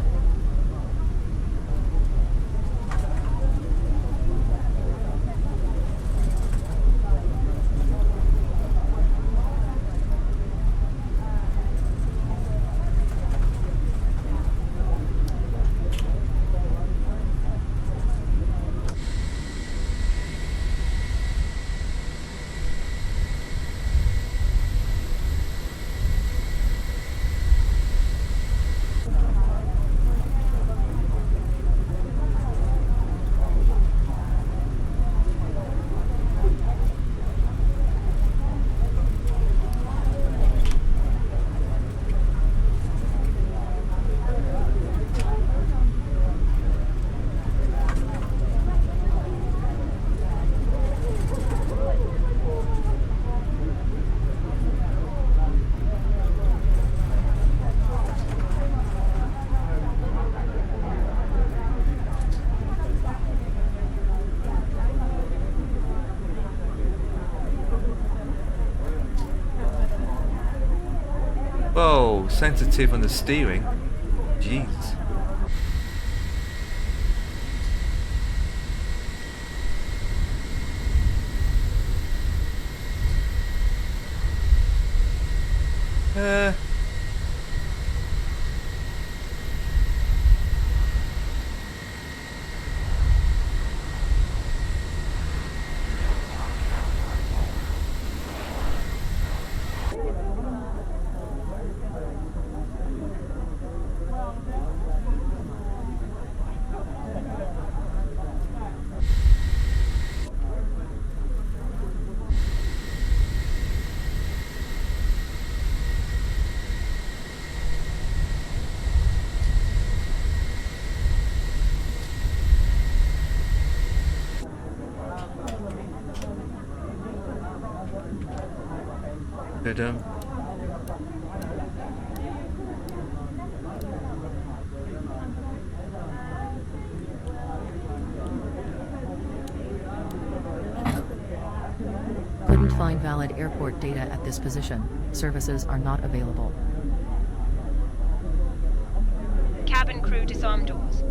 Whoa, sensitive on the steering. Jeez. Good. Couldn't find valid airport data at this position. Services are not available. Cabin crew disarm doors.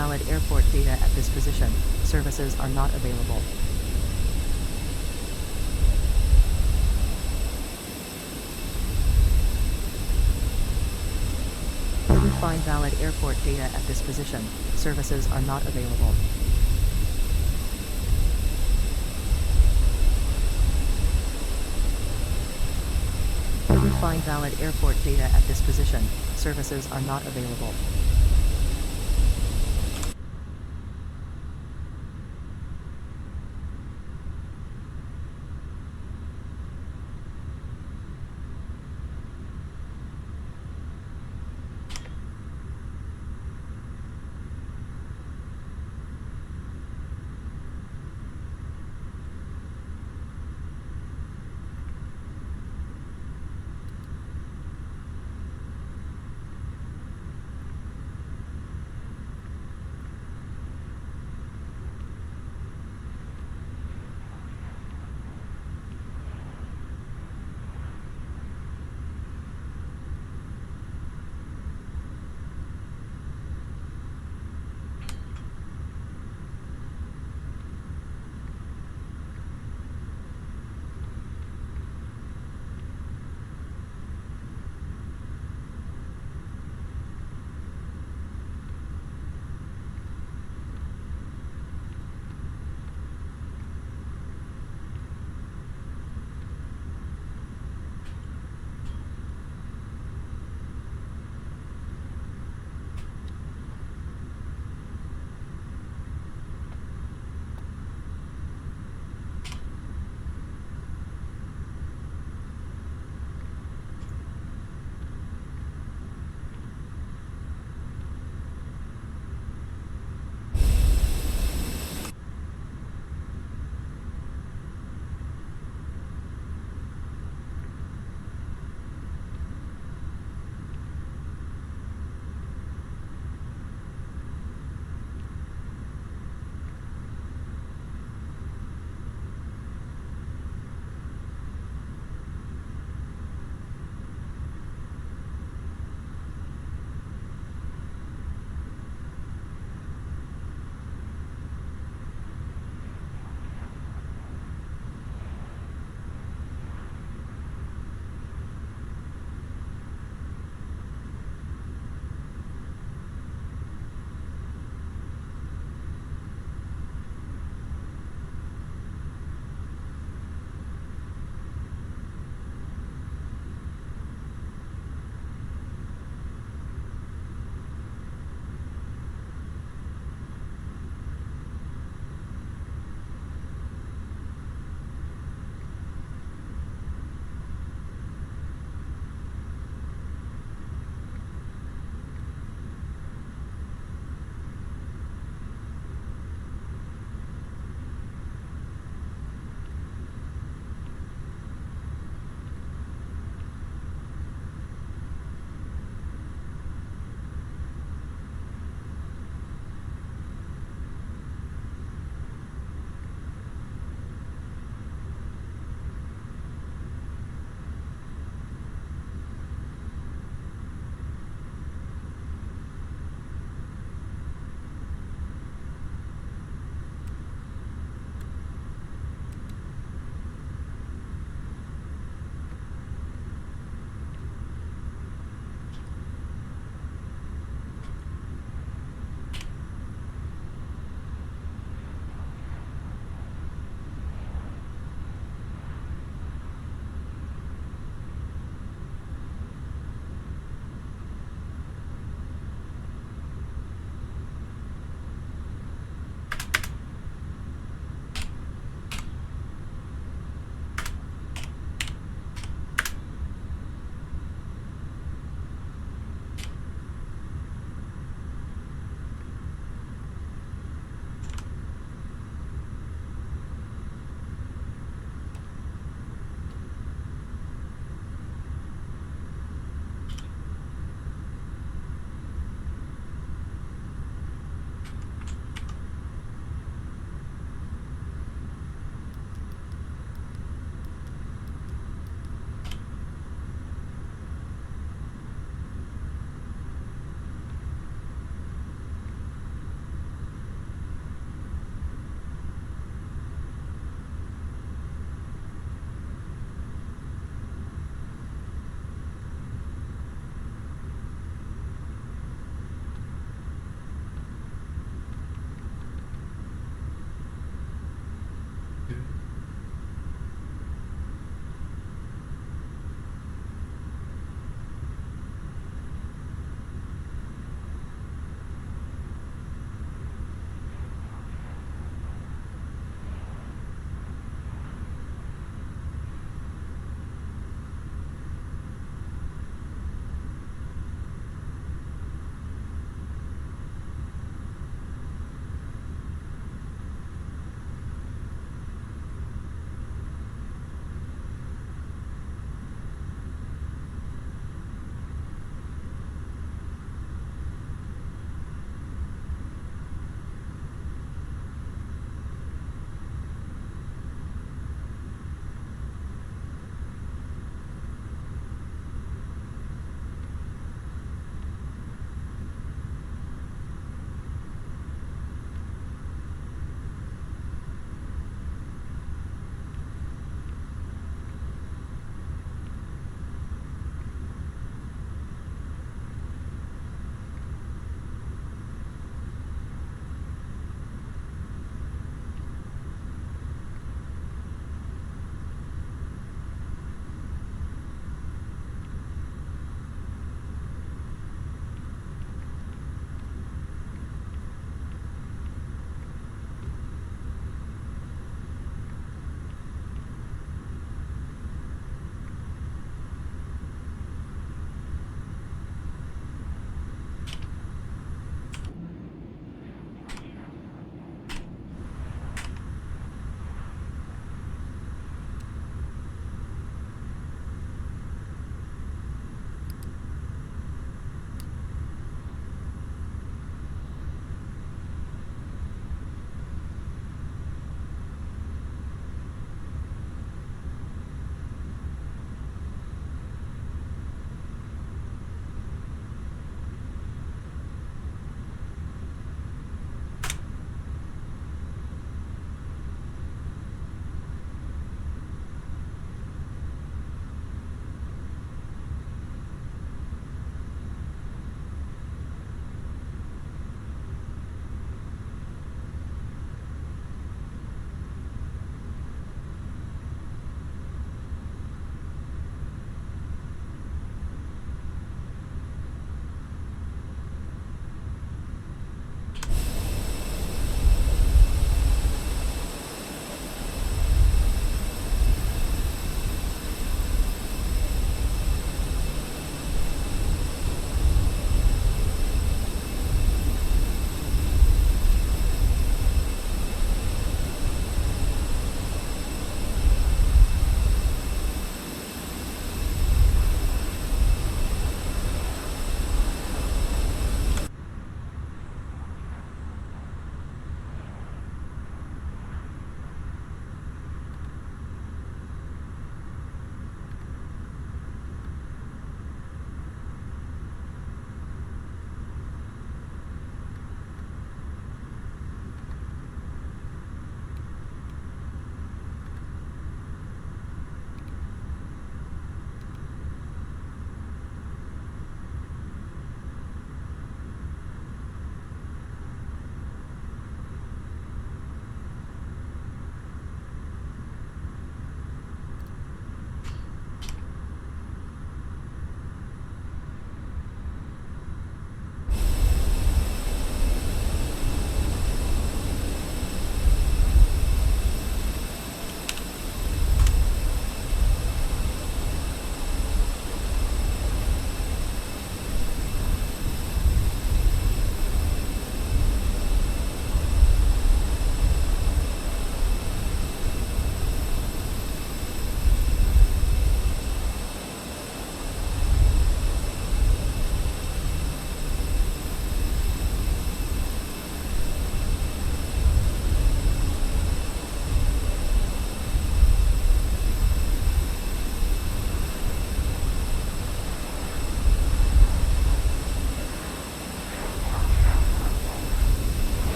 valid airport data at this position. Services are not available. Find valid airport data at this position. Services are not available. Find valid airport data at this position. Services are not available.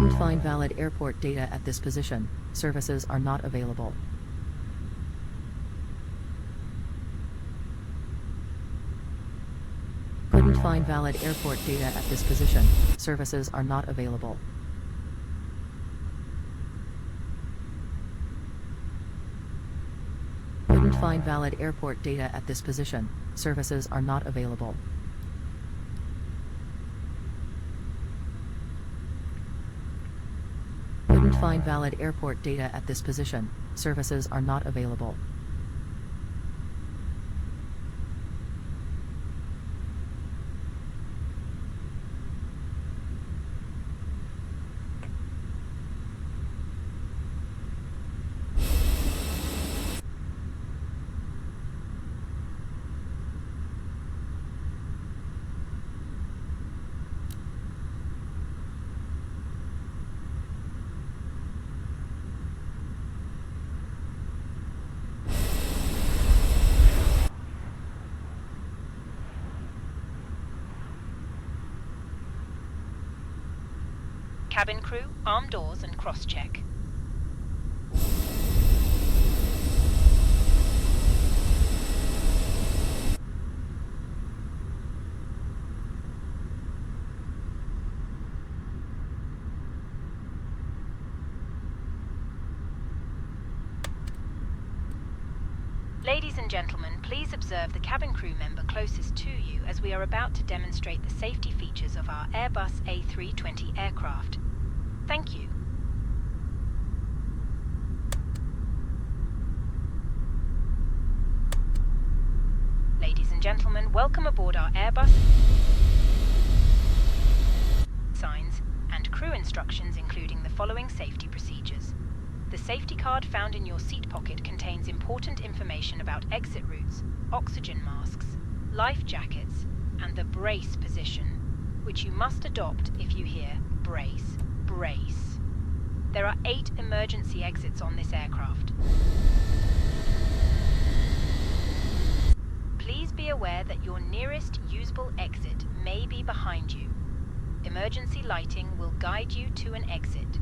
Couldn't find valid airport data at this position. Services are not available. Couldn't find valid airport data at this position. Services are not available. Couldn't find valid airport data at this position. Services are not available. Couldn't find valid airport data at this position. Services are not available. Cabin crew, arm doors and cross-check. Ladies and gentlemen, please observe the cabin crew member closest to you as we are about to demonstrate the safety features of our Airbus A320 aircraft. Thank you. Ladies and gentlemen, welcome aboard our Airbus. Signs and crew instructions including the following safety procedures. The safety card found in your seat pocket contains important information about exit routes, oxygen masks, life jackets, and the brace position, which you must adopt if you hear brace, brace. There are 8 emergency exits on this aircraft. Please be aware that your nearest usable exit may be behind you. Emergency lighting will guide you to an exit.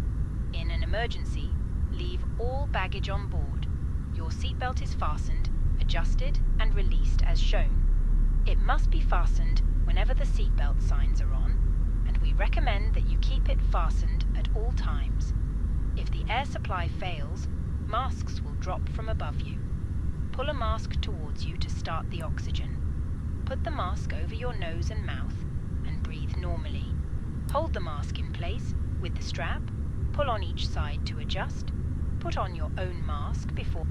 In an emergency, leave all baggage on board. Your seatbelt is fastened, adjusted, and released as shown. It must be fastened whenever the seatbelt signs are on, and we recommend that you keep it fastened at all times. If the air supply fails, masks will drop from above you. Pull a mask towards you to start the oxygen. Put the mask over your nose and mouth and breathe normally. Hold the mask in place with the strap, pull on each side to adjust, put on your own mask before.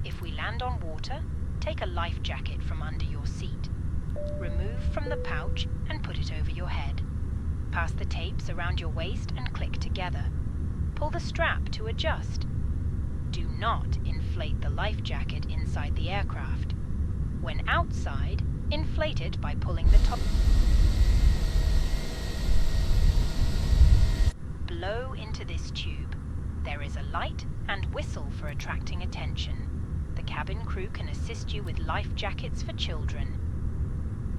If we land on water, take a life jacket from under your seat. Remove from the pouch and put it over your head. Pass the tapes around your waist and click together. Pull the strap to adjust. Do not inflate the life jacket inside the aircraft. When outside, inflate it by pulling the top. Blow into this tube. There is a light and whistle for attracting attention. The cabin crew can assist you with life jackets for children.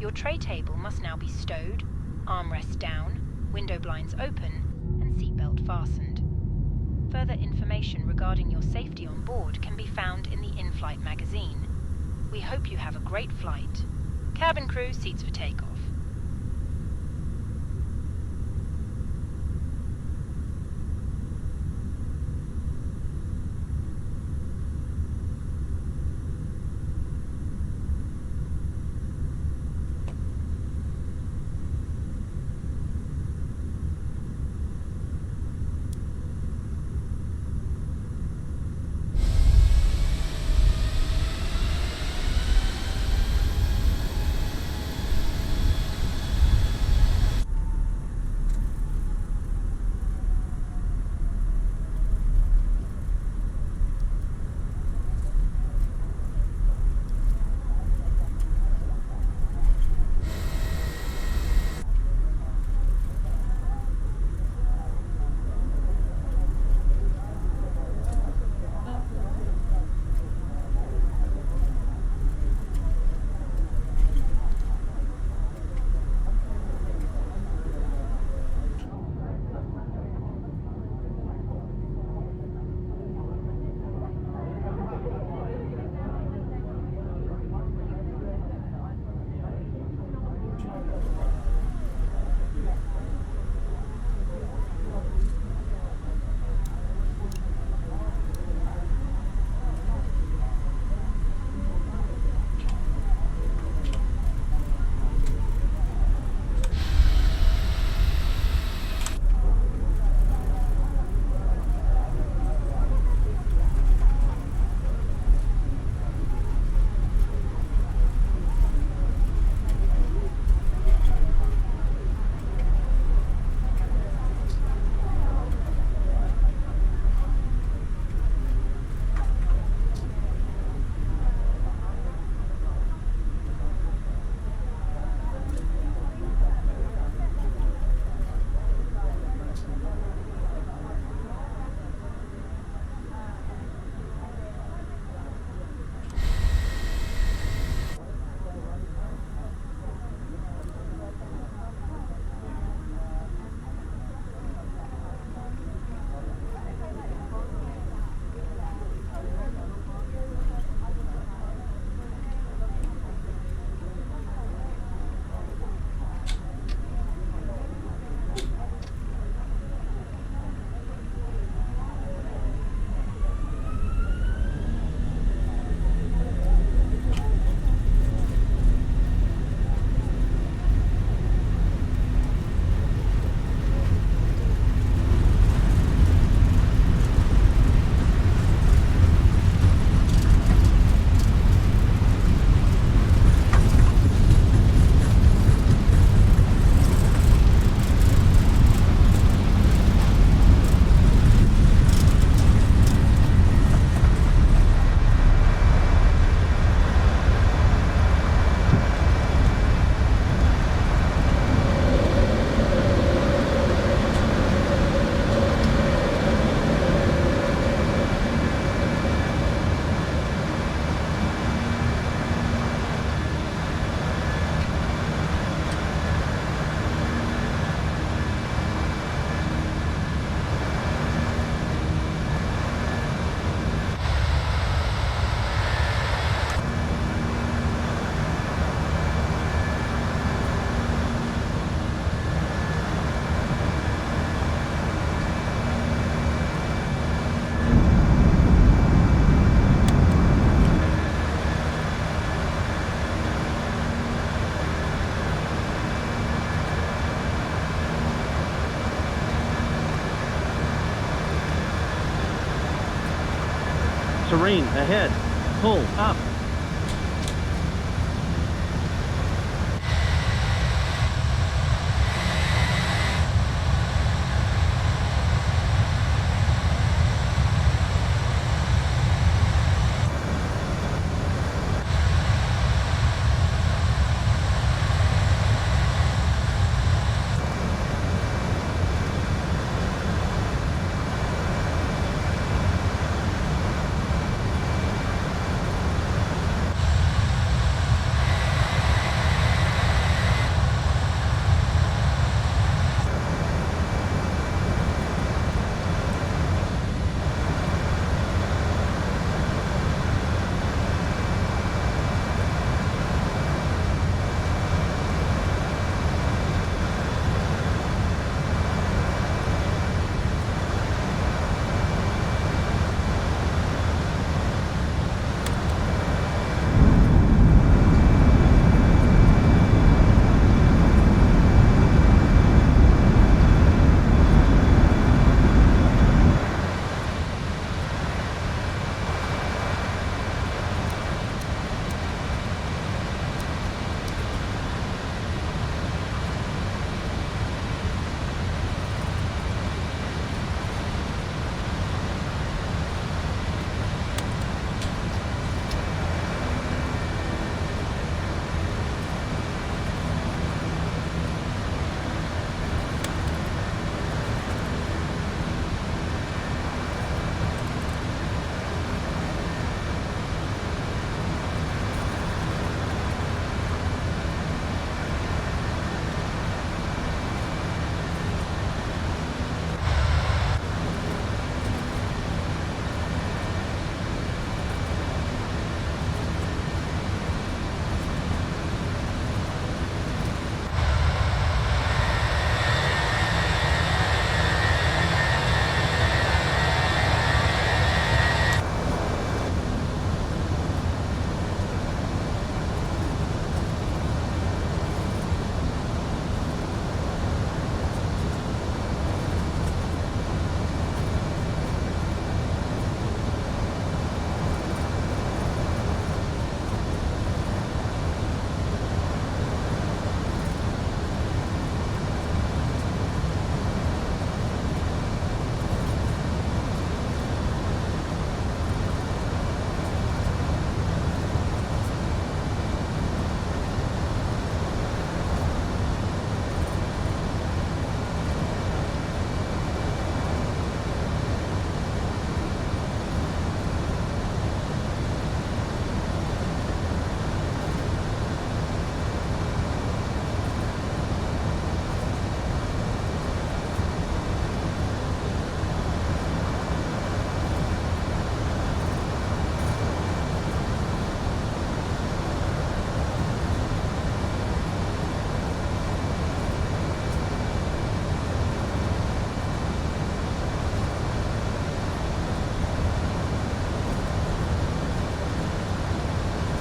Your tray table must now be stowed, armrests down, window blinds open, and seatbelt fastened. Further information regarding your safety on board can be found in the in-flight magazine. We hope you have a great flight. Cabin crew, seats for takeoff. terrain ahead. Pull up.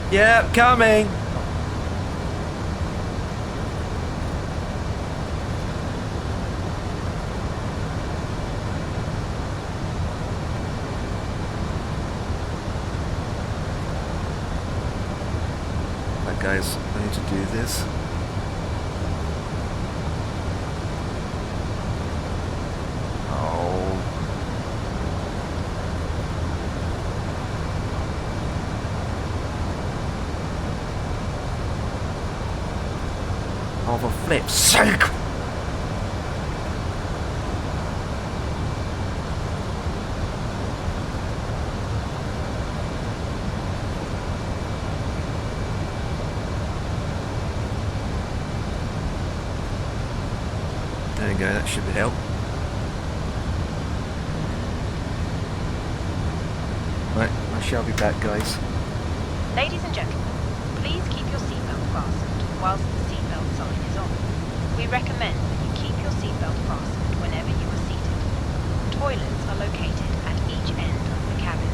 Yep, coming. Right, guys, I need to do this. Oh. Oh, for flip's sake! There you go, that should help. Right, I shall be back, guys. Ladies and gentlemen, please keep your seatbelt fastened whilst the seatbelt sign is on. We recommend that you keep your seatbelt fastened whenever you are seated. Toilets are located at each end of the cabin.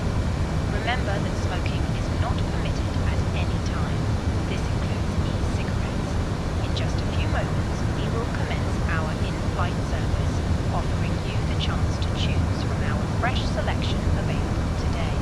Remember that smoking is not permitted at any time. This includes e-cigarettes. In just a few moments, we will commence our in-flight service, offering you the chance to choose from our fresh selection available today.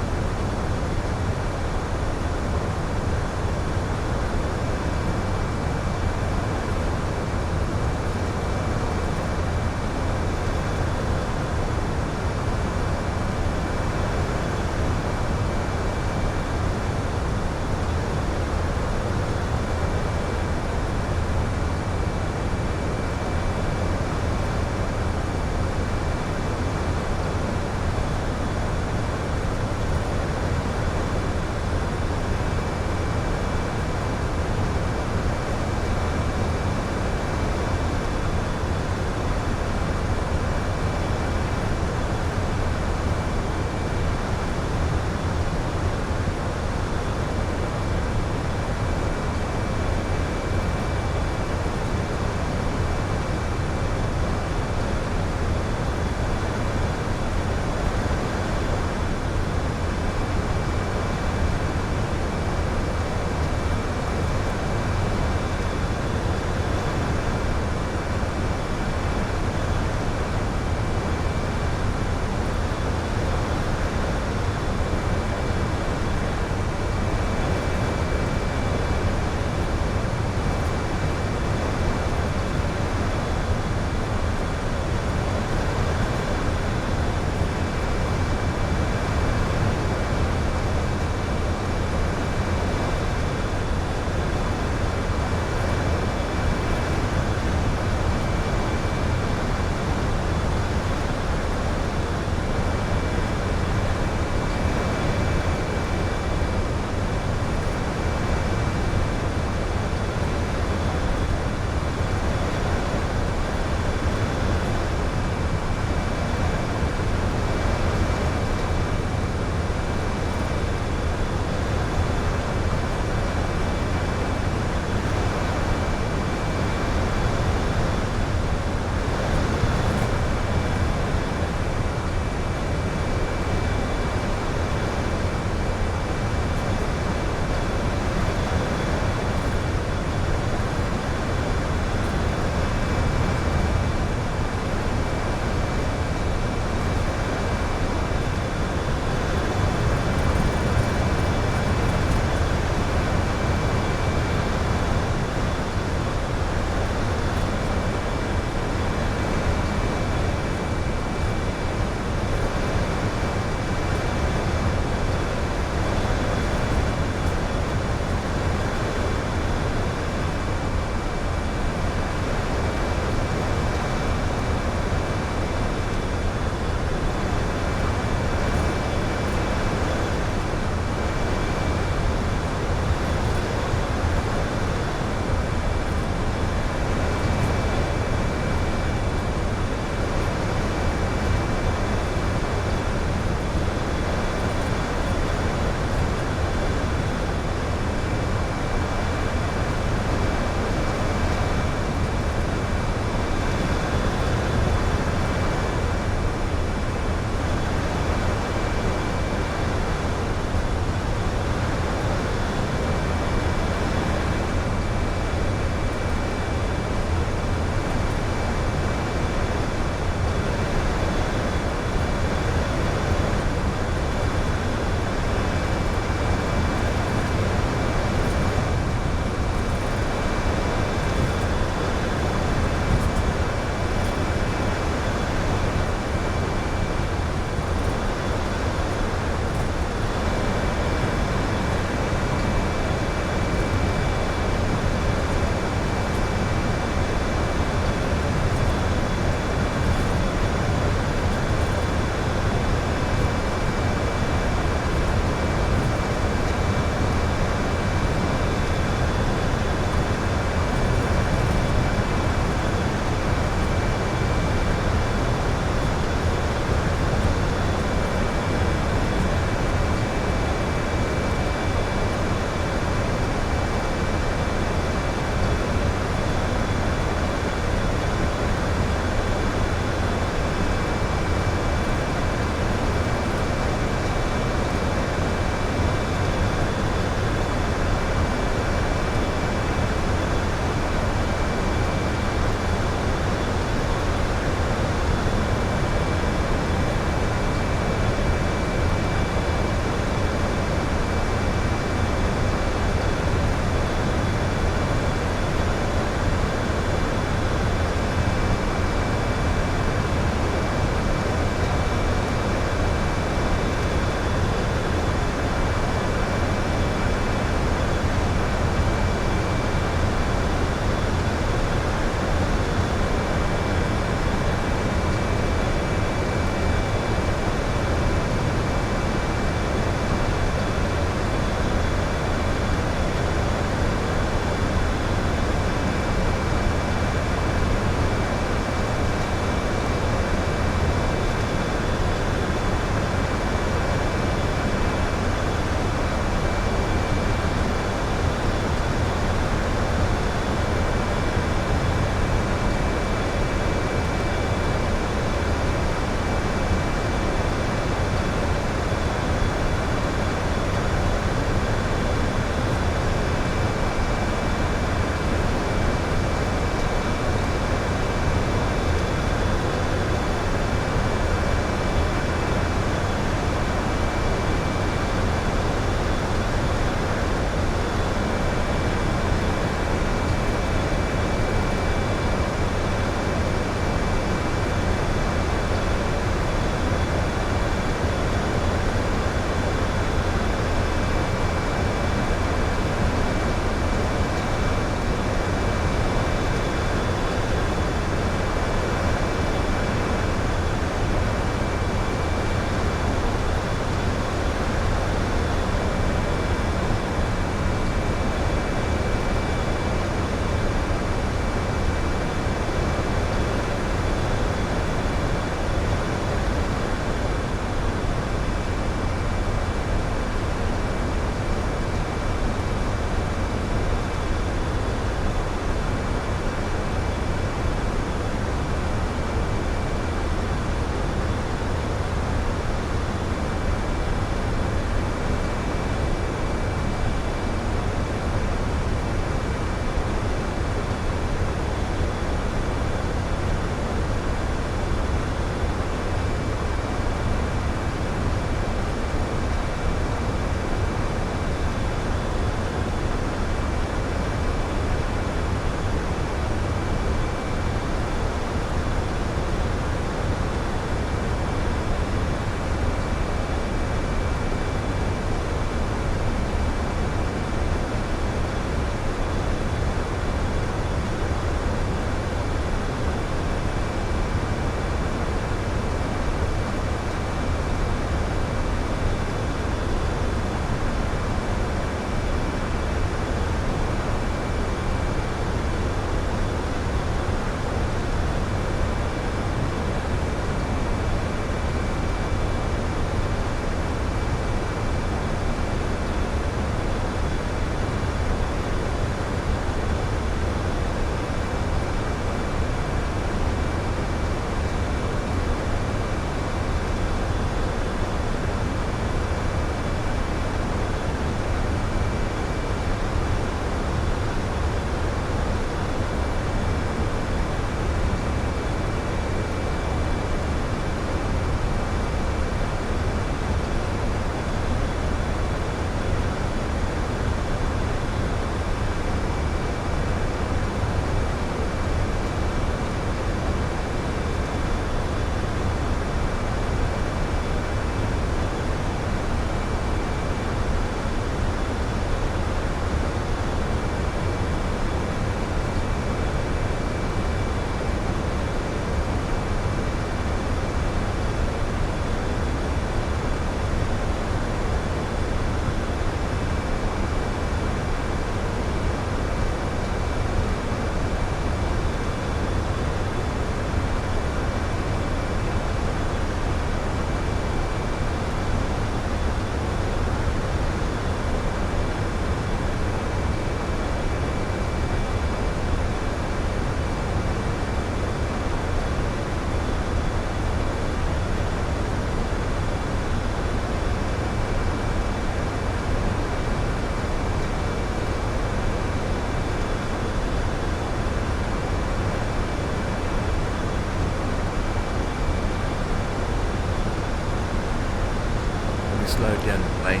turn the plane.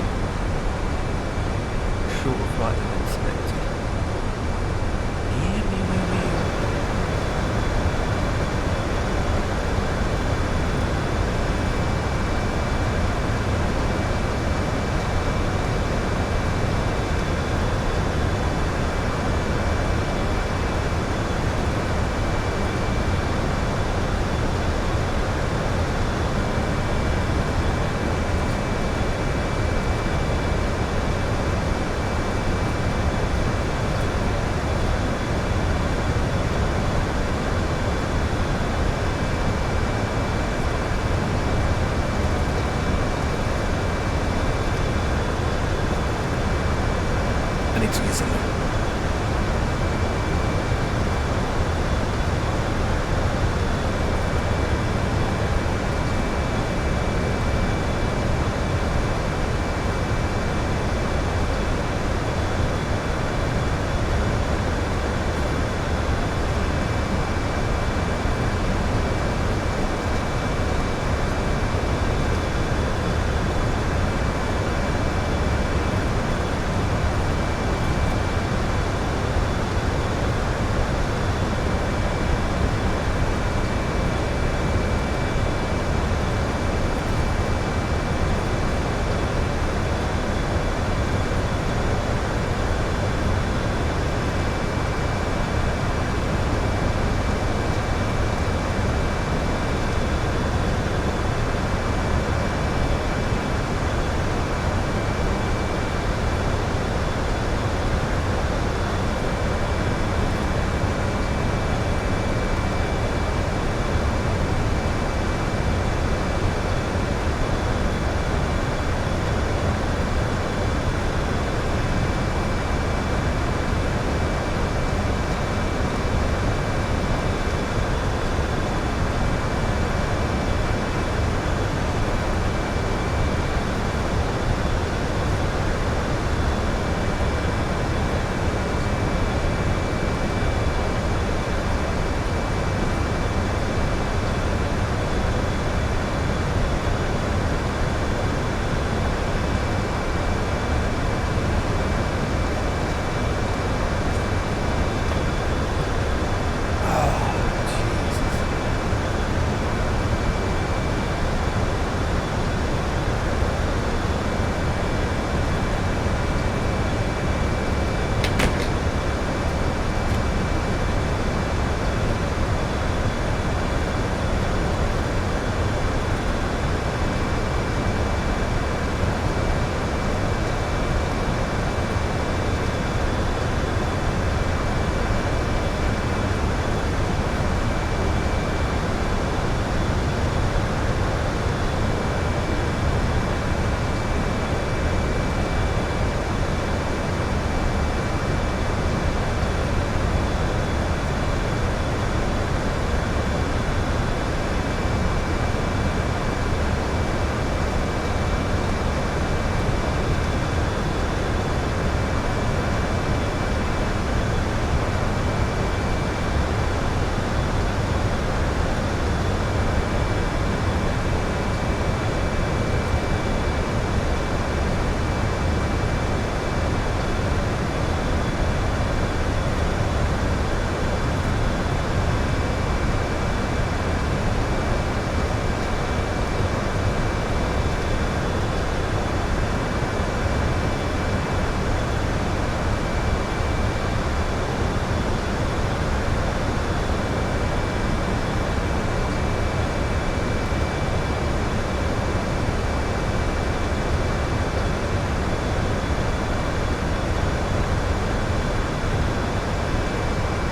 Shorter flight than expected. I need to use it.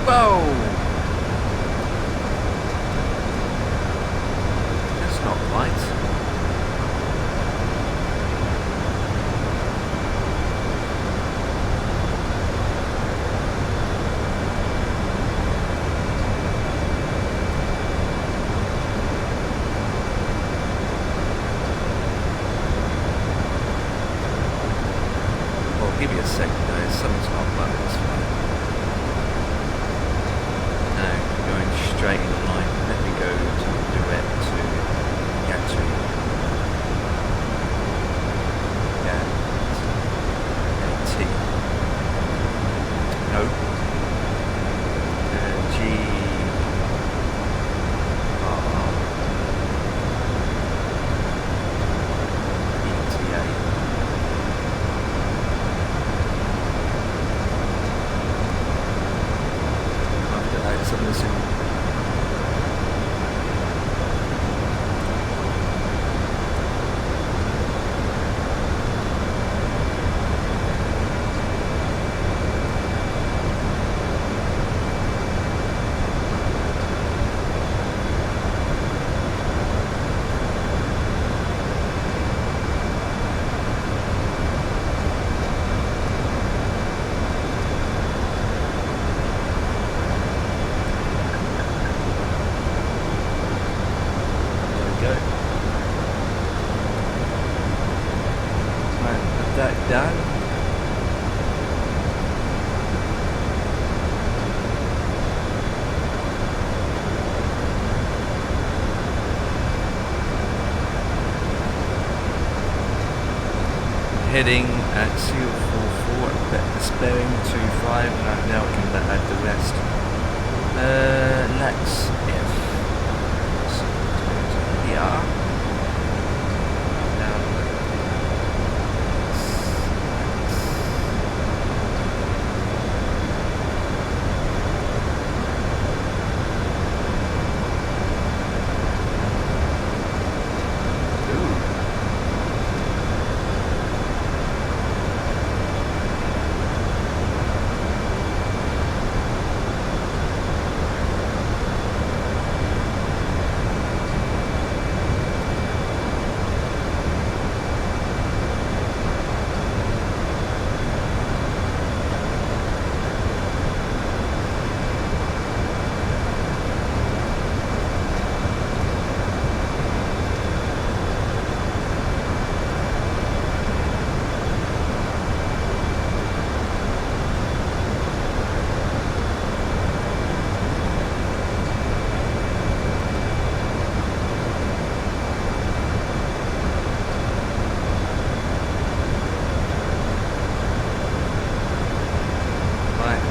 Whoa! That's not right. Well, give me a second, guys. Something's not right with this one. No, going straight in line. Let me go to direct to Gatwick. that done. Heading at 244, despairing 25, and now we can add the rest. Let's here.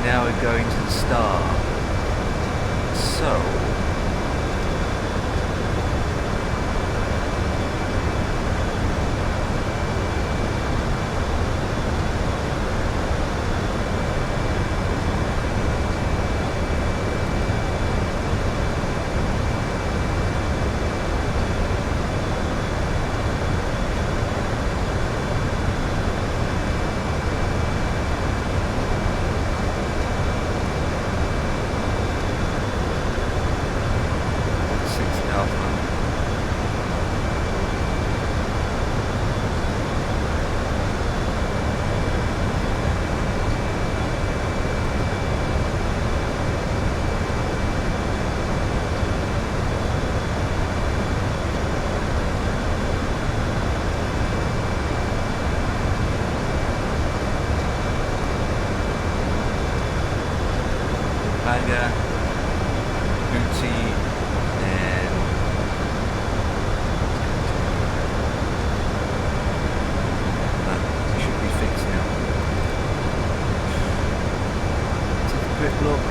Now we're going to the star. So Manga, Gucci, and that should be fixed now. Take a quick look.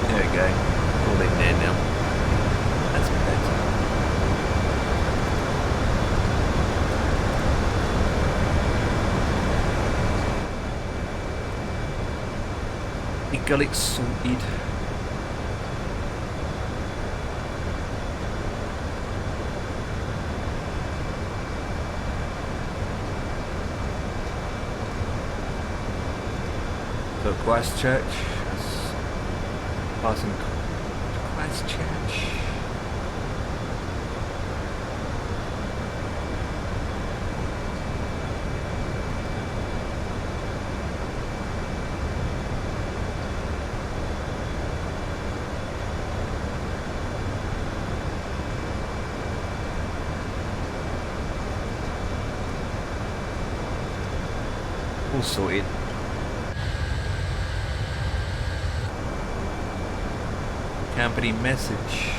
There we go. All in there now. That's better. We got it sorted. So Christchurch, passing Christchurch. All sorted. Company message.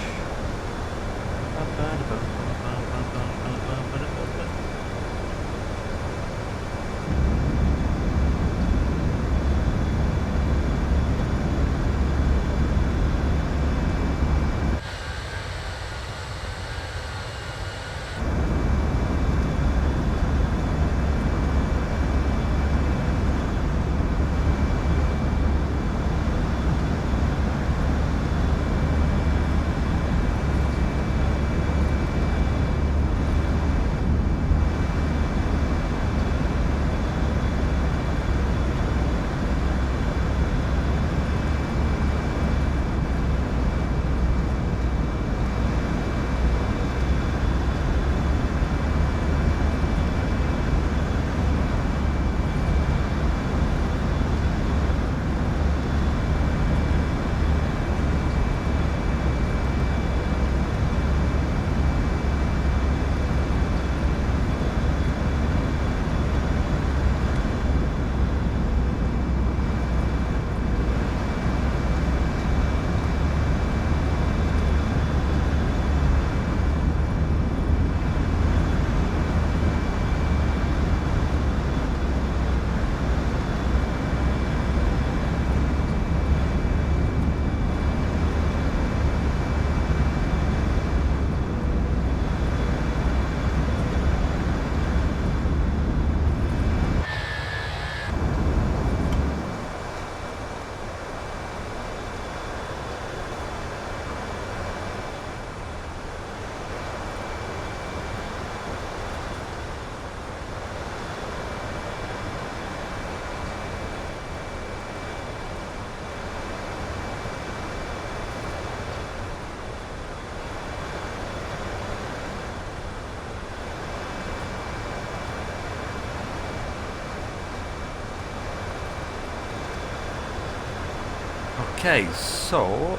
Okay, so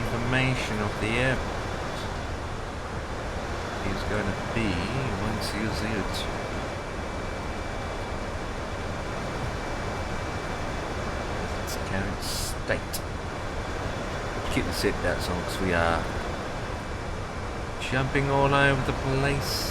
information of the airport is going to be 1002. It's current state. Keep the seatbelts on because we are jumping all over the place.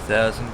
3,000.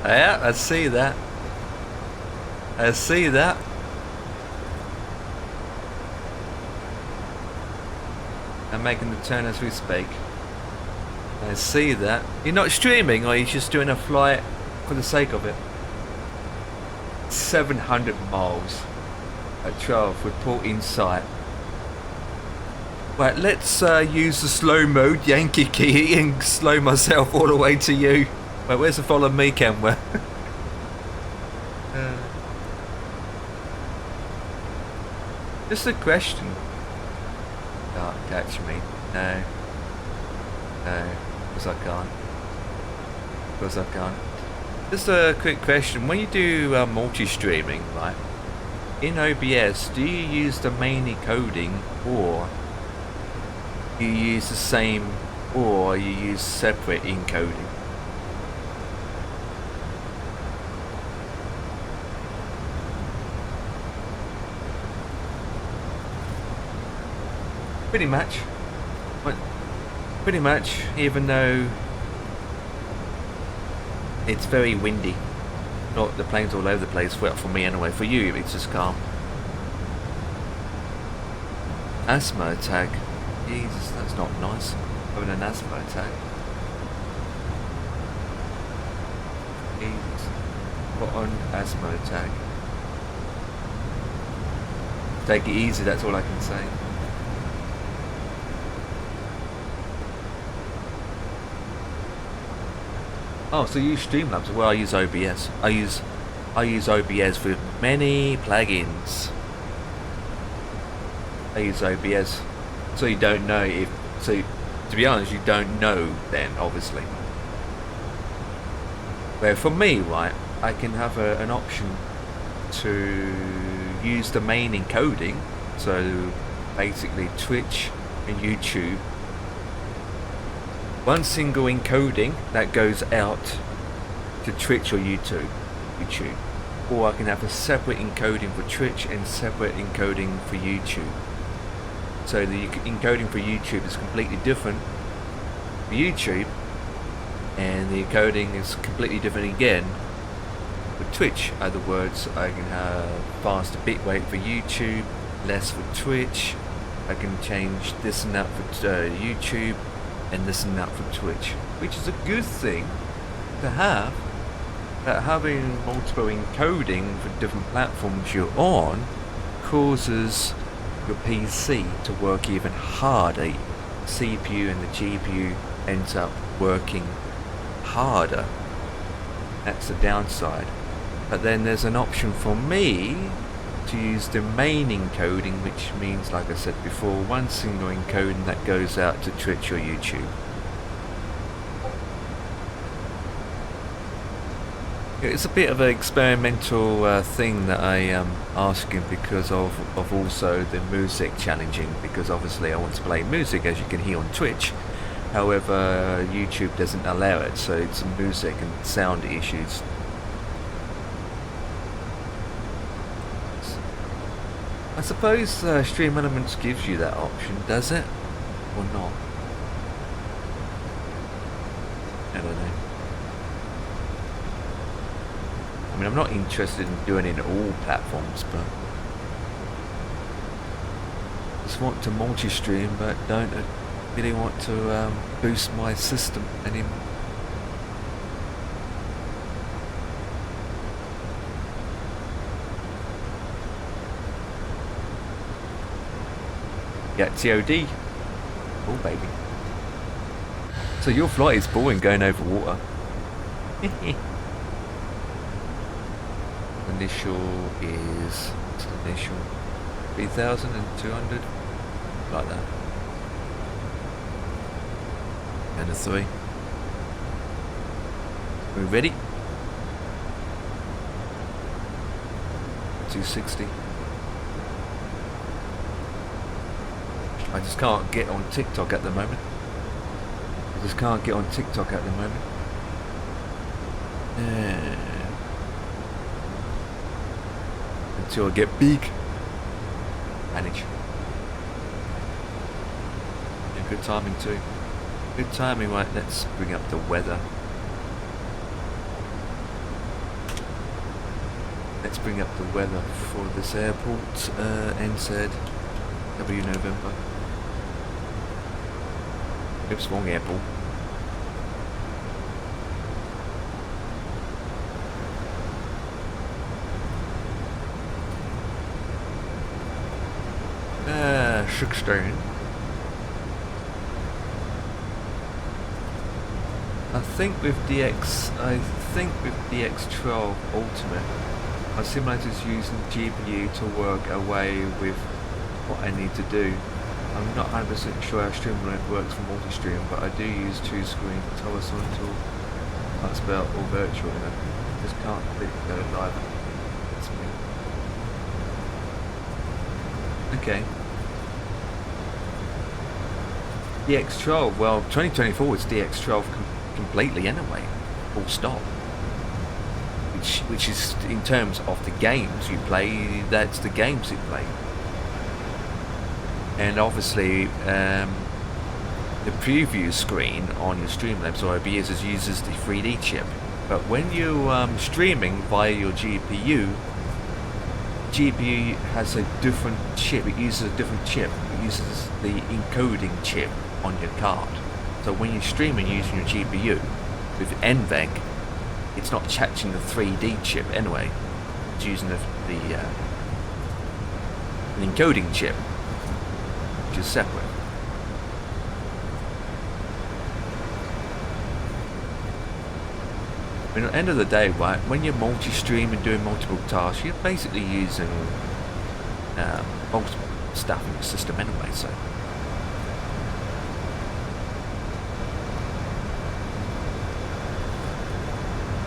Yeah, I see that. I see that. I'm making the turn as we speak. I see that. You're not streaming, or you're just doing a flight for the sake of it? 700 miles at 12 with port in sight. Right, let's use the slow mode, Yankee key, and slow myself all the way to you. Wait, where's the follow me camera? Just a question. Can't catch me. No. No. Because I can't. Because I can't. Just a quick question. When you do multi-streaming, right? In OBS, do you use the main encoding, or you use the same, or you use separate encoding? Pretty much. But pretty much, even though it's very windy. Not the plane's all over the place, well, for me anyway. For you, it's just calm. Asthma attack. Jesus, that's not nice. Having an asthma attack. Jesus. What on asthma attack? Take it easy, that's all I can say. Oh, so you use Streamlabs? Well, I use OBS. I use OBS with many plugins. I use OBS, so you don't know if. So, to be honest, you don't know then, obviously. Where for me, right, I can have an option to use the main encoding. So, basically, Twitch and YouTube. One single encoding that goes out to Twitch or YouTube. Or I can have a separate encoding for Twitch and separate encoding for YouTube. So the encoding for YouTube is completely different for YouTube, and the encoding is completely different again for Twitch. In other words, I can have faster bitrate for YouTube, less for Twitch. I can change this and that for YouTube, and this and that for Twitch, which is a good thing to have. That having multiple encoding for different platforms you're on causes your PC to work even harder. CPU and the GPU ends up working harder. That's the downside. But then there's an option for me to use the main encoding, which means, like I said before, one single encoding that goes out to Twitch or YouTube. It's a bit of an experimental thing that I am asking because of also the music challenging, because obviously I want to play music, as you can hear on Twitch. However, YouTube doesn't allow it, so it's music and sound issues. I suppose Stream Elements gives you that option, does it? Or not? I don't know. I mean, I'm not interested in doing it in all platforms, but just want to multi-stream, but don't really want to boost my system anymore. Yeah, TOD. Oh, baby. So your flight is boring going over water. Initial is initial 3,200, like that. And a 3. We ready? 260. I just can't get on TikTok at the moment. Until I get big. Manage. Yeah, good timing too. Good timing, right? Let's bring up the weather. Let's bring up the weather for this airport. NZW November. Oops, wrong airport. Sugarstone. I think with DX12 Ultimate, my simulator's using GPU to work away with what I need to do. I'm not 100% sure how Streamlink works for multi-stream, but I do use 2-screen horizontal, that's about or virtual. Just can't click go live. That's me. Okay. DX12, well, 2024 is DX12 completely anyway, full stop. Which is, in terms of the games you play, that's the games you play. And obviously, the preview screen on your Streamlabs or OBS uses the 3D chip. But when you're streaming via your GPU has a different chip. It uses a different chip. It uses the encoding chip on your card. So when you're streaming using your GPU with NVENC, it's not catching the 3D chip anyway. It's using the an encoding chip, which is separate. I mean, at the end of the day, right, when you're multi-stream and doing multiple tasks, you're basically using multiple stuff in your system anyway, so.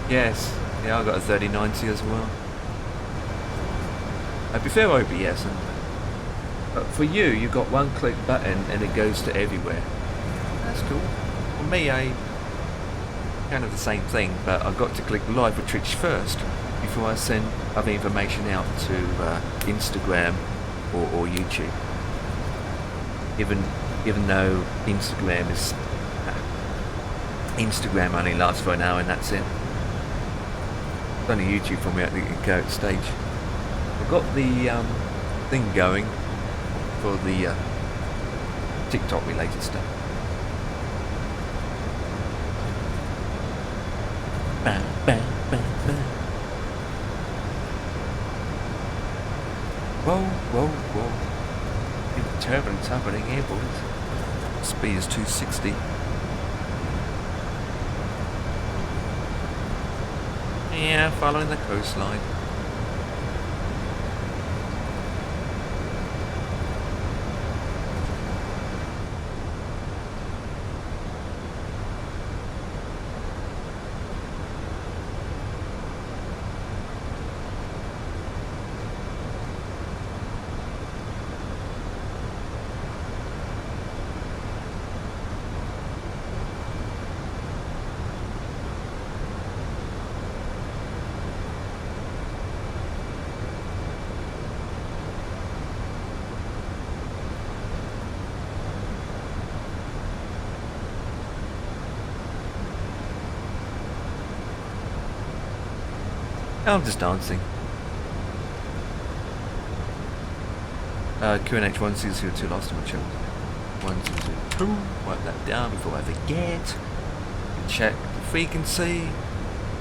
Yes, yeah, I got a 3090 as well. I prefer OBS, but for you, you've got one click button and it goes to everywhere. That's cool. For me, I kind of the same thing, but I've got to click live with Twitch first before I send other information out to Instagram or YouTube. Even though Instagram only lasts for an hour and that's it. It's only YouTube for me at the go stage. I've got the thing going for the TikTok related stuff. Bam, bam, bam, bam. Whoa, whoa, whoa. In turbulence happening here, boys. Speed is 260. Yeah, following the coastline. I'm just dancing. QNH1602 last time I checked. 102. Wipe that down before I forget. Check the frequency.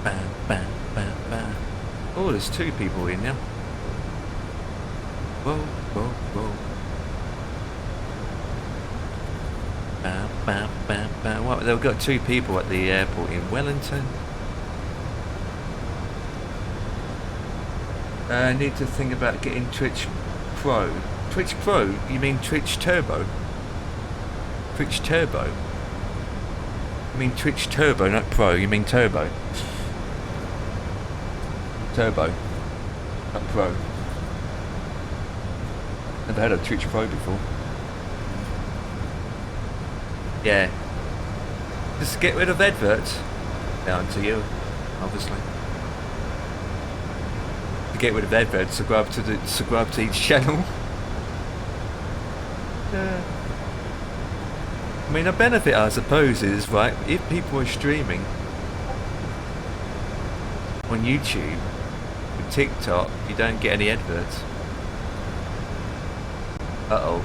Bam, bam, bam, bam. Oh, there's 2 people in now. Whoa, whoa, whoa. Bam, Bam, bam, bam. What? They've got 2 people at the airport in Wellington. I need to think about getting Twitch Pro. Twitch Pro? You mean Twitch Turbo? Twitch Turbo? You mean Twitch Turbo, not Pro. You mean Turbo. Turbo, not Pro. Never heard of Twitch Pro before. Yeah. Just get rid of adverts. Down to you, obviously. To get rid of adverts, subscribe to each channel. Yeah. I mean, a benefit, I suppose, is right if people are streaming on YouTube, with TikTok, you don't get any adverts. Uh-oh.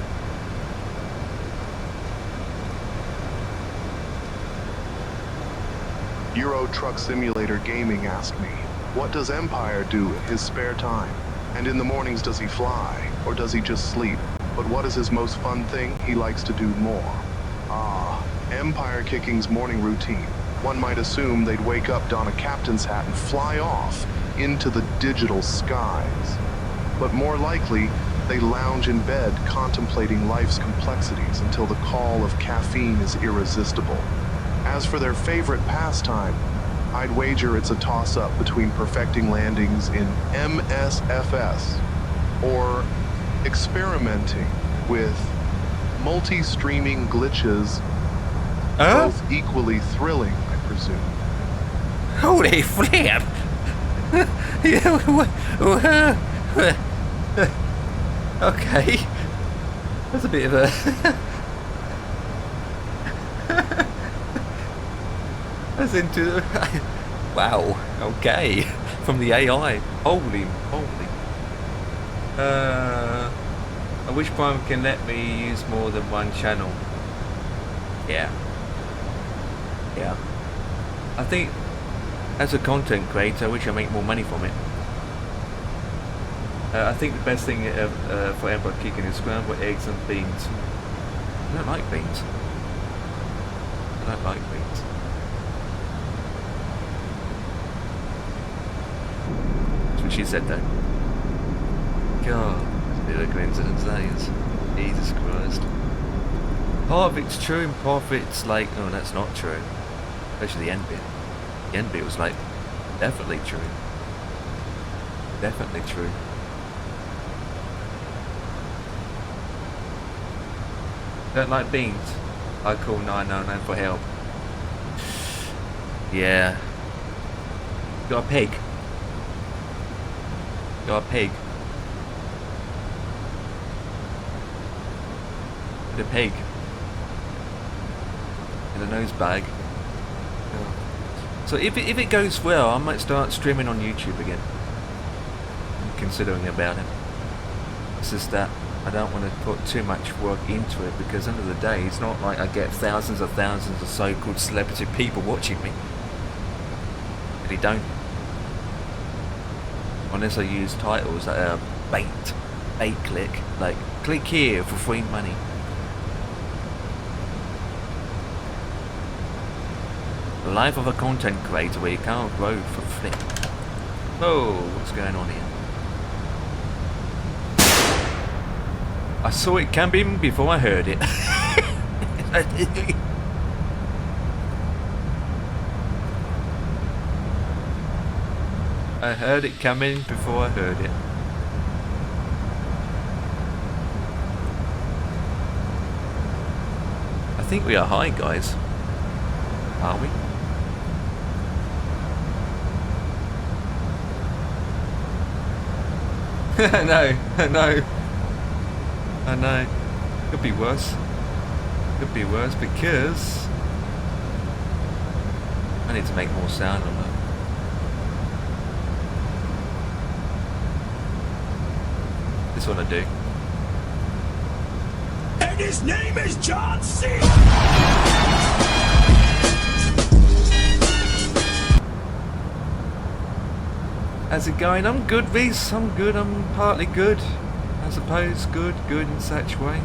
Euro Truck Simulator Gaming asked me, what does Empire do in his spare time? And in the mornings does he fly, or does he just sleep? But what is his most fun thing he likes to do more? Ah, Empire Kicking's morning routine. One might assume they'd wake up, don a captain's hat, and fly off into the digital skies. But more likely, they lounge in bed contemplating life's complexities until the call of caffeine is irresistible. As for their favorite pastime, I'd wager it's a toss-up between perfecting landings in MSFS or experimenting with multi-streaming glitches, both equally thrilling, I presume. Holy flip! Okay. That's a bit of a... That's into... Wow. Okay. From the AI. Holy. I wish Prime can let me use more than one channel. Yeah. I think as a content creator, I wish I make more money from it. I think the best thing for Empire Kicking is scrambled eggs and beans. I don't like beans. That's what she said though. God, what a coincidence that is. Jesus Christ. Part of it's true and part of it's like, oh, that's not true. Especially the end bit. The end bit was like, definitely true. Definitely true. Don't like beans? I call 999 for help. Yeah. Got a pig? Got a pig? The pig in a nose bag. So if it goes well, I might start streaming on YouTube again. I'm considering about it. It's just that I don't want to put too much work into it, because end of the day, it's not like I get thousands of so-called celebrity people watching me. Really don't. Unless I use titles that are bait click, like click here for free money. The life of a content creator where you can't grow for flip. Oh, what's going on here? I saw it coming before I heard it. I heard it coming before I heard it. I think we are high, guys. Are we? No. I know. Could be worse. Could be worse because I need to make more sound on that. This one I do. And his name is John C. How's it going? I'm good, Reese. I'm good. I'm partly good. I suppose good in such way.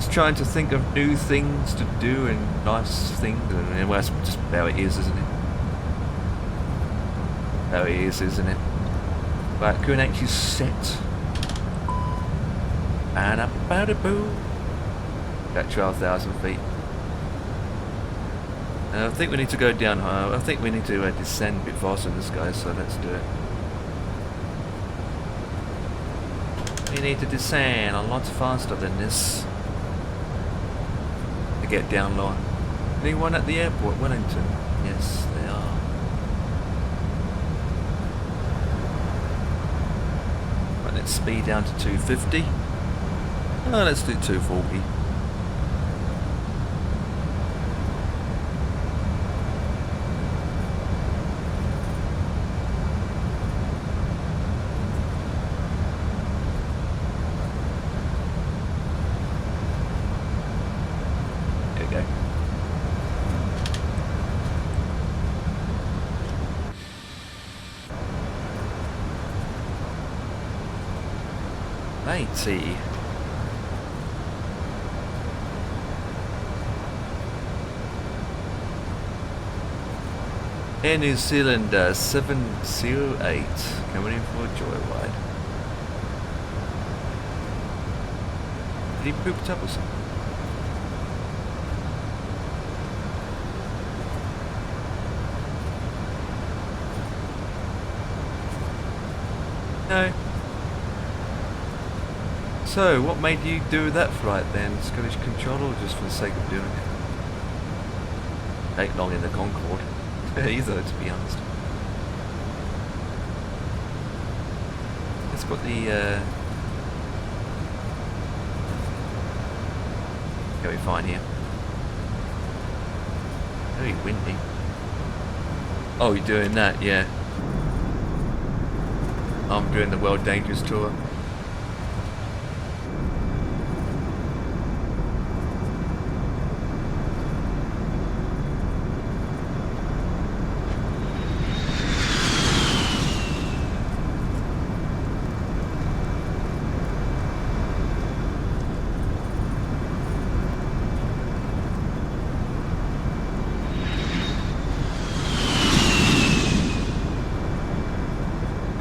just trying to think of new things to do and nice things, and well, that's just how it is, isn't it? How it is, isn't it? Right, QNH is set. And up about a boo. At 12,000 feet. I think we need to go down higher. I think we need to descend a bit faster than this guy, so let's do it. We need to descend a lot faster than this to get down low. Anyone at the airport, Wellington? Yes, they are. Right, let's speed down to 250. Oh, let's do 240. Matey. Air New Zealand 708 coming in for a joyride. Did he poop it up or something? No. So, what made you do that flight then? Scottish Control or just for the sake of doing it? Take long in the Concorde. Either, to be honest. Let's put the go be fine here. Very windy. Oh, you're doing that, yeah. I'm doing the World Dangerous Tour.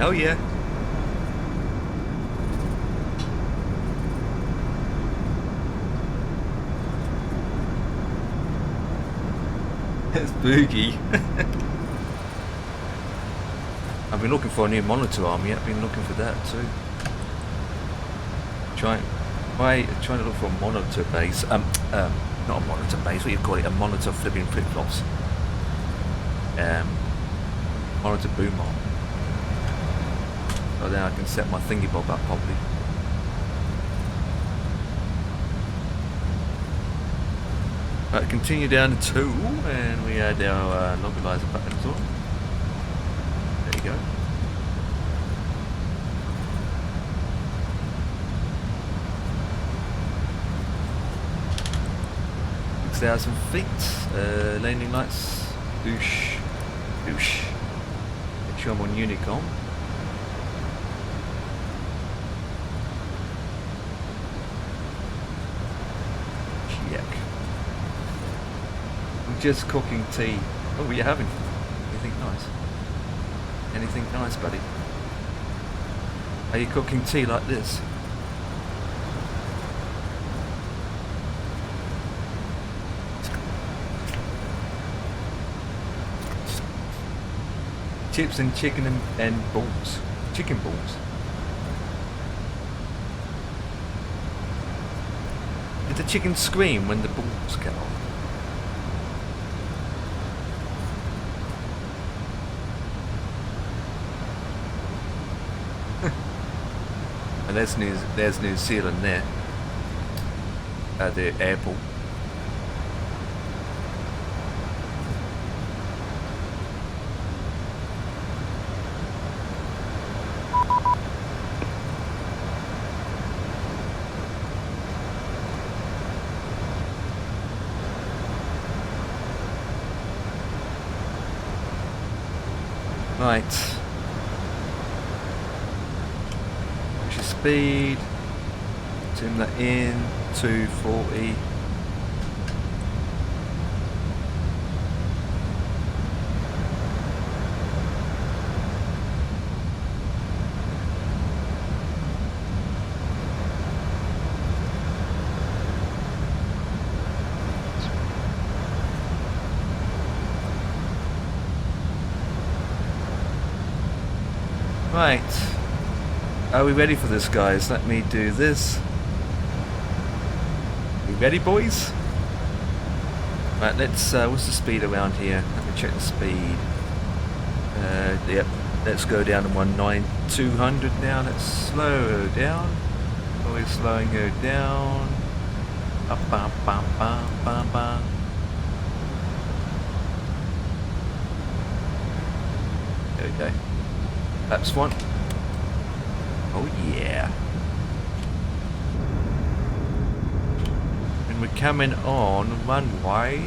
Oh yeah. It's boogie. I've been looking for a new monitor arm yet. I've been looking for that too. Trying to look for a monitor base. Not a monitor base. What do you call it? A monitor flipping flip flops. Monitor boom arm. So then I can set my thingy bob up properly. Right, continue down to 2, and we add our localizer buttons on. There you go. .6,000 feet. Landing lights. Doosh. Doosh. Make sure I'm on Unicom. Just cooking tea. Oh, what are you having? Anything nice? Anything nice, buddy? Are you cooking tea like this? Chips and chicken and balls. Chicken balls. Did the chicken scream when the balls get on? And there's New Zealand there, at the airport. Right. Speed, tune that in. 240. Right. Are we ready for this, guys? Let me do this. We ready, boys? Right, let's, what's the speed around here? Let me check the speed. Yep, let's go down to 19200 now. Let's slow down. Always slowing her down. Up, bam, bam, bam, bam, bam. There we go. That's one. Oh yeah. And we're coming on runway.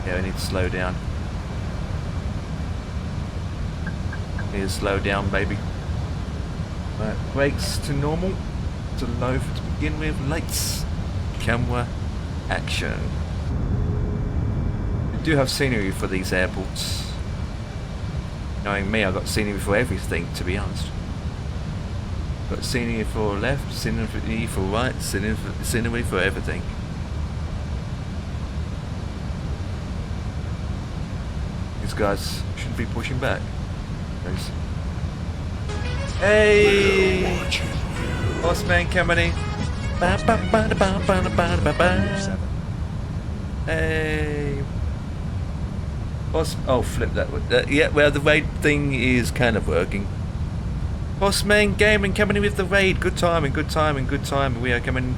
Yeah, we need to slow down. Need to slow down, baby. Right, brakes to normal. To low to begin with. Lights. Camera. Action. We do have scenery for these airports. Knowing me, I've got scenery for everything, to be honest. Got scenery for left, scenery for right, scenery for everything. These guys shouldn't be pushing back. Those. Hey! Boss man coming in. Hey! Boss, oh, flip that one. Yeah, well, the raid thing is kind of working. Bossman Gaming coming in with the raid. Good timing, good timing, good timing. We are coming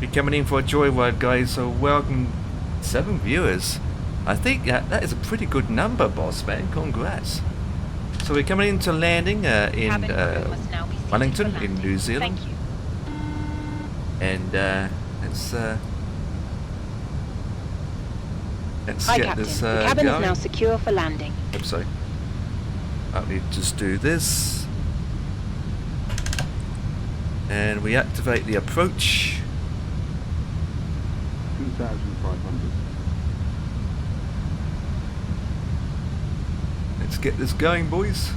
in for a joyride, guys. So welcome, 7 viewers. I think that is a pretty good number, Bossman. Congrats. So we're coming into landing in Wellington, in New Zealand. Thank you. And let's Hi, get Captain. this The cabin going. is now secure for landing. Oops, sorry. I need to just do this. And we activate the approach. 2,500. Let's get this going, boys.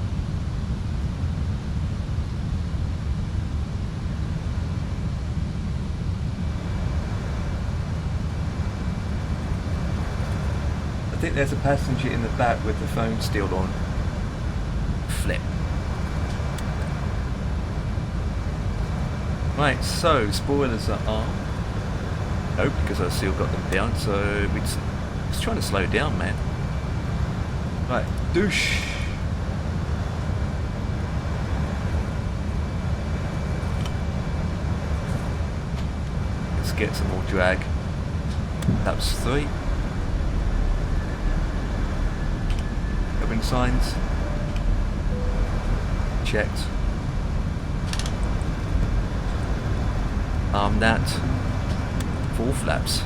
I think there's a passenger in the back with the phone still on. Flip. Right, so spoilers are on. No, because I've still got them down, so we're just trying to slow down, man. Right, douche. Let's get some more drag. That was 3. Cabin signs. Checked. Arm that. 4 flaps.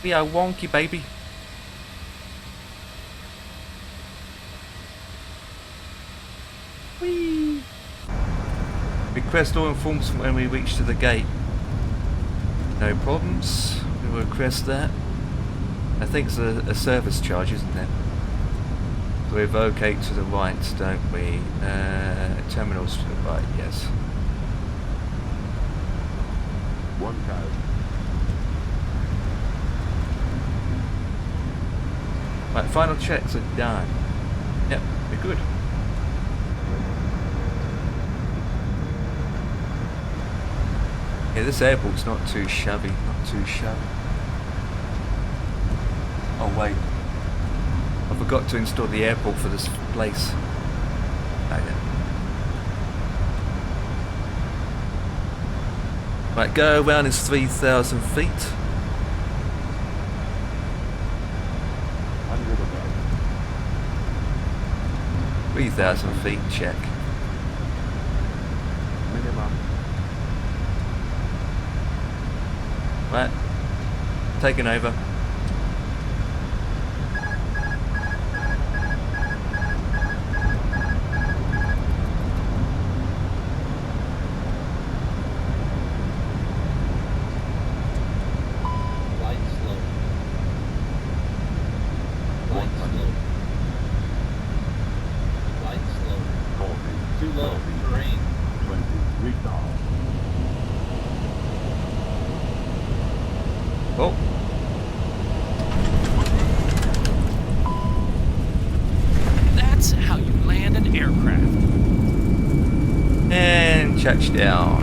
We are wonky, baby. Whee! Request all informs when we reach to the gate. No problems. We will request that. I think it's a service charge, isn't it? So we vocate to the right, don't we? Terminals to the right, yes. 1,000. Right, final checks are done. Yep, we're good. Yeah, this airport's not too shabby, not too shabby. Oh wait, I forgot to install the airport for this place. Right, go around is 3,000 feet. 100 above. 3,000 feet, check. Minimum. Right, taking over. Oh. That's how you land an aircraft. And touchdown.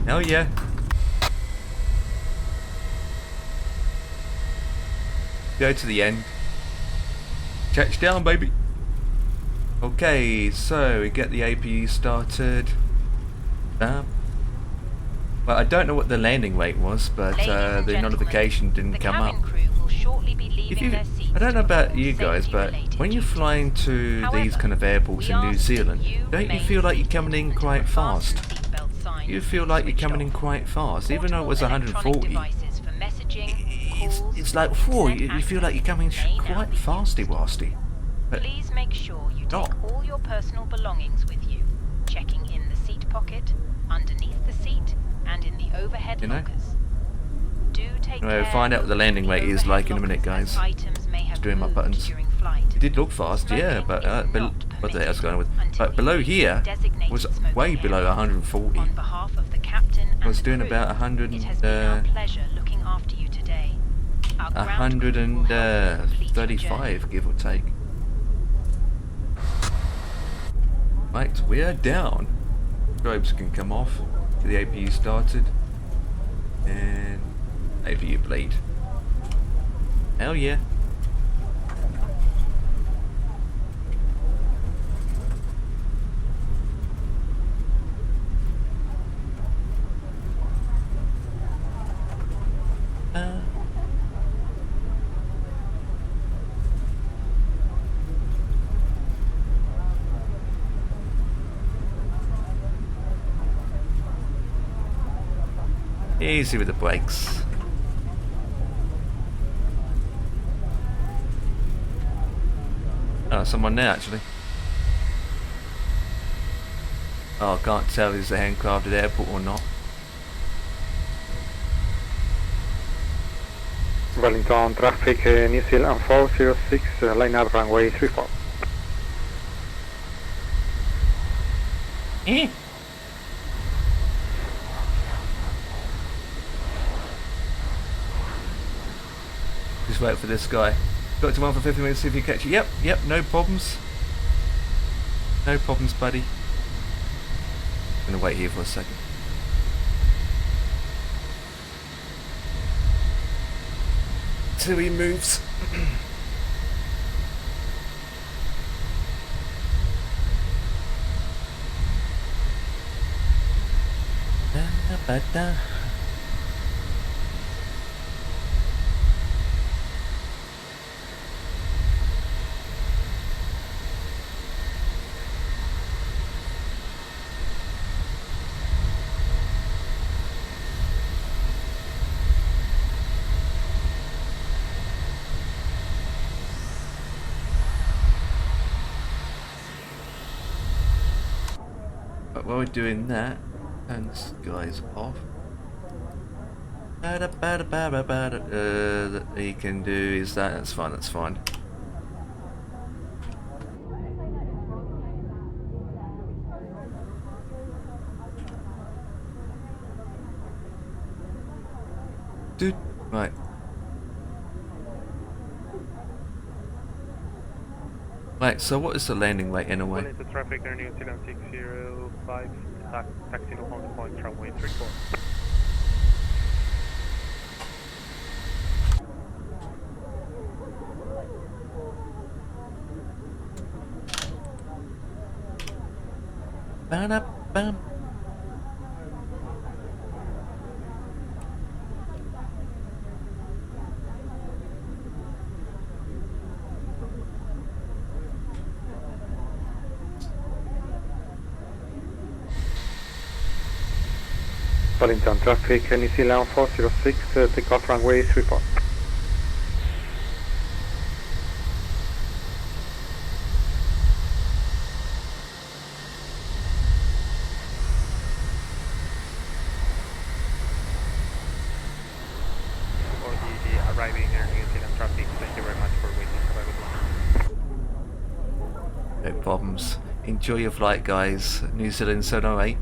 Hell yeah. Go to the end. Touchdown, baby. Okay, so we get the APU started. Well, I don't know what the landing weight was, but the notification didn't come up. If you, I don't know about you guys, but when you're flying to these kind of airports in New Zealand, don't you feel like you're coming in quite fast? You feel like you're coming in quite fast, even though it was 140. It's like, whoa, you feel like you're coming quite fasty-wasty. But please make sure you take all your personal belongings with you, checking in the seat pocket, underneath the seat, and in the overhead lockers. Do take care. We'll find out what the landing weight is like in a minute, guys. Just doing my buttons. It did look fast, yeah, but what the hell's going on with? But below here was way below 140. On behalf of the captain and I was the doing crew, about 100 it has been our pleasure looking after you today. Our ground crew will help you complete your journey. 135, give or take. Right, we are down. Strobes can come off. Get the APU started. And APU bleed. Hell yeah. Easy with the brakes. Oh, someone there actually. Oh, I can't tell if it's a handcrafted airport or not. Wellington traffic, New Zealand 406, line up runway 34. Eh? Just wait for this guy. Got to 1 for 50 minutes, see if you catch it. Yep, no problems. No problems, buddy. I'm gonna wait here for a second. Till he moves. But while we're doing that, turn this guy's off. That he can do is that. That's fine. That's fine. Dude, right. Right, so what is the landing weight anyway? Into traffic near New Zealand 605, taxi to Hong Kong, runway 34. Ba-da-bam. Wellington traffic, New Zealand 406, take off runway 34. For the arriving near New Zealand traffic, thank you very much for waiting. Have a good one. No problems. Enjoy your flight, guys. New Zealand 708.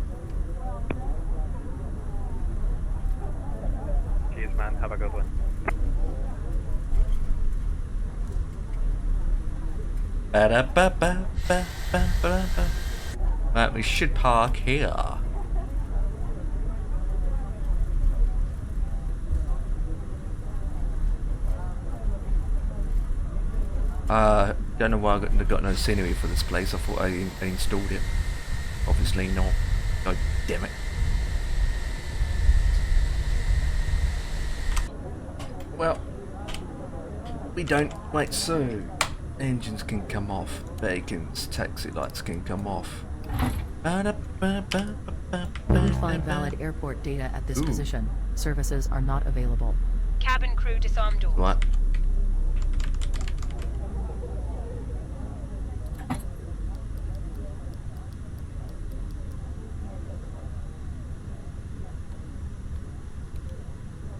Cheers, man. Have a good one. Ba-da-ba-ba-ba-ba-ba-ba. Right, we should park here. Don't know why I got no scenery for this place. I thought I installed it. Obviously not. God damn it. Well, we don't. Wait, so engines can come off. Beacons, taxi lights can come off. Couldn't find valid airport data at this position. Services are not available. Cabin crew disarm doors. Right.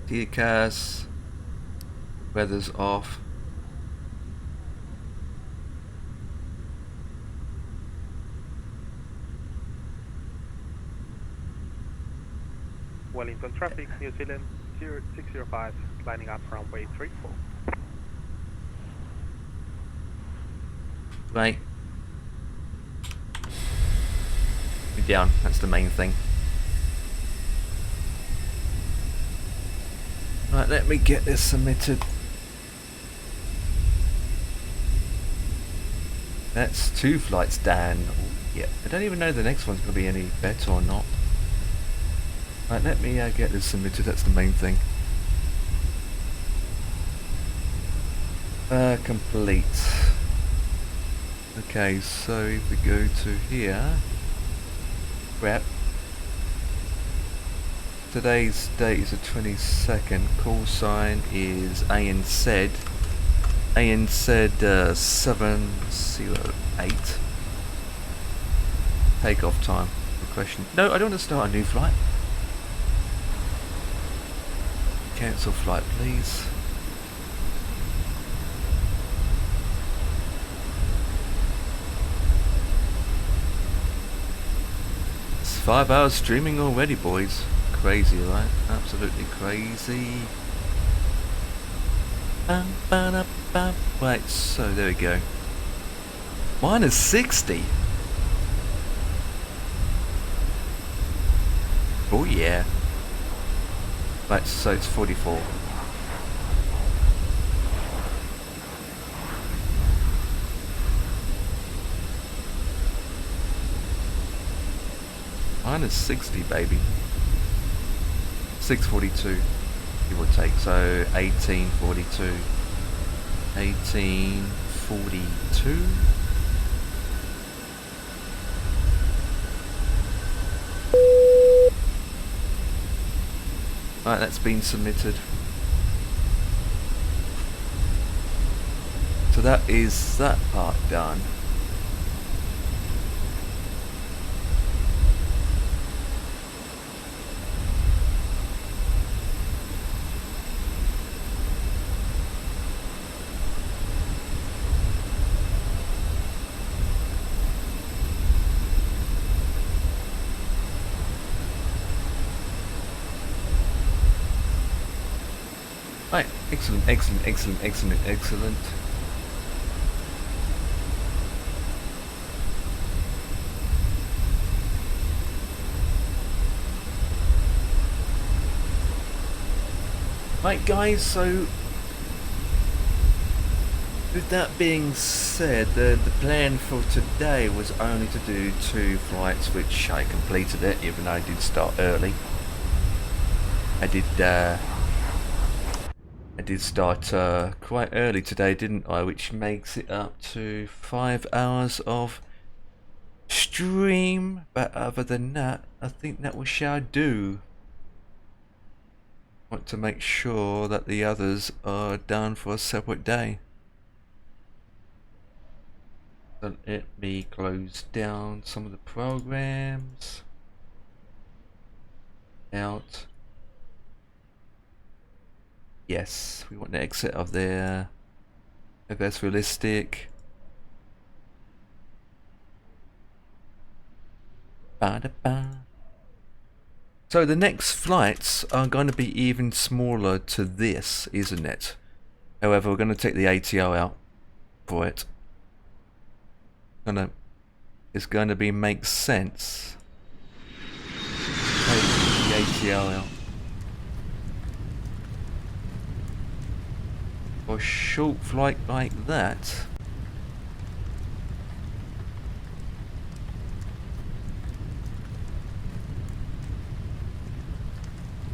Gear cars. Weather's off. Wellington traffic, New Zealand 0605, lining up runway 34. Right. We're down, that's the main thing. Right, let me get this submitted. That's 2 flights down. Yeah, I don't even know the next one's going to be any better or not. Right, let me get this submitted, that's the main thing. Complete. Okay, so if we go to here, prep. Today's date is the 22nd, call sign is ANZ. ANZ 708. Takeoff time, question. No, I don't want to start a new flight. Cancel flight, please. It's 5 hours streaming already, boys. Crazy, right? Absolutely crazy. Right, so there we go. Minus 60. Oh yeah. Right, so it's 44. Minus 60, baby. 642, give or take, so 1842. 1842. Right, that's been submitted. So that is that part done. Right, excellent, excellent, excellent, excellent, excellent. Right guys, so with that being said, the plan for today was only to do 2 flights, which I completed it, even though I did start early. I did start quite early today, didn't I? Which makes it up to 5 hours of stream. But other than that, I think that we shall do. Want to make sure that the others are done for a separate day. So let me close down some of the programs. Out. Yes, we want to exit of there. If that's realistic. Ba-da-ba. So the next flights are going to be even smaller to this, isn't it? However, we're going to take the ATO out for it. It's going to be make sense. Take the ATO out. For a short flight like that.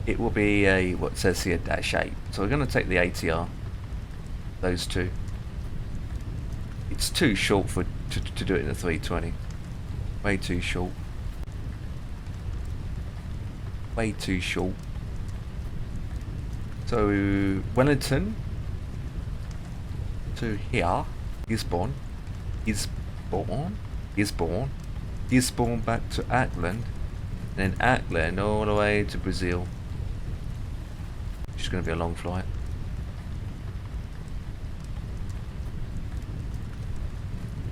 It will be a, what says here, -8. So we're going to take the ATR. Those two. It's too short for to do it in a 320. Way too short. Way too short. So Wellington to here. Gisborne. Gisborne back to Auckland. And then Auckland all the way to Brazil. It's going to be a long flight.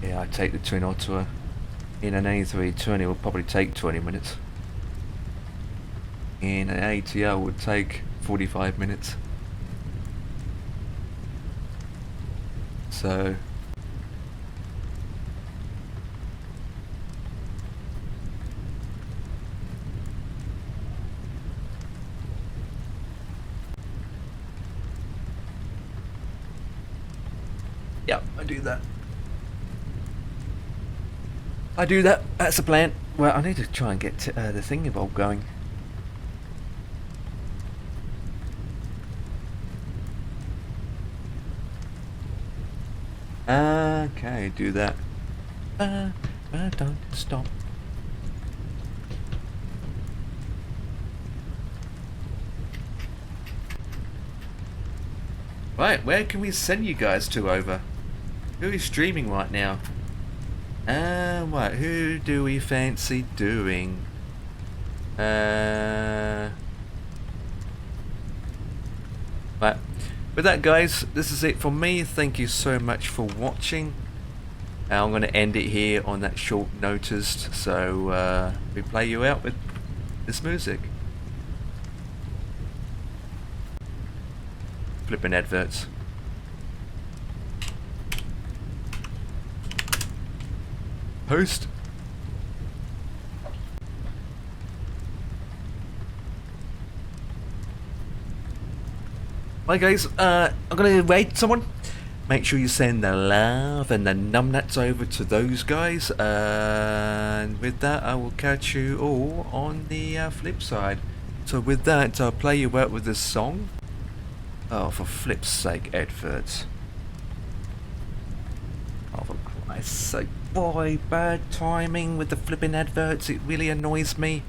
Yeah, I take the Twin Ottawa. In an A320 will probably take 20 minutes. In an ATL would take 45 minutes. So yeah, I do that. That's the plan. Well, I need to try and get the thingy bulb going. Okay, do that. Don't stop. Right, where can we send you guys to over? Who is streaming right now? Right, who do we fancy doing? Right. With that, guys, this is it from me. Thank you so much for watching. I'm going to end it here on that short notice. So we play you out with this music. Flipping adverts. Post. Right, guys, I'm gonna raid someone. Make sure you send the love and the numbnuts over to those guys. And with that, I will catch you all on the flip side. So with that, I'll play you out with this song. Oh, for flip's sake, adverts. Oh, for Christ's sake. Boy, bad timing with the flipping adverts. It really annoys me.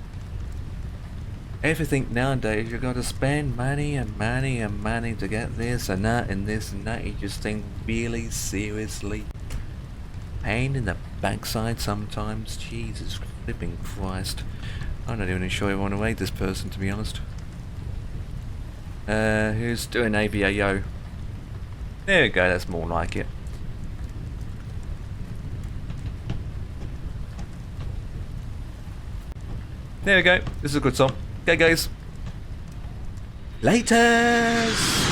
Everything nowadays, you gotta spend money and money and money to get this and that and this and that. You just think, really, seriously? Pain in the backside sometimes. Jesus flipping Christ. I'm not even sure I want to aid this person, to be honest. Who's doing IVAO? There we go, that's more like it. There we go, this is a good song. Okay, guys. Laters!